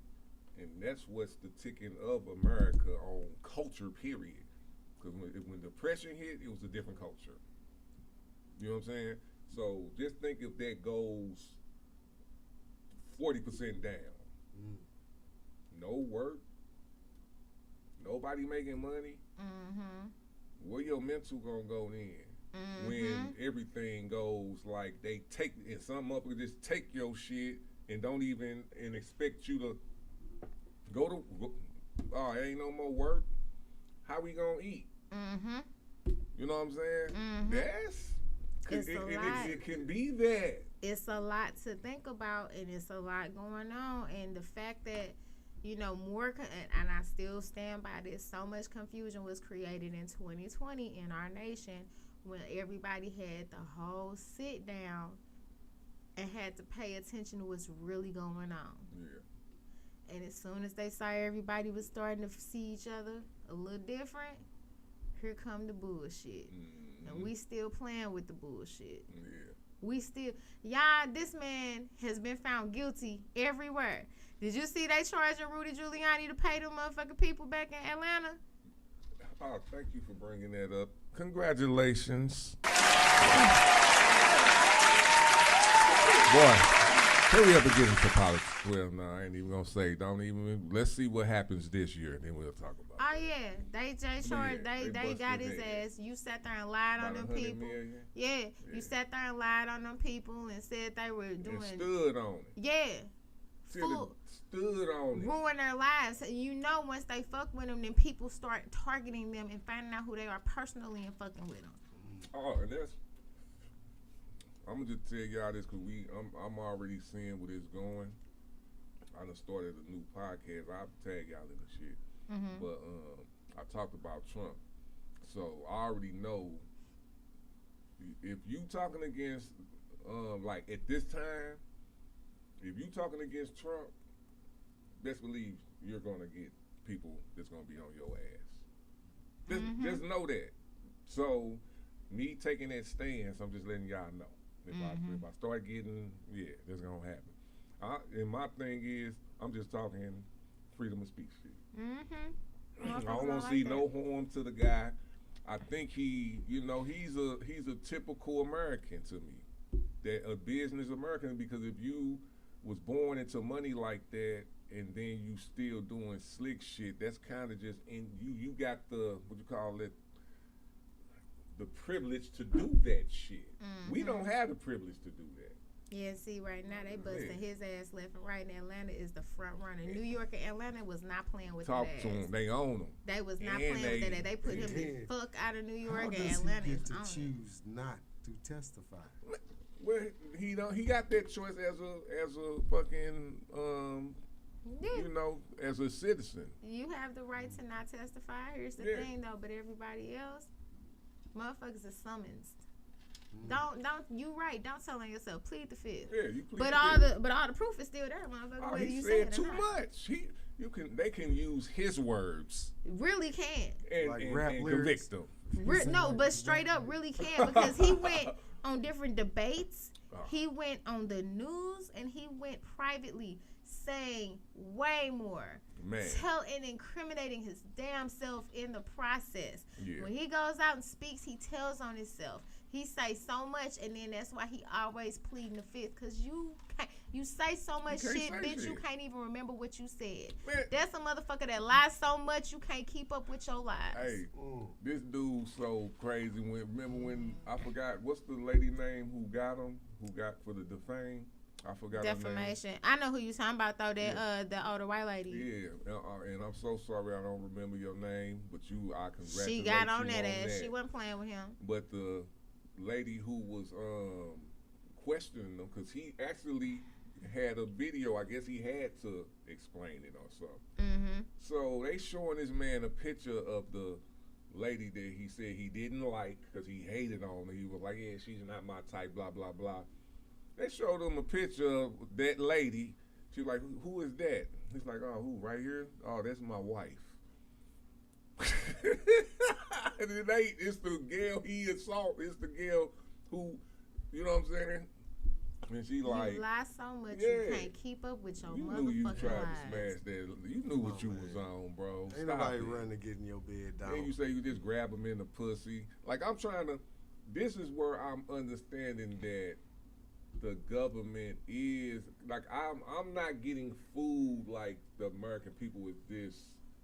and that's what's the ticking of America on culture, period. Because when depression hit, it was a different culture. You know what I'm saying? So just think if that goes 40% down. No work, nobody making money. Where your mental gonna go in when everything goes like they take, and some motherfuckers just take your shit and don't even and expect you to go. Ain't no more work. How we gonna eat? You know what I'm saying? That's it can be that. It's a lot to think about, and it's a lot going on, and the fact that and I still stand by this, so much confusion was created in 2020 in our nation when everybody had the whole sit down and had to pay attention to what's really going on. Yeah. And as soon as they saw everybody was starting to see each other a little different, here come the bullshit. And we still playing with the bullshit. Yeah. We still, this man has been found guilty everywhere. Did you see they charging Rudy Giuliani to pay them motherfucking people back in Atlanta? Oh, thank you for bringing that up. Congratulations. Boy, hurry up and get into politics. Well, no, I ain't even going to say. Let's see what happens this year, and then we'll talk about it. Oh, yeah. They got his ass. You sat there and lied on them people. Yeah. You sat there and lied on them people and said they were doing. And stood on it. Yeah. Stood on it. Ruin their lives. And once they fuck with them, then people start targeting them and finding out who they are personally and fucking with them. Oh, and I'm gonna just tell y'all this because I'm already seeing where it's going. I done started a new podcast. I'll tag y'all in the shit. But I talked about Trump, so I already know if you talking against like at this time. if you talking against Trump, best believe you're gonna get people that's gonna be on your ass. Just know that. So, me taking that stance, I'm just letting y'all know. If I start getting, that's gonna happen. And my thing is, I'm just talking freedom of speech shit. I don't want to see no harm to the guy. I think he's a typical American to me, that a business American, because if you was born into money like that and then you still doing slick shit, that's kind of just in you got the what you call it, the privilege to do that shit. We don't have the privilege to do that. Yeah, see, right now they busting his ass left and right, and Atlanta is the front runner. New York and Atlanta was not playing with Talk that to ass. him. They own him. They was not playing with that. They put him the fuck out of New York, and Atlanta He is get to on. choose not to testify? Well, he got that choice as a fucking as a citizen. You have the right to not testify. Here's the thing though, but everybody else, motherfuckers are summonsed. Don't you right? Don't tell on yourself. Plead the fifth. Yeah, you plead but the all the proof is still there, motherfucker. Whether He you said say too it or not. much. They can use his words. Really can. And convict them. No, but straight up really can, because he went on different debates. He went on the news, and he went privately saying way more. Man. And incriminating his damn self in the process. Yeah. When he goes out and speaks, he tells on himself. He say so much, and then that's why he always pleading the fifth, because you say so much shit, bitch, you can't even remember what you said. Man. That's a motherfucker that lies so much you can't keep up with your lies. Hey, this dude so crazy. Remember when, I forgot, what's the lady name who got him? Who got for the defame? I forgot Defamation. her name. I know who you talking about though. That older white lady. Yeah, and I'm so sorry I don't remember your name, but I congratulate you. She got on you that on ass. that. She wasn't playing with him. But the lady who was questioning him, because he actually had a video. I guess he had to explain it or something. So they showing this man a picture of the lady that he said he didn't like because he hated on her. He was like, yeah, she's not my type, blah, blah, blah. They showed him a picture of that lady. She was like, who is that? He's like, oh, who, right here? Oh, that's my wife. And it's the girl he assaulted. It's the girl who, you know what I'm saying? And she like, you lie so much you can't keep up with your motherfucking knew you tried lies. to smash that. You knew what you was on, bro. Ain't nobody running to get in your bed down. And you say you just grab them in the pussy. Like, I'm trying to, this is where I'm understanding that the government is, like, I'm not getting fooled like the American people with this,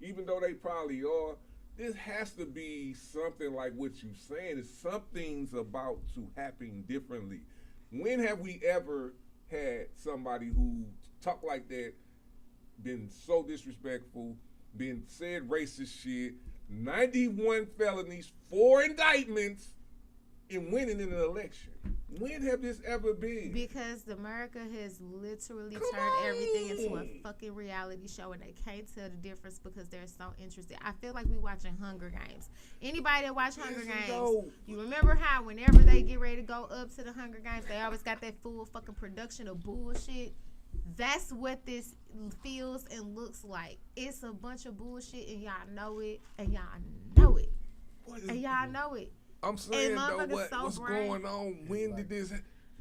even though they probably are. This has to be something like what you're saying. Something's about to happen differently. When have we ever had somebody who talked like that, been so disrespectful, been said racist shit, 91 felonies, 4 indictments, and winning in an election? When have this ever been? Because America has literally turned everything into a fucking reality show, and they can't tell the difference because they're so interested. I feel like we watching Hunger Games. Anybody that watch Hunger Games, you remember how whenever they get ready to go up to the Hunger Games, they always got that full fucking production of bullshit. That's what this feels and looks like. It's a bunch of bullshit, and y'all know it, and y'all know it, and y'all know it. I'm saying though, what's brain. going on? When did this?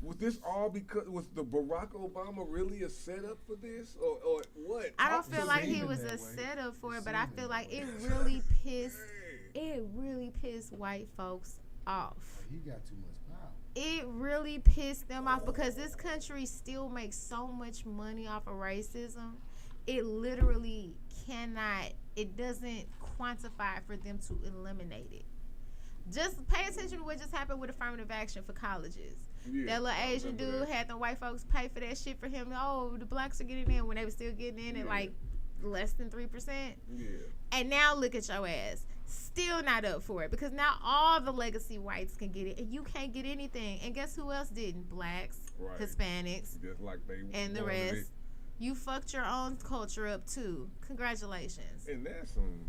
Was this all because was the Barack Obama really a setup for this, or what? I don't feel like he was a setup for it, but I feel like it really pissed white folks off. He got too much power. It really pissed them off because this country still makes so much money off of racism. It literally cannot. It doesn't quantify for them to eliminate it. Just pay attention to what just happened with affirmative action for colleges. Yeah, that little Asian dude had the white folks pay for that shit for him. Oh, the blacks are getting in when they were still getting in at like less than 3%. Yeah. And now look at your ass. Still not up for it because now all the legacy whites can get it and you can't get anything. And guess who else didn't? Blacks, Hispanics, just like they and the rest. You fucked your own culture up too. Congratulations. And that's some.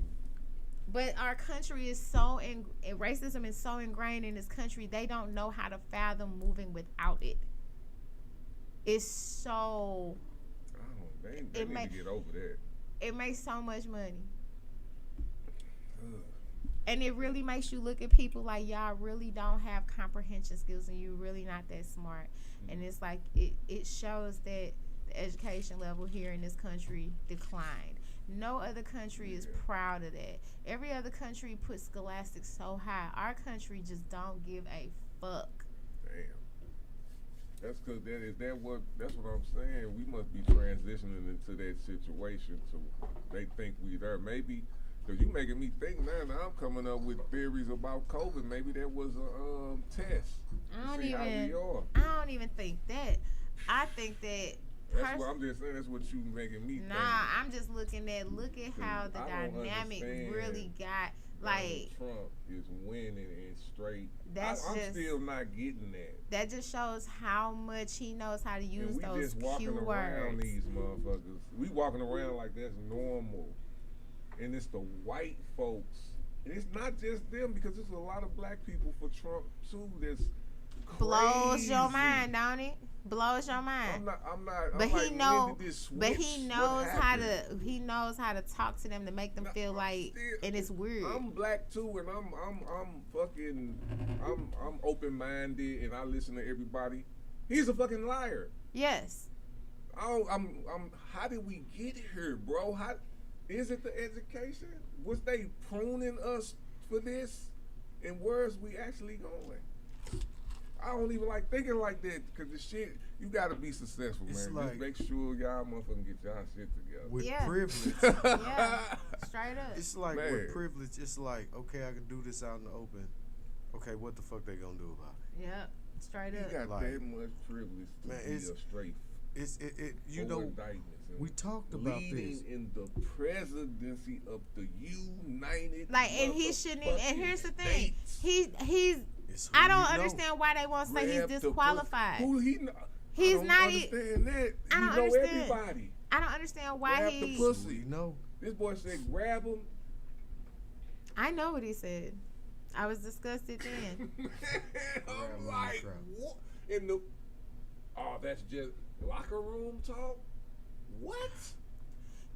But our country is racism is so ingrained in this country, they don't know how to fathom moving without it. is so. They need to get over that. It makes so much money. And it really makes you look at people like y'all really don't have comprehension skills and you're really not that smart. And it's like it shows that the education level here in this country declined. No other country is proud of that. Every other country puts scholastics so high. Our country just don't give a fuck. Damn. That's because that's what I'm saying. We must be transitioning into that situation so they think we there. Maybe. Cause you making me think now. Now I'm coming up with theories about COVID. Maybe that was a test. I don't even think that. I think that. That's what I'm just saying. That's what you making me think. Nah, I'm just look at how the dynamic really got. Like Trump is winning and straight. I'm still not getting that. That just shows how much he knows how to use and we those just walking keywords. Around these motherfuckers. We walking around like that's normal. And it's the white folks. And it's not just them because there's a lot of black people for Trump too that's crazy. Blows your mind, don't it? Blows your mind. I'm not. But he knows how to talk to them to make them feel like, and it's weird. I'm black too, and I'm open minded, and I listen to everybody. He's a fucking liar. Yes. How did we get here, bro? How is it the education? Was they pruning us for this? And where's we actually going? I don't even like thinking like that because the shit, you gotta be successful, man. Just make sure y'all motherfucking get y'all shit together. With privilege. Yeah, straight up. It's like with privilege, it's like, okay, I can do this out in the open. Okay, what the fuck they gonna do about it? Yeah, straight up. You got that much privilege to be a straight. You know, we talked about this. In the presidency of the United and he shouldn't even, and here's the thing. He's I don't understand why they won't say he's disqualified. He's not understand that. I don't understand. Everybody. I don't understand why grab the pussy. No. This boy said grab him. I know what he said. I was disgusted then. I'm like, what? That's just locker room talk? What?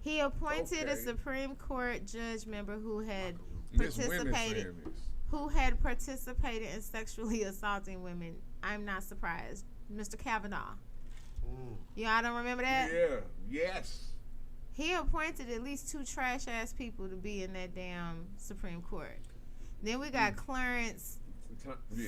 He appointed a Supreme Court judge member who had participated in sexually assaulting women. I'm not surprised. Mr. Kavanaugh. I don't remember that? Yeah. Yes. He appointed at least 2 trash ass people to be in that damn Supreme Court. Then we got Clarence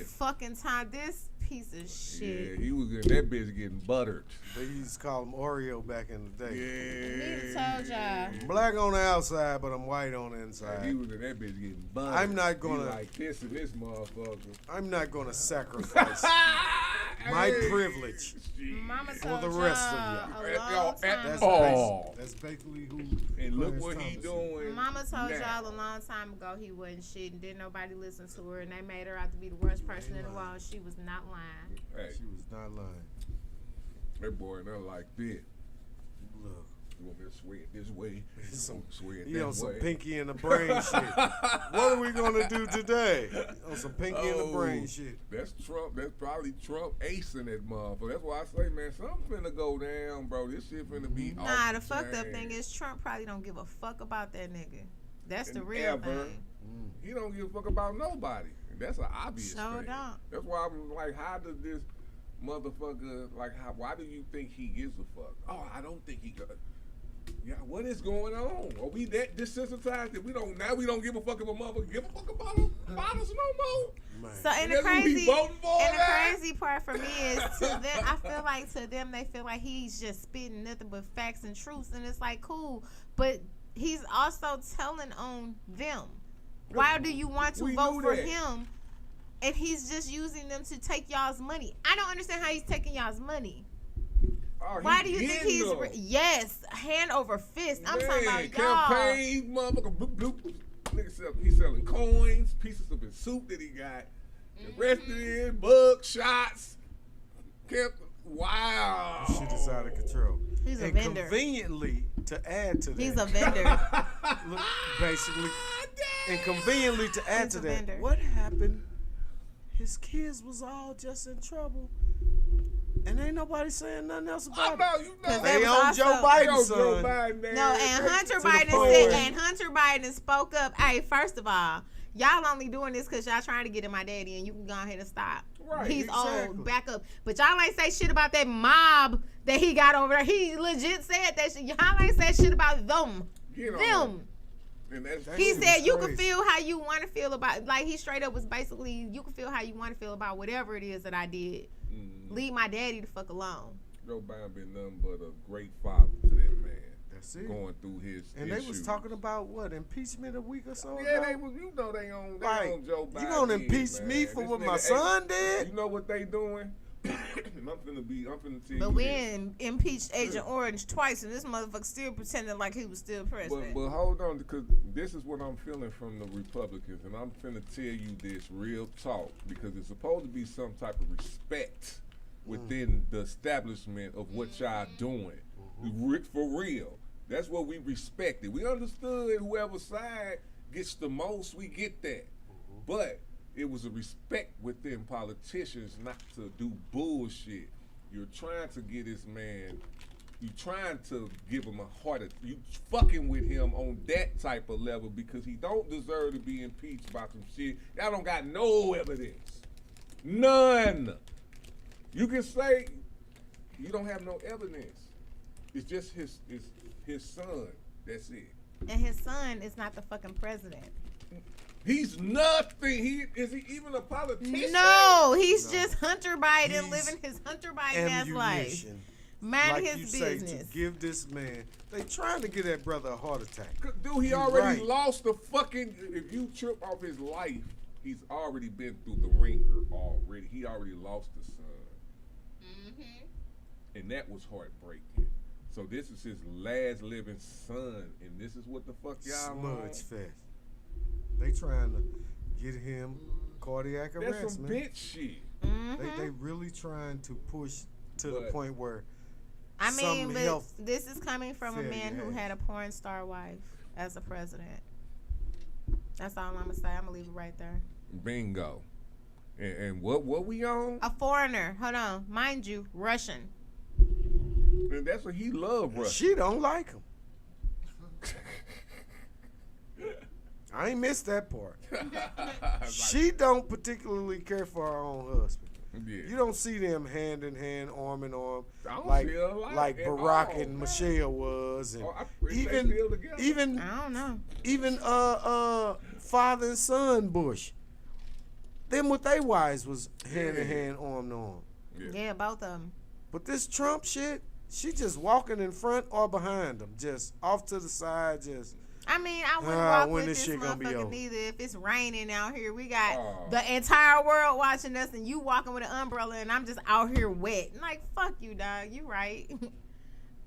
fucking Tom, this piece of shit. Yeah, he was in that bitch getting buttered. They used to call him Oreo back in the day. Yeah. Told y'all. Black on the outside, but I'm white on the inside. He was in that bitch getting buttered. I'm not gonna like this and this motherfucker. I'm not gonna sacrifice my privilege for the rest of y'all. That's basically who. And look what he doing. Mama told y'all a long time ago he wasn't shit, and didn't nobody listen to her, and they made her out to be the worst person in the world. She was not lying. Hey. She was not lying. That boy not like that. Look. You want me to swear it this way? He on some pinky in the brain shit. What are we gonna do today? On some pinky in the brain shit. That's Trump. That's probably Trump acing that motherfucker. That's why I say, man, something finna go down, bro. This shit finna be the fucked up thing is Trump probably don't give a fuck about that nigga. That's the real thing. He don't give a fuck about nobody. That's an obvious thing. Don't. That's why I'm like, how does this motherfucker, why do you think he gives a fuck? Oh, I don't think he does. Yeah, what is going on? Are we that desensitized that we don't give a fuck if a motherfucker give a fuck about us no more? So and the crazy part for me is to them, I feel like to them they feel like he's just spitting nothing but facts and truths, and it's like cool, but he's also telling on them. Why do you want to vote for him? And he's just using them to take y'all's money. I don't understand how he's taking y'all's money. Why do you think he's yes, hand over fist? I'm talking about campaign, motherfucker. Bloop, bloop. Nigga he's selling coins, pieces of his suit that he got, arrested in, bug shots. Wow, shit is out of control. He's a vendor. Conveniently to add to that, he's a vendor. Basically, and conveniently to add to that, vendor. What happened? His kids was all just in trouble. And ain't nobody saying nothing else about know, it. They on Joe Biden's son. No, and Hunter Biden said, and Hunter Biden spoke up. Hey, first of all, y'all only doing this because y'all trying to get in my daddy, and you can go ahead and stop. Right, He's exactly. old, back up. But y'all ain't say shit about that mob that he got over there. He legit said that shit. Y'all ain't said shit about them. Them. And that's He said you can feel how you want to feel about, like he straight up was basically, you can feel how you want to feel about whatever it is that I did. Leave my daddy the fuck alone. Joe Biden been nothing but a great father to that man. That's it. Going through his And issues. they was talking about what, impeachment a week or so Yeah, ago? they was. You know they on Joe Biden. You gonna impeach man. me for This what nigga my son did? You know what they doing? I'm finna tell But you we this. impeached Agent Orange twice, and this motherfucker still pretending like he was still president. But hold on, because this is what I'm feeling from the Republicans, and I'm finna tell you this real talk, because it's supposed to be some type of respect within the establishment of what y'all doing. For real. That's what we respected. We understood whoever side gets the most, we get that. But it was a respect within politicians not to do bullshit. You're trying to get this man, you trying to give him a heart attack. You fucking with him on that type of level because he don't deserve to be impeached about some shit. Y'all don't got no evidence. None. You can say you don't have no evidence. It's just his son. That's it. And his son is not the fucking president. He's nothing. Is he even a politician? No, he's just Hunter Biden living his Hunter Biden ass life. Ammunition. Minding Like his you say, business. to give this man, they trying to give that brother a heart attack. Dude, he You already right. lost the fucking. If you trip off his life, he's already been through the ringer already. He already lost the son. And that was heartbreaking. So this is his last living son, and this is what the fuck y'all Smudge on? fest. They trying to get him cardiac arrest, That's some man. bitch shit. They really trying to push to the But- point where I mean, some but health this is coming from a failure man who has. had a porn star wife as a president. That's all I'm gonna say. I'm gonna leave it right there. Bingo. And what we on? A foreigner. Hold on. Mind you, Russian. And that's what he loved, Russia. she don't like him. I ain't missed that part. She don't particularly care for her own husband. Yeah. You don't see them hand in hand, arm in arm, I don't like see a lot like at Barack all. and Michelle was, and Oh, I wish they still together. even I don't know. even father and son Bush. Them with their wives was hand in hand, arm in arm. Yeah, both of them. But this Trump shit, she just walking in front or behind them, just off to the side, just. I mean, I wouldn't Ah, walk when with this this shit gonna be motherfucker over? neither. If it's raining out here, we got Oh. the entire world watching us, and you walking with an umbrella, and I'm just out here wet. Like, fuck you, dog. You right.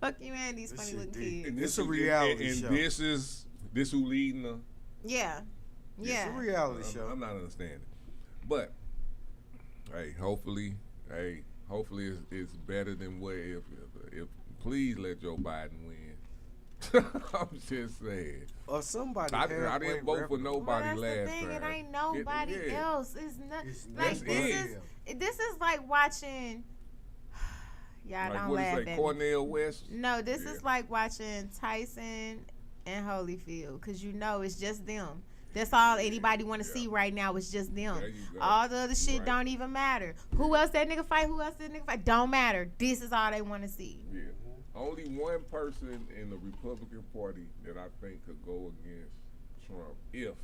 Fuck you and these This funny shit looking deep. kids. And It's a is- reality and show. this who leading the. Yeah. It's Yeah. a reality show. I'm not understanding, but hey, hopefully it's better than what if please let Joe Biden win. I'm just saying. Or somebody. I halfway didn't vote for reputable. nobody Well, that's last the thing. time. It ain't nobody Yeah. else. It's not It's like not this is like watching. Y'all Like don't what laugh is at that, me. Cornel West? No, this Yeah. is like watching Tyson and Holyfield, because you know it's just them. That's all anybody want to see right now. It's just them. There you go. All the other shit Right. don't even matter. Who else that nigga fight? Who else that nigga fight? Don't matter. This is all they want to see. Yeah. Only one person in the Republican Party that I think could go against Trump if,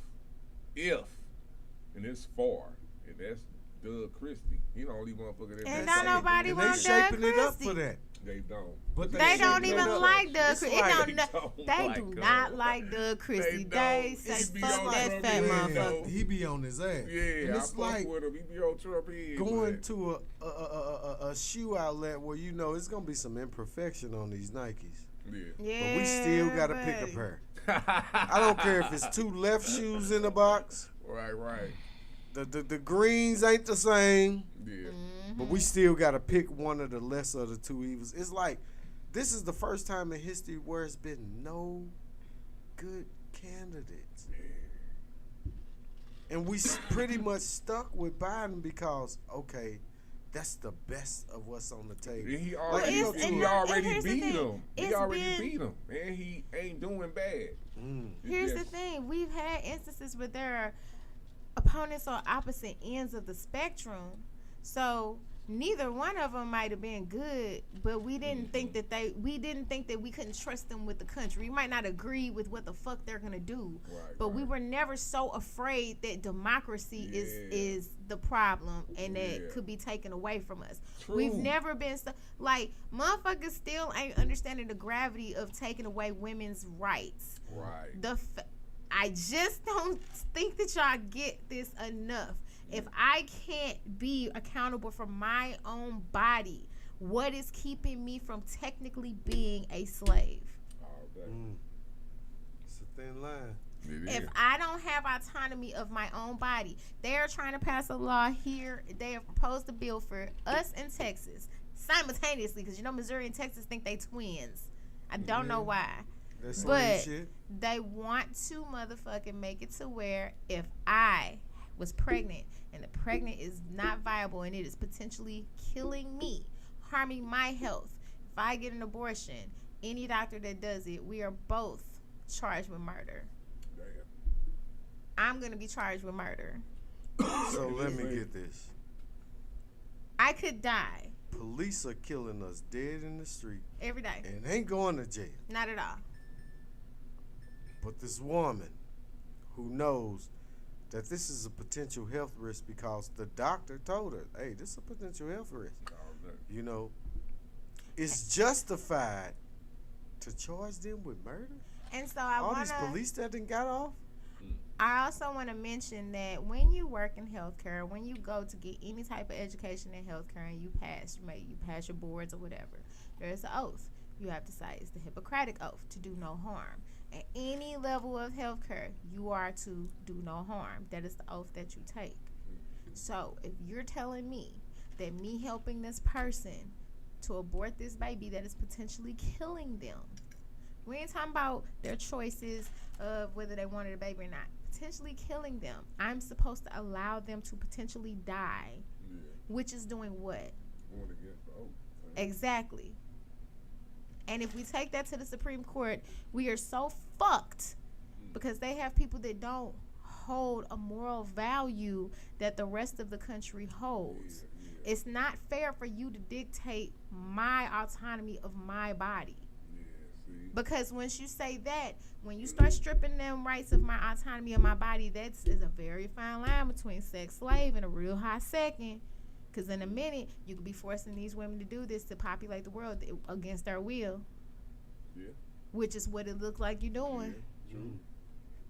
and it's far, and that's Doug Christie. He the only motherfucker that. And that's not something nobody to And do they want with Doug shaping it up Christie. for that. They don't. But They shaping don't it even up. like Doug It's Christie. like- They do not like Doug Christie. They say He be fuck on that Trump fat head, motherfucker. though. He be on his ass. Yeah, And I it's fuck like with him. He be on Trump head. going but- to a shoe outlet where you know it's gonna be some imperfection on these Nikes. Yeah. Yeah, But we still gotta pick a buddy. pair. I don't care if it's two left shoes in the box. Right. The greens ain't the same. Yeah. But we still gotta pick one of the lesser of the two evils. It's like this is the first time in history where it's been no good candidates. And we pretty much stuck with Biden because, okay, that's the best of what's on the table. And he Like, already, you go to he a- already here's the beat thing. him. He It's already been- beat him, and he ain't doing bad. Here's the thing. We've had instances where there are opponents on opposite ends of the spectrum. So neither one of them might have been good, but we didn't think that we couldn't trust them with the country. We might not agree with what the fuck they're gonna do, but we were never so afraid that democracy is the problem and that could be taken away from us. True. We've never been so like motherfuckers still ain't understanding the gravity of taking away women's rights. Right. I just don't think that y'all get this enough. If I can't be accountable for my own body, what is keeping me from technically being a slave? It's a thin line. If I don't have autonomy of my own body, they are trying to pass a law here. They have proposed a bill for us in Texas simultaneously, because Missouri and Texas think they twins. I don't know why. That's But shit. they want to motherfucking make it to where if I was pregnant and the pregnant is not viable and it is potentially killing me, harming my health, if I get an abortion, any doctor that does it, we are both charged with murder. I'm going to be charged with murder. So let me get this. I could die Police are killing us dead in the street every day. and ain't going to jail. Not at all. But this woman who knows that this is a potential health risk because the doctor told her, hey, this is a potential health risk. It's justified to charge them with murder? And so I All want these police that done got off? I also want to mention that when you work in healthcare, when you go to get any type of education in healthcare and you pass your boards or whatever, there is an oath. You have to say it's the Hippocratic oath to do no harm. At any level of healthcare, you are to do no harm. That is the oath that you take. So if you're telling me that me helping this person to abort this baby that is potentially killing them, we ain't talking about their choices of whether they wanted a baby or not. Potentially killing them. I'm supposed to allow them to potentially die, which is doing what? Going against the oath. Exactly. And if we take that to the Supreme Court, we are so fucked because they have people that don't hold a moral value that the rest of the country holds. It's not fair for you to dictate my autonomy of my body. Because once you say that, when you start stripping them rights of my autonomy of my body, is a very fine line between sex slave and a real high second. Because in a minute, you could be forcing these women to do this to populate the world against their will. Yeah. Which is what it looked like you're doing. Yeah, true.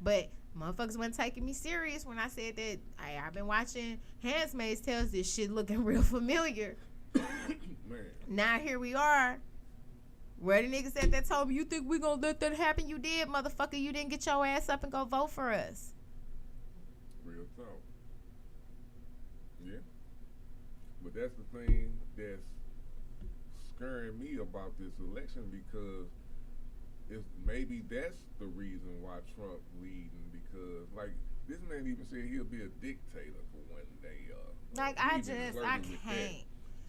But motherfuckers weren't taking me serious when I said that I've been watching Handmaid's Tales. This shit looking real familiar. Man. Now here we are. Where the niggas that told me, you think we gonna let that happen? You did, motherfucker. You didn't get your ass up and go vote for us. Real talk. Yeah. But that's the thing that's scaring me about this election, because maybe that's the reason why Trump leading, because like this man even said he'll be a dictator for one day. I flirting with can't. that.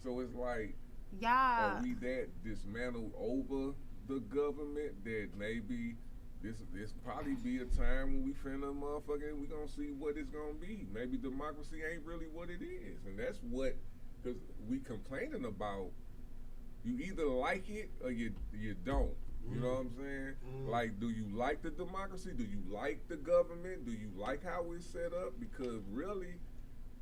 So it's like, y'all, are we that dismantled over the government that maybe this probably be a time when we finna motherfucking, we gonna see what it's gonna be. Maybe democracy ain't really what it is, and that's what, because we complaining about. You either like it or you don't. You know what I'm saying? Like, do you like the democracy? Do you like the government? Do you like how it's set up? Because really,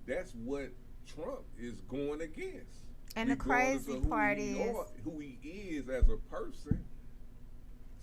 that's what Trump is going against. And the crazy part is who he is as a person.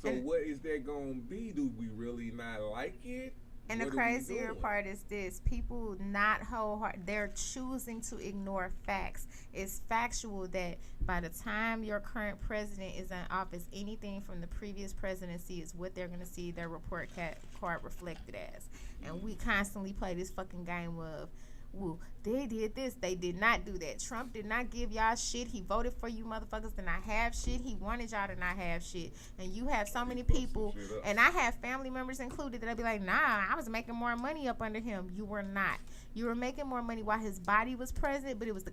So what is that gonna be? Do we really not like it? And what the crazier part is this: people not wholehearted, they're choosing to ignore facts. It's factual that by the time your current president is in office, anything from the previous presidency is what they're gonna see their report card reflected as. And we constantly play this fucking game of, well, they did this. They did not do that. Trump did not give y'all shit. He voted for you motherfuckers to not have shit. He wanted y'all to not have shit. And you have so many people, and I have family members included, that'll be like, nah, I was making more money up under him. You were not. You were making more money while his body was present, but it was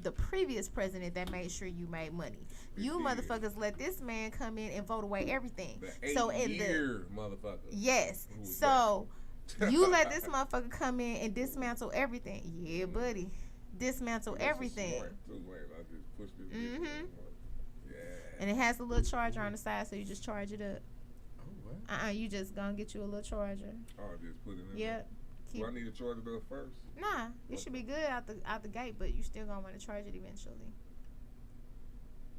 the previous president that made sure you made money. You motherfuckers let this man come in and vote away everything. So in the motherfucker. Yes. So you let this motherfucker come in and dismantle everything. Yeah, buddy. Dismantle everything. Mm-hmm. And it has a little charger on the side, so you just charge it up. You just gonna get you a little charger. Oh, just put it in. Yep. Do I need to charge it up first? Nah, it should be good out the gate, but you still gonna want to charge it eventually.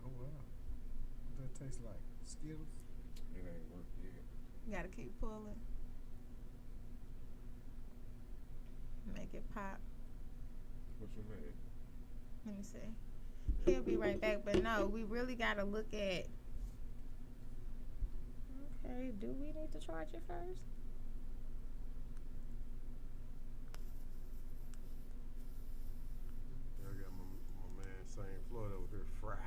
Oh wow, what that taste like? Skittles? It ain't worked yet. You gotta keep pulling. Make it pop. What you made? Let me see. He'll be right back, but no, we really gotta look at. Okay, do we need to charge it first? I got my man St. Floyd over here fried.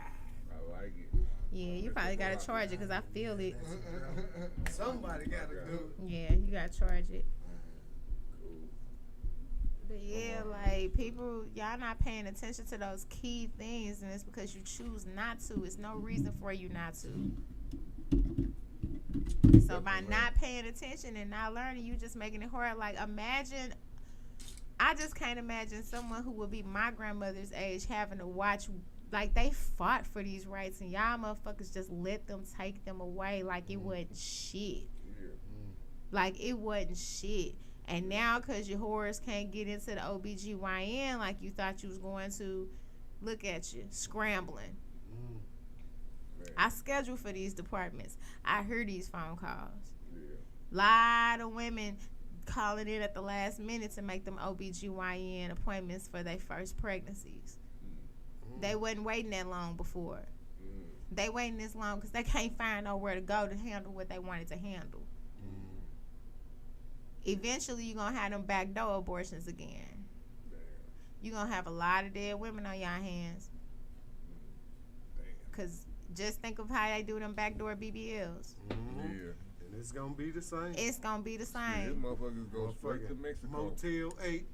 I like it. Yeah, you probably gotta charge it because I feel it. Somebody gotta do it. Yeah, you gotta charge it. But yeah, like people, y'all not paying attention to those key things, and it's because you choose not to. It's no reason for you not to. So by not paying attention and not learning, you just making it hard. Like imagine, I just can't imagine someone who would be my grandmother's age having to watch, like they fought for these rights and y'all motherfuckers just let them take them away like it wasn't shit. Like it wasn't shit. And now because your whores can't get into the OBGYN like you thought you was going to, look at you, scrambling. I schedule for these departments. I hear these phone calls. Lot of women calling in at the last minute to make them OBGYN appointments for their first pregnancies. They wasn't waiting that long before. They waiting this long because they can't find nowhere to go to handle what they wanted to handle. Eventually, you're going to have them backdoor abortions again. You're going to have a lot of dead women on your hands. Because just think of how they do them backdoor BBLs. Yeah. And it's going to be the same. It's going to be the same. Yeah, motherfuckers go straight to Mexico. Motel 8.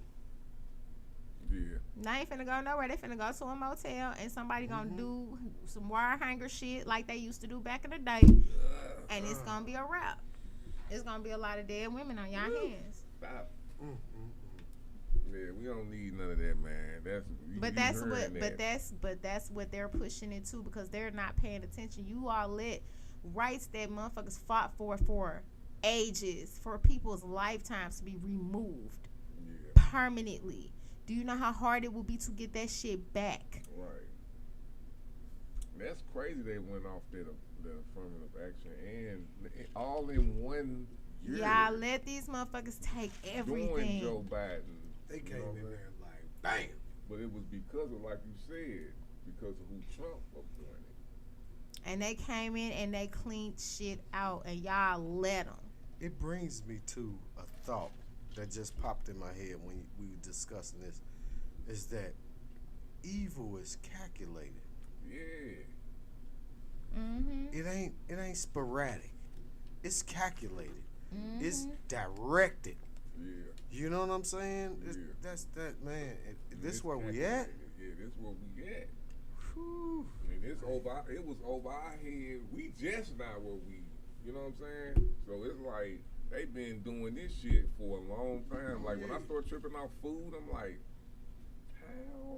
Yeah. They ain't finna go nowhere. They finna go to a motel and somebody gonna do some wire hanger shit like they used to do back in the day. And it's gonna be a wrap. It's gonna be a lot of dead women on y'all hands. Stop. Yeah, we don't need none of that, man. That's what they're pushing it to because they're not paying attention. You all let rights that motherfuckers fought for ages, for people's lifetimes to be removed permanently. Do you know how hard it will be to get that shit back? Right. That's crazy. They went off the affirmative action and all in 1 year. Y'all let these motherfuckers take everything. Join Joe Biden. They came in there like, bam. But it was because of, like you said, because of who Trump appointed. And they came in and they cleaned shit out, and y'all let them. It brings me to a thought that just popped in my head when we were discussing this, is that evil is calculated. Yeah. It ain't sporadic. It's calculated. It's directed. Yeah. You know what I'm saying? That's that, man. This where we at? Yeah, this where we at. Whew. And it was over our head. We just not where we, you know what I'm saying? So it's like they've been doing this shit for a long time. Like when I start tripping off food, I'm like, how?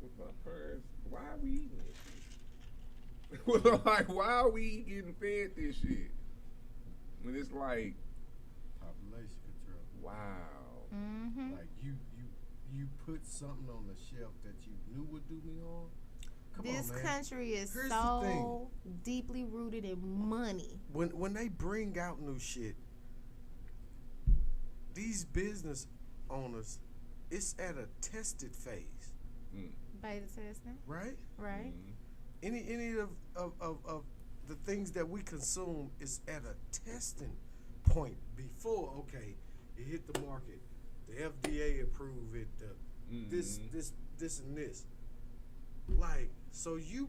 With my parents, why are we eating this shit? Like, why are we getting fed this shit? When it's like population control. Wow. Like you put something on the shelf that you knew would do me harm. This country is so deeply rooted in money. When they bring out new shit, these business owners, it's at a tested phase. Beta testing. Right? Right. Any of the things that we consume is at a testing point before, okay, it hit the market. The FDA approved it. This and this. Like, so you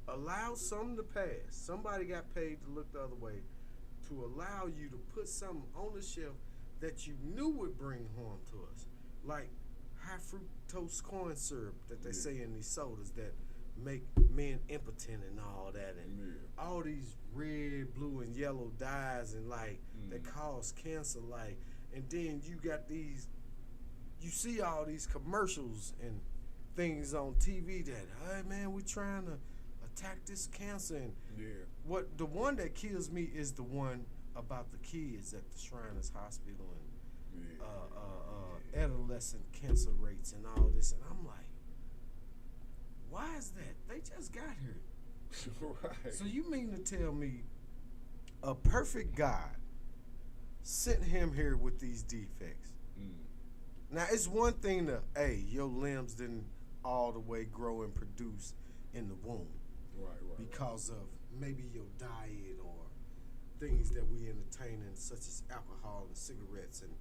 allow something to pass. Somebody got paid to look the other way to allow you to put something on the shelf that you knew would bring harm to us. Like high fructose corn syrup that they say in these sodas that make men impotent and all that, and all these red, blue, and yellow dyes and like that cause cancer. Like, and then you got these, you see all these commercials and things on TV that, hey man, we're trying to attack this cancer. And what the one that kills me is the one about the kids at the Shriners Hospital and adolescent cancer rates and all this. And I'm like, why is that? They just got here. Right. So you mean to tell me a perfect God sent him here with these defects? Now, it's one thing to, hey, your limbs didn't all the way grow and produce in the womb. Right. Because of maybe your diet or things that we entertain in, such as alcohol and cigarettes and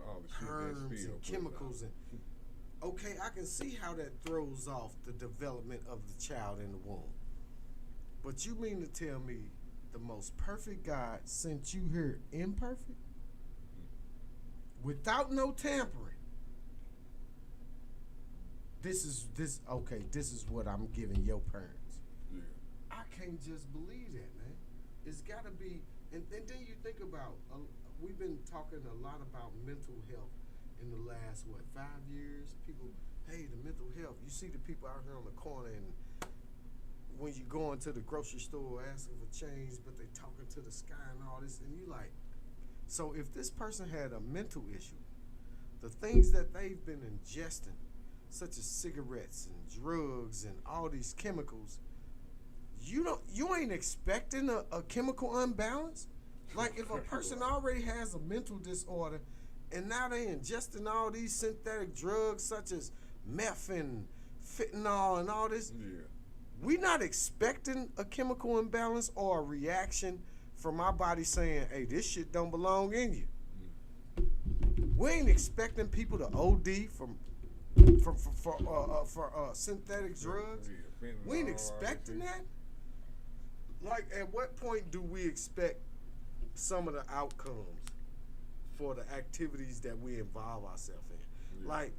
all the shit germs and chemicals. And okay, I can see how that throws off the development of the child in the womb. But you mean to tell me the most perfect God sent you here imperfect? Without no tampering. This is what I'm giving your parents. Yeah. I can't just believe that, man. It's got to be, and then you think about, we've been talking a lot about mental health in the last, 5 years? People, hey, the mental health. You see the people out here on the corner, and when you go into the grocery store asking for change, but they talking to the sky and all this, and you like, so if this person had a mental issue, the things that they've been ingesting, such as cigarettes and drugs and all these chemicals, you ain't expecting a chemical imbalance? Like if a person already has a mental disorder and now they ingesting all these synthetic drugs such as meth and fentanyl and all this, we not expecting a chemical imbalance or a reaction from our body saying, hey, this shit don't belong in you. We ain't expecting people to OD for synthetic drugs. We ain't expecting that. Like, at what point do we expect some of the outcomes for the activities that we involve ourselves in? Like,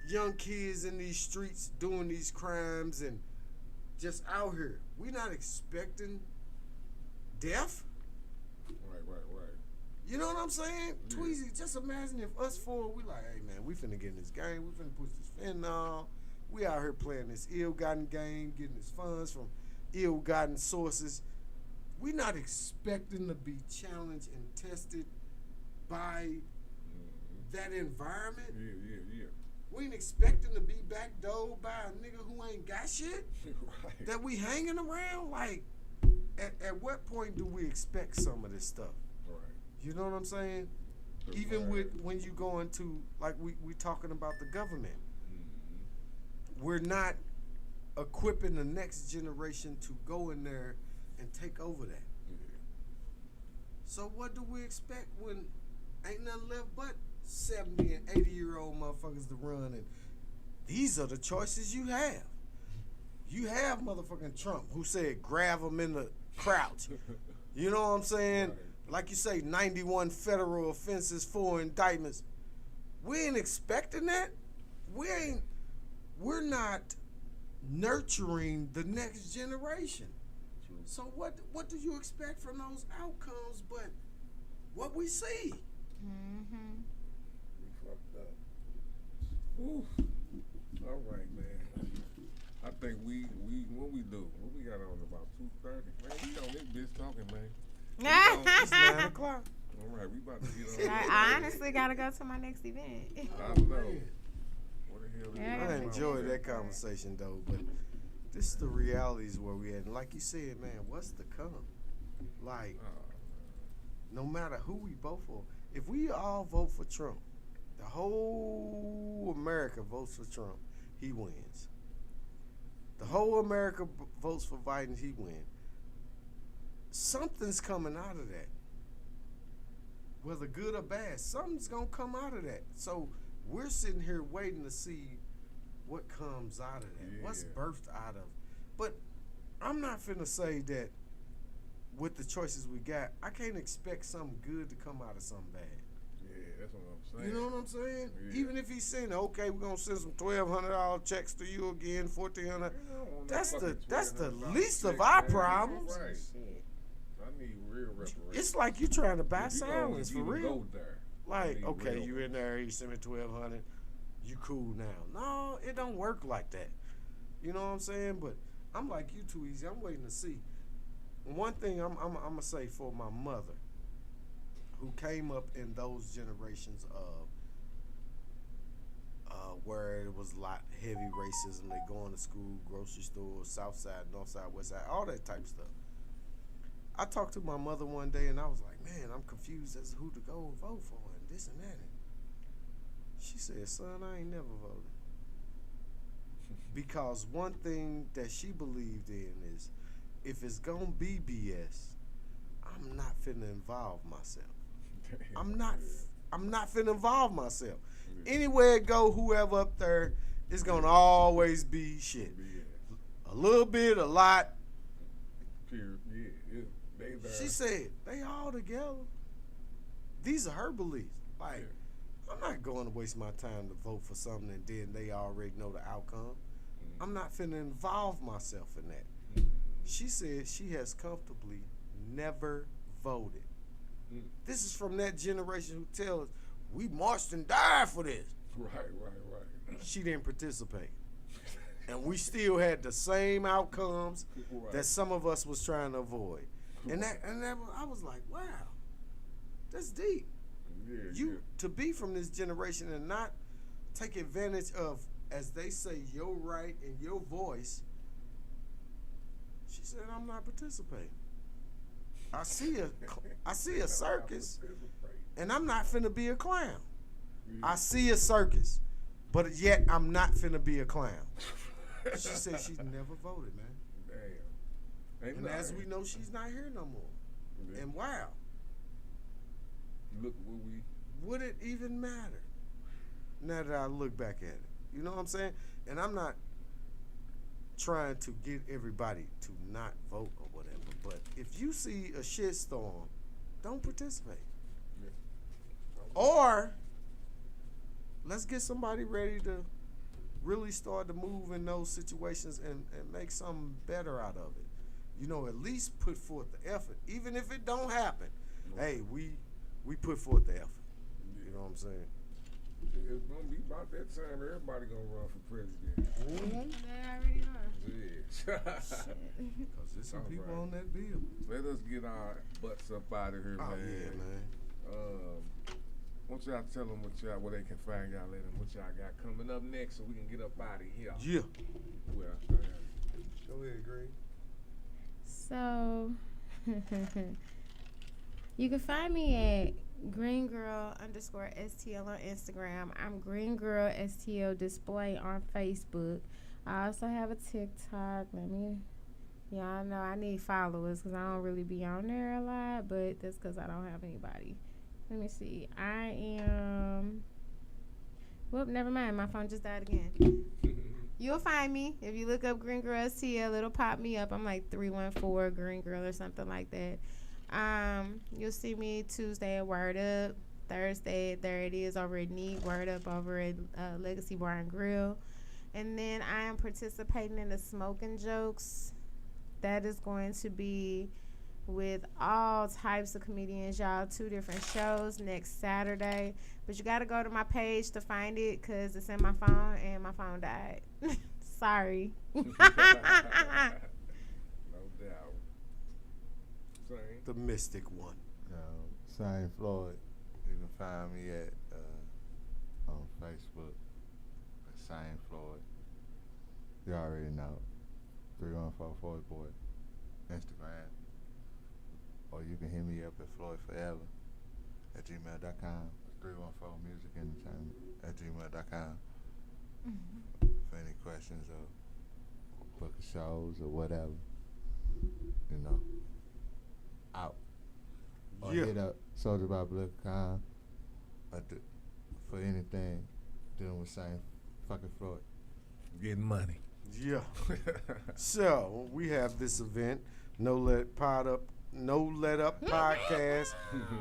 young kids in these streets doing these crimes and just out here. We not expecting death? Right. You know what I'm saying? Yeah. Tweezy, just imagine if us four, we like, hey man, we finna get in this game, we finna push this fentanyl. We out here playing this ill-gotten game, getting this funds from ill-gotten sources. We not expecting to be challenged and tested by that environment. Yeah. We ain't expecting to be backdoored by a nigga who ain't got shit. Right. That we hanging around. Like, at what point do we expect some of this stuff? Right. You know what I'm saying? Even with when you go into, like we talking about the government. We're not equipping the next generation to go in there and take over that. So what do we expect when ain't nothing left but 70 and 80-year-old motherfuckers to run? And these are the choices you have. You have motherfucking Trump who said grab him in the crouch. You know what I'm saying? Right. Like you say, 91 federal offenses, 4 indictments. We ain't expecting that. We're not nurturing the next generation. True. So what do you expect from those outcomes but what we see? We fucked up. Ooh. All right, man. I think we what we do? What we got on about 2:30? Man, we on this bitch talking, man. It's 9 o'clock. All right, we about to get on. I honestly gotta go to my next event. I know. What the hell? I enjoyed that conversation though, but this is the realities where we at. And like you said, man, what's to come? Like, no matter who we vote for, if we all vote for Trump, the whole America votes for Trump, he wins. The whole America votes for Biden, he wins. Something's coming out of that. whether good or bad, something's gonna come out of that. So we're sitting here waiting to see what comes out of that, what's birthed out of. But I'm not finna say that with the choices we got, I can't expect something good to come out of something bad. Yeah, that's what I'm saying. You know what I'm saying? Yeah. Even if he's saying, okay, we're gonna send some $1,200 checks to you again, $1,400. That's the least of our problems. Right. I need real reparations. It's like you trying to buy If you silence for gonna real. go there, I Like, need okay, real you in there, he sent me $1,200, you cool now. No, it don't work like that. You know what I'm saying? But I'm like you, Too Easy. I'm waiting to see. One thing I'm gonna say for my mother, who came up in those generations of where it was a lot heavy racism. They going to school, grocery store, south side, north side, west side, all that type of stuff. I talked to my mother one day and I was like, man, I'm confused as to who to go and vote for and this and that. And she said, son, I ain't never voted. Because one thing that she believed in is, if it's gonna be BS, I'm not finna involve myself. I'm not finna involve myself. Anywhere it go, whoever up there, it's gonna always be shit. A little bit, a lot. She said, they all together. These are her beliefs. Like, I'm not going to waste my time to vote for something and then they already know the outcome. I'm not finna involve myself in that. She said she has comfortably never voted. This is from that generation who tell us, we marched and died for this. Right. She didn't participate. And we still had the same outcomes that some of us was trying to avoid. And that I was like, wow, that's deep. To be from this generation and not take advantage of, as they say, your right and your voice. She said, I'm not participating. I see a circus, and I'm not finna be a clown. I see a circus, but yet I'm not finna be a clown. She said she's never voted, man. Damn. And as we know, she's not here no more. And wow. Look what we. Would it even matter? Now that I look back at it, you know what I'm saying? And I'm not trying to get everybody to not vote or whatever, but if you see a shitstorm, don't participate. Or let's get somebody ready to really start to move in those situations and make something better out of it. You know, at least put forth the effort. Even if it don't happen, hey, we put forth the effort. You know what I'm saying? It's gonna be about that time. Everybody gonna run for president. They already are. Yeah. Because there's some people on that bill. Let us get our butts up out of here, man. Yeah, man. Want y'all to tell them where they can find y'all later, what y'all got coming up next, so we can get up out of here. Yeah. Well, go ahead, Greg. So, you can find me at GreenGirl_STL on Instagram. I'm GreenGirlSTL Display on Facebook. I also have a TikTok. Y'all know I need followers because I don't really be on there a lot, but that's because I don't have anybody. Let me see. I am. Whoop, never mind. My phone just died again. You'll find me. If you look up Green Girl STL, it'll pop me up. I'm like 314 Green Girl or something like that. You'll see me Tuesday at Word Up. Thursday, there it is over at Neat Word Up over at Legacy Bar and Grill. And then I am participating in the Smoking Jokes. That is going to be with all types of comedians, y'all. 2 different shows next Saturday. But you got to go to my page to find it because it's in my phone and my phone died. Sorry. No doubt. Same. The Mystic One. Saint Floyd. You can find me at on Facebook. Saint Floyd. You already know. 314 Boy. Instagram. Or you can hit me up at floydforever@gmail.com. 314 Music Entertainment @gmail.com. For any questions or book of shows or whatever, you know, out. Or hit up SoldierByBlood.com for anything dealing with St. fucking Floyd. Getting money. Yeah. So we have this event, No Let Up Podcast,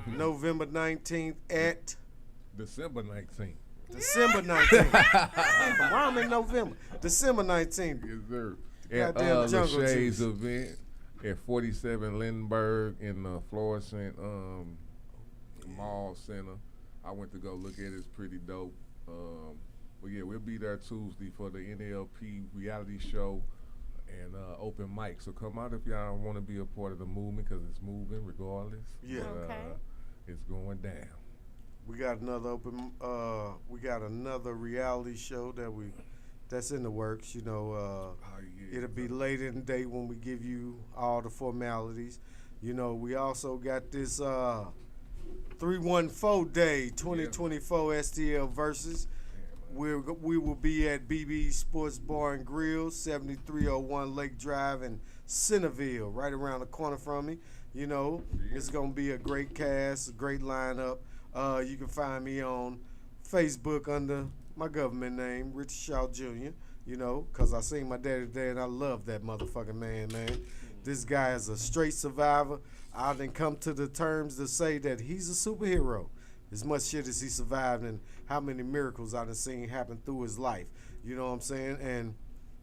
November 19th at December 19th. December 19th. Why I'm in November? December 19th. Yes, sir. Goddamn At Jungle Lachey's Juice. event at 47 Lindenberg in the Florissant Mall Center. I went to go look at it. It's pretty dope. But yeah, we'll be there Tuesday for the NLP reality show and open mic. So come out if y'all want to be a part of the movement, because it's moving regardless. Yeah. But, it's going down. We got another reality show that's in the works. You know, it'll be later in the day when we give you all the formalities. You know, we also got this 314 Day 2024 STL Versus. We will be at BB Sports Bar and Grill, 7301 Lake Drive in Centerville, right around the corner from me. You know, it's gonna be a great cast, a great lineup. You can find me on Facebook under my government name, Richard Shaw Jr., you know, because I seen my daddy today and I love that motherfucking man. This guy is a straight survivor. I done come to the terms to say that he's a superhero. As much shit as he survived and how many miracles I done seen happen through his life. You know what I'm saying? And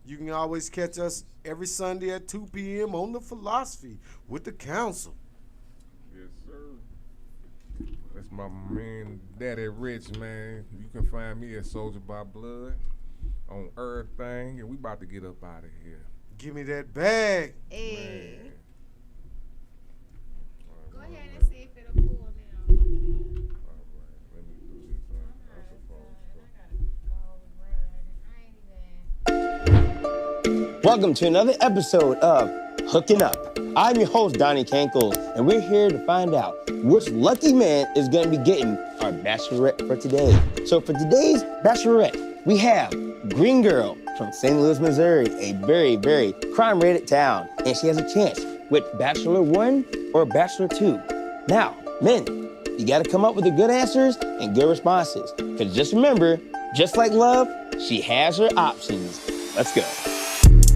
you can always catch us every Sunday at 2 p.m. on the Philosophy with the Council. Yes, sir. That's my man, Daddy Rich, man. You can find me at Soldier by Blood on everything, and we about to get up out of here. Give me that bag. Hey. Man. Go ahead and see if it'll pull now. All right, let me do this. I'm supposed to. Welcome to another episode of Hooking Up. I'm your host, Donnie Cankle, and we're here to find out which lucky man is going to be getting our bachelorette for today. So for today's bachelorette, we have Green Girl from St. Louis, Missouri, a very, very crime-rated town, and she has a chance with Bachelor 1 or Bachelor 2. Now, men, you got to come up with the good answers and good responses, because just remember, just like love, she has her options. Let's go.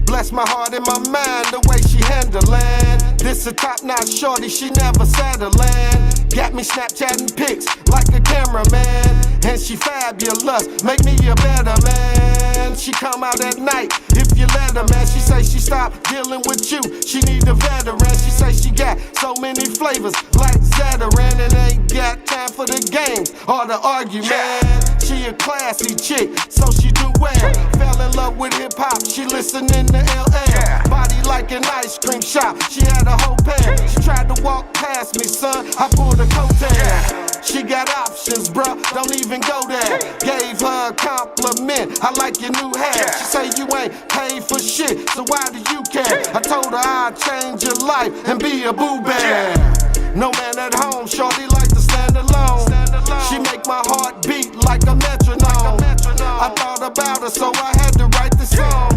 Bless my heart and my mind, the way she handlin'. This a top-notch shorty, she never settling. Got me Snapchatting pics like a cameraman. And she fabulous, make me a better man. She come out at night, if you let her, man. She say she stopped dealing with you, she need a veteran. She say she got so many flavors like Zetaran, and ain't got time for the games or the argument. She a classy chick, so she do well. Fell in love with hip-hop, she listening to LL. Body like an ice cream shop, she had a whole pair. She tried to walk past me, son, I pulled a coattail. She got options, bruh, don't even go there. Gave her a compliment, I like your new hair. She say you ain't paid for shit, so why do you care? I told her I'd change your life and be a boo bear. No man at home, shorty like to stand alone. She make my heart beat like a metronome. I thought about her, so I had to write the song.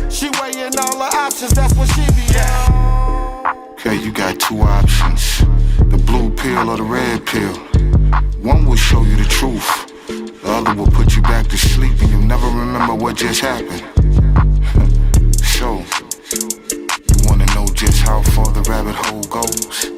She weighing all her options, that's what she be on. Okay, you got two options, the blue pill or the red pill. One will show you the truth, the other will put you back to sleep and you'll never remember what just happened. So, you wanna know just how far the rabbit hole goes?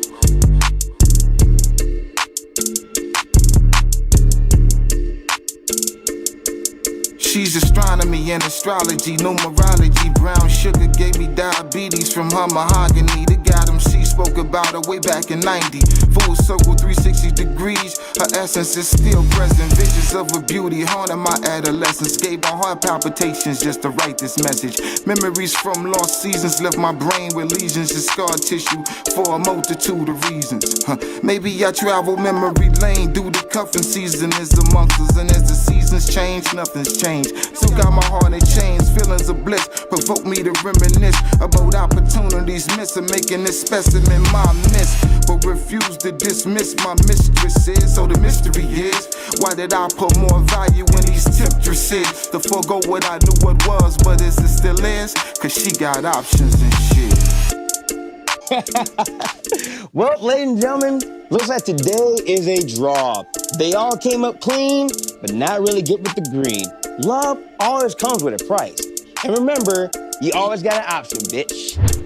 She's astronomy and astrology, numerology. Brown sugar gave me diabetes from her mahogany. The God MC spoke about her way back in 90. Full circle 360 degrees, her essence is still present. Visions of her beauty haunted my adolescence. Gave my heart palpitations just to write this message. Memories from lost seasons left my brain with lesions and scar tissue for a multitude of reasons. Maybe I travel memory lane due to cuffing season is amongst us. And as the seasons change, nothing's changed. Still got my heart in chains, feelings of bliss provoke me to reminisce about opportunities missing, making this specimen my miss, but refuse to dismiss my mistresses. So the mystery is, why did I put more value in these temptresses? To forego what I knew what was, but is it still is? Cause she got options and shit. Well, ladies and gentlemen, looks like today is a draw. They all came up clean, but not really get with the green. Love always comes with a price. And remember, you always got an option, bitch.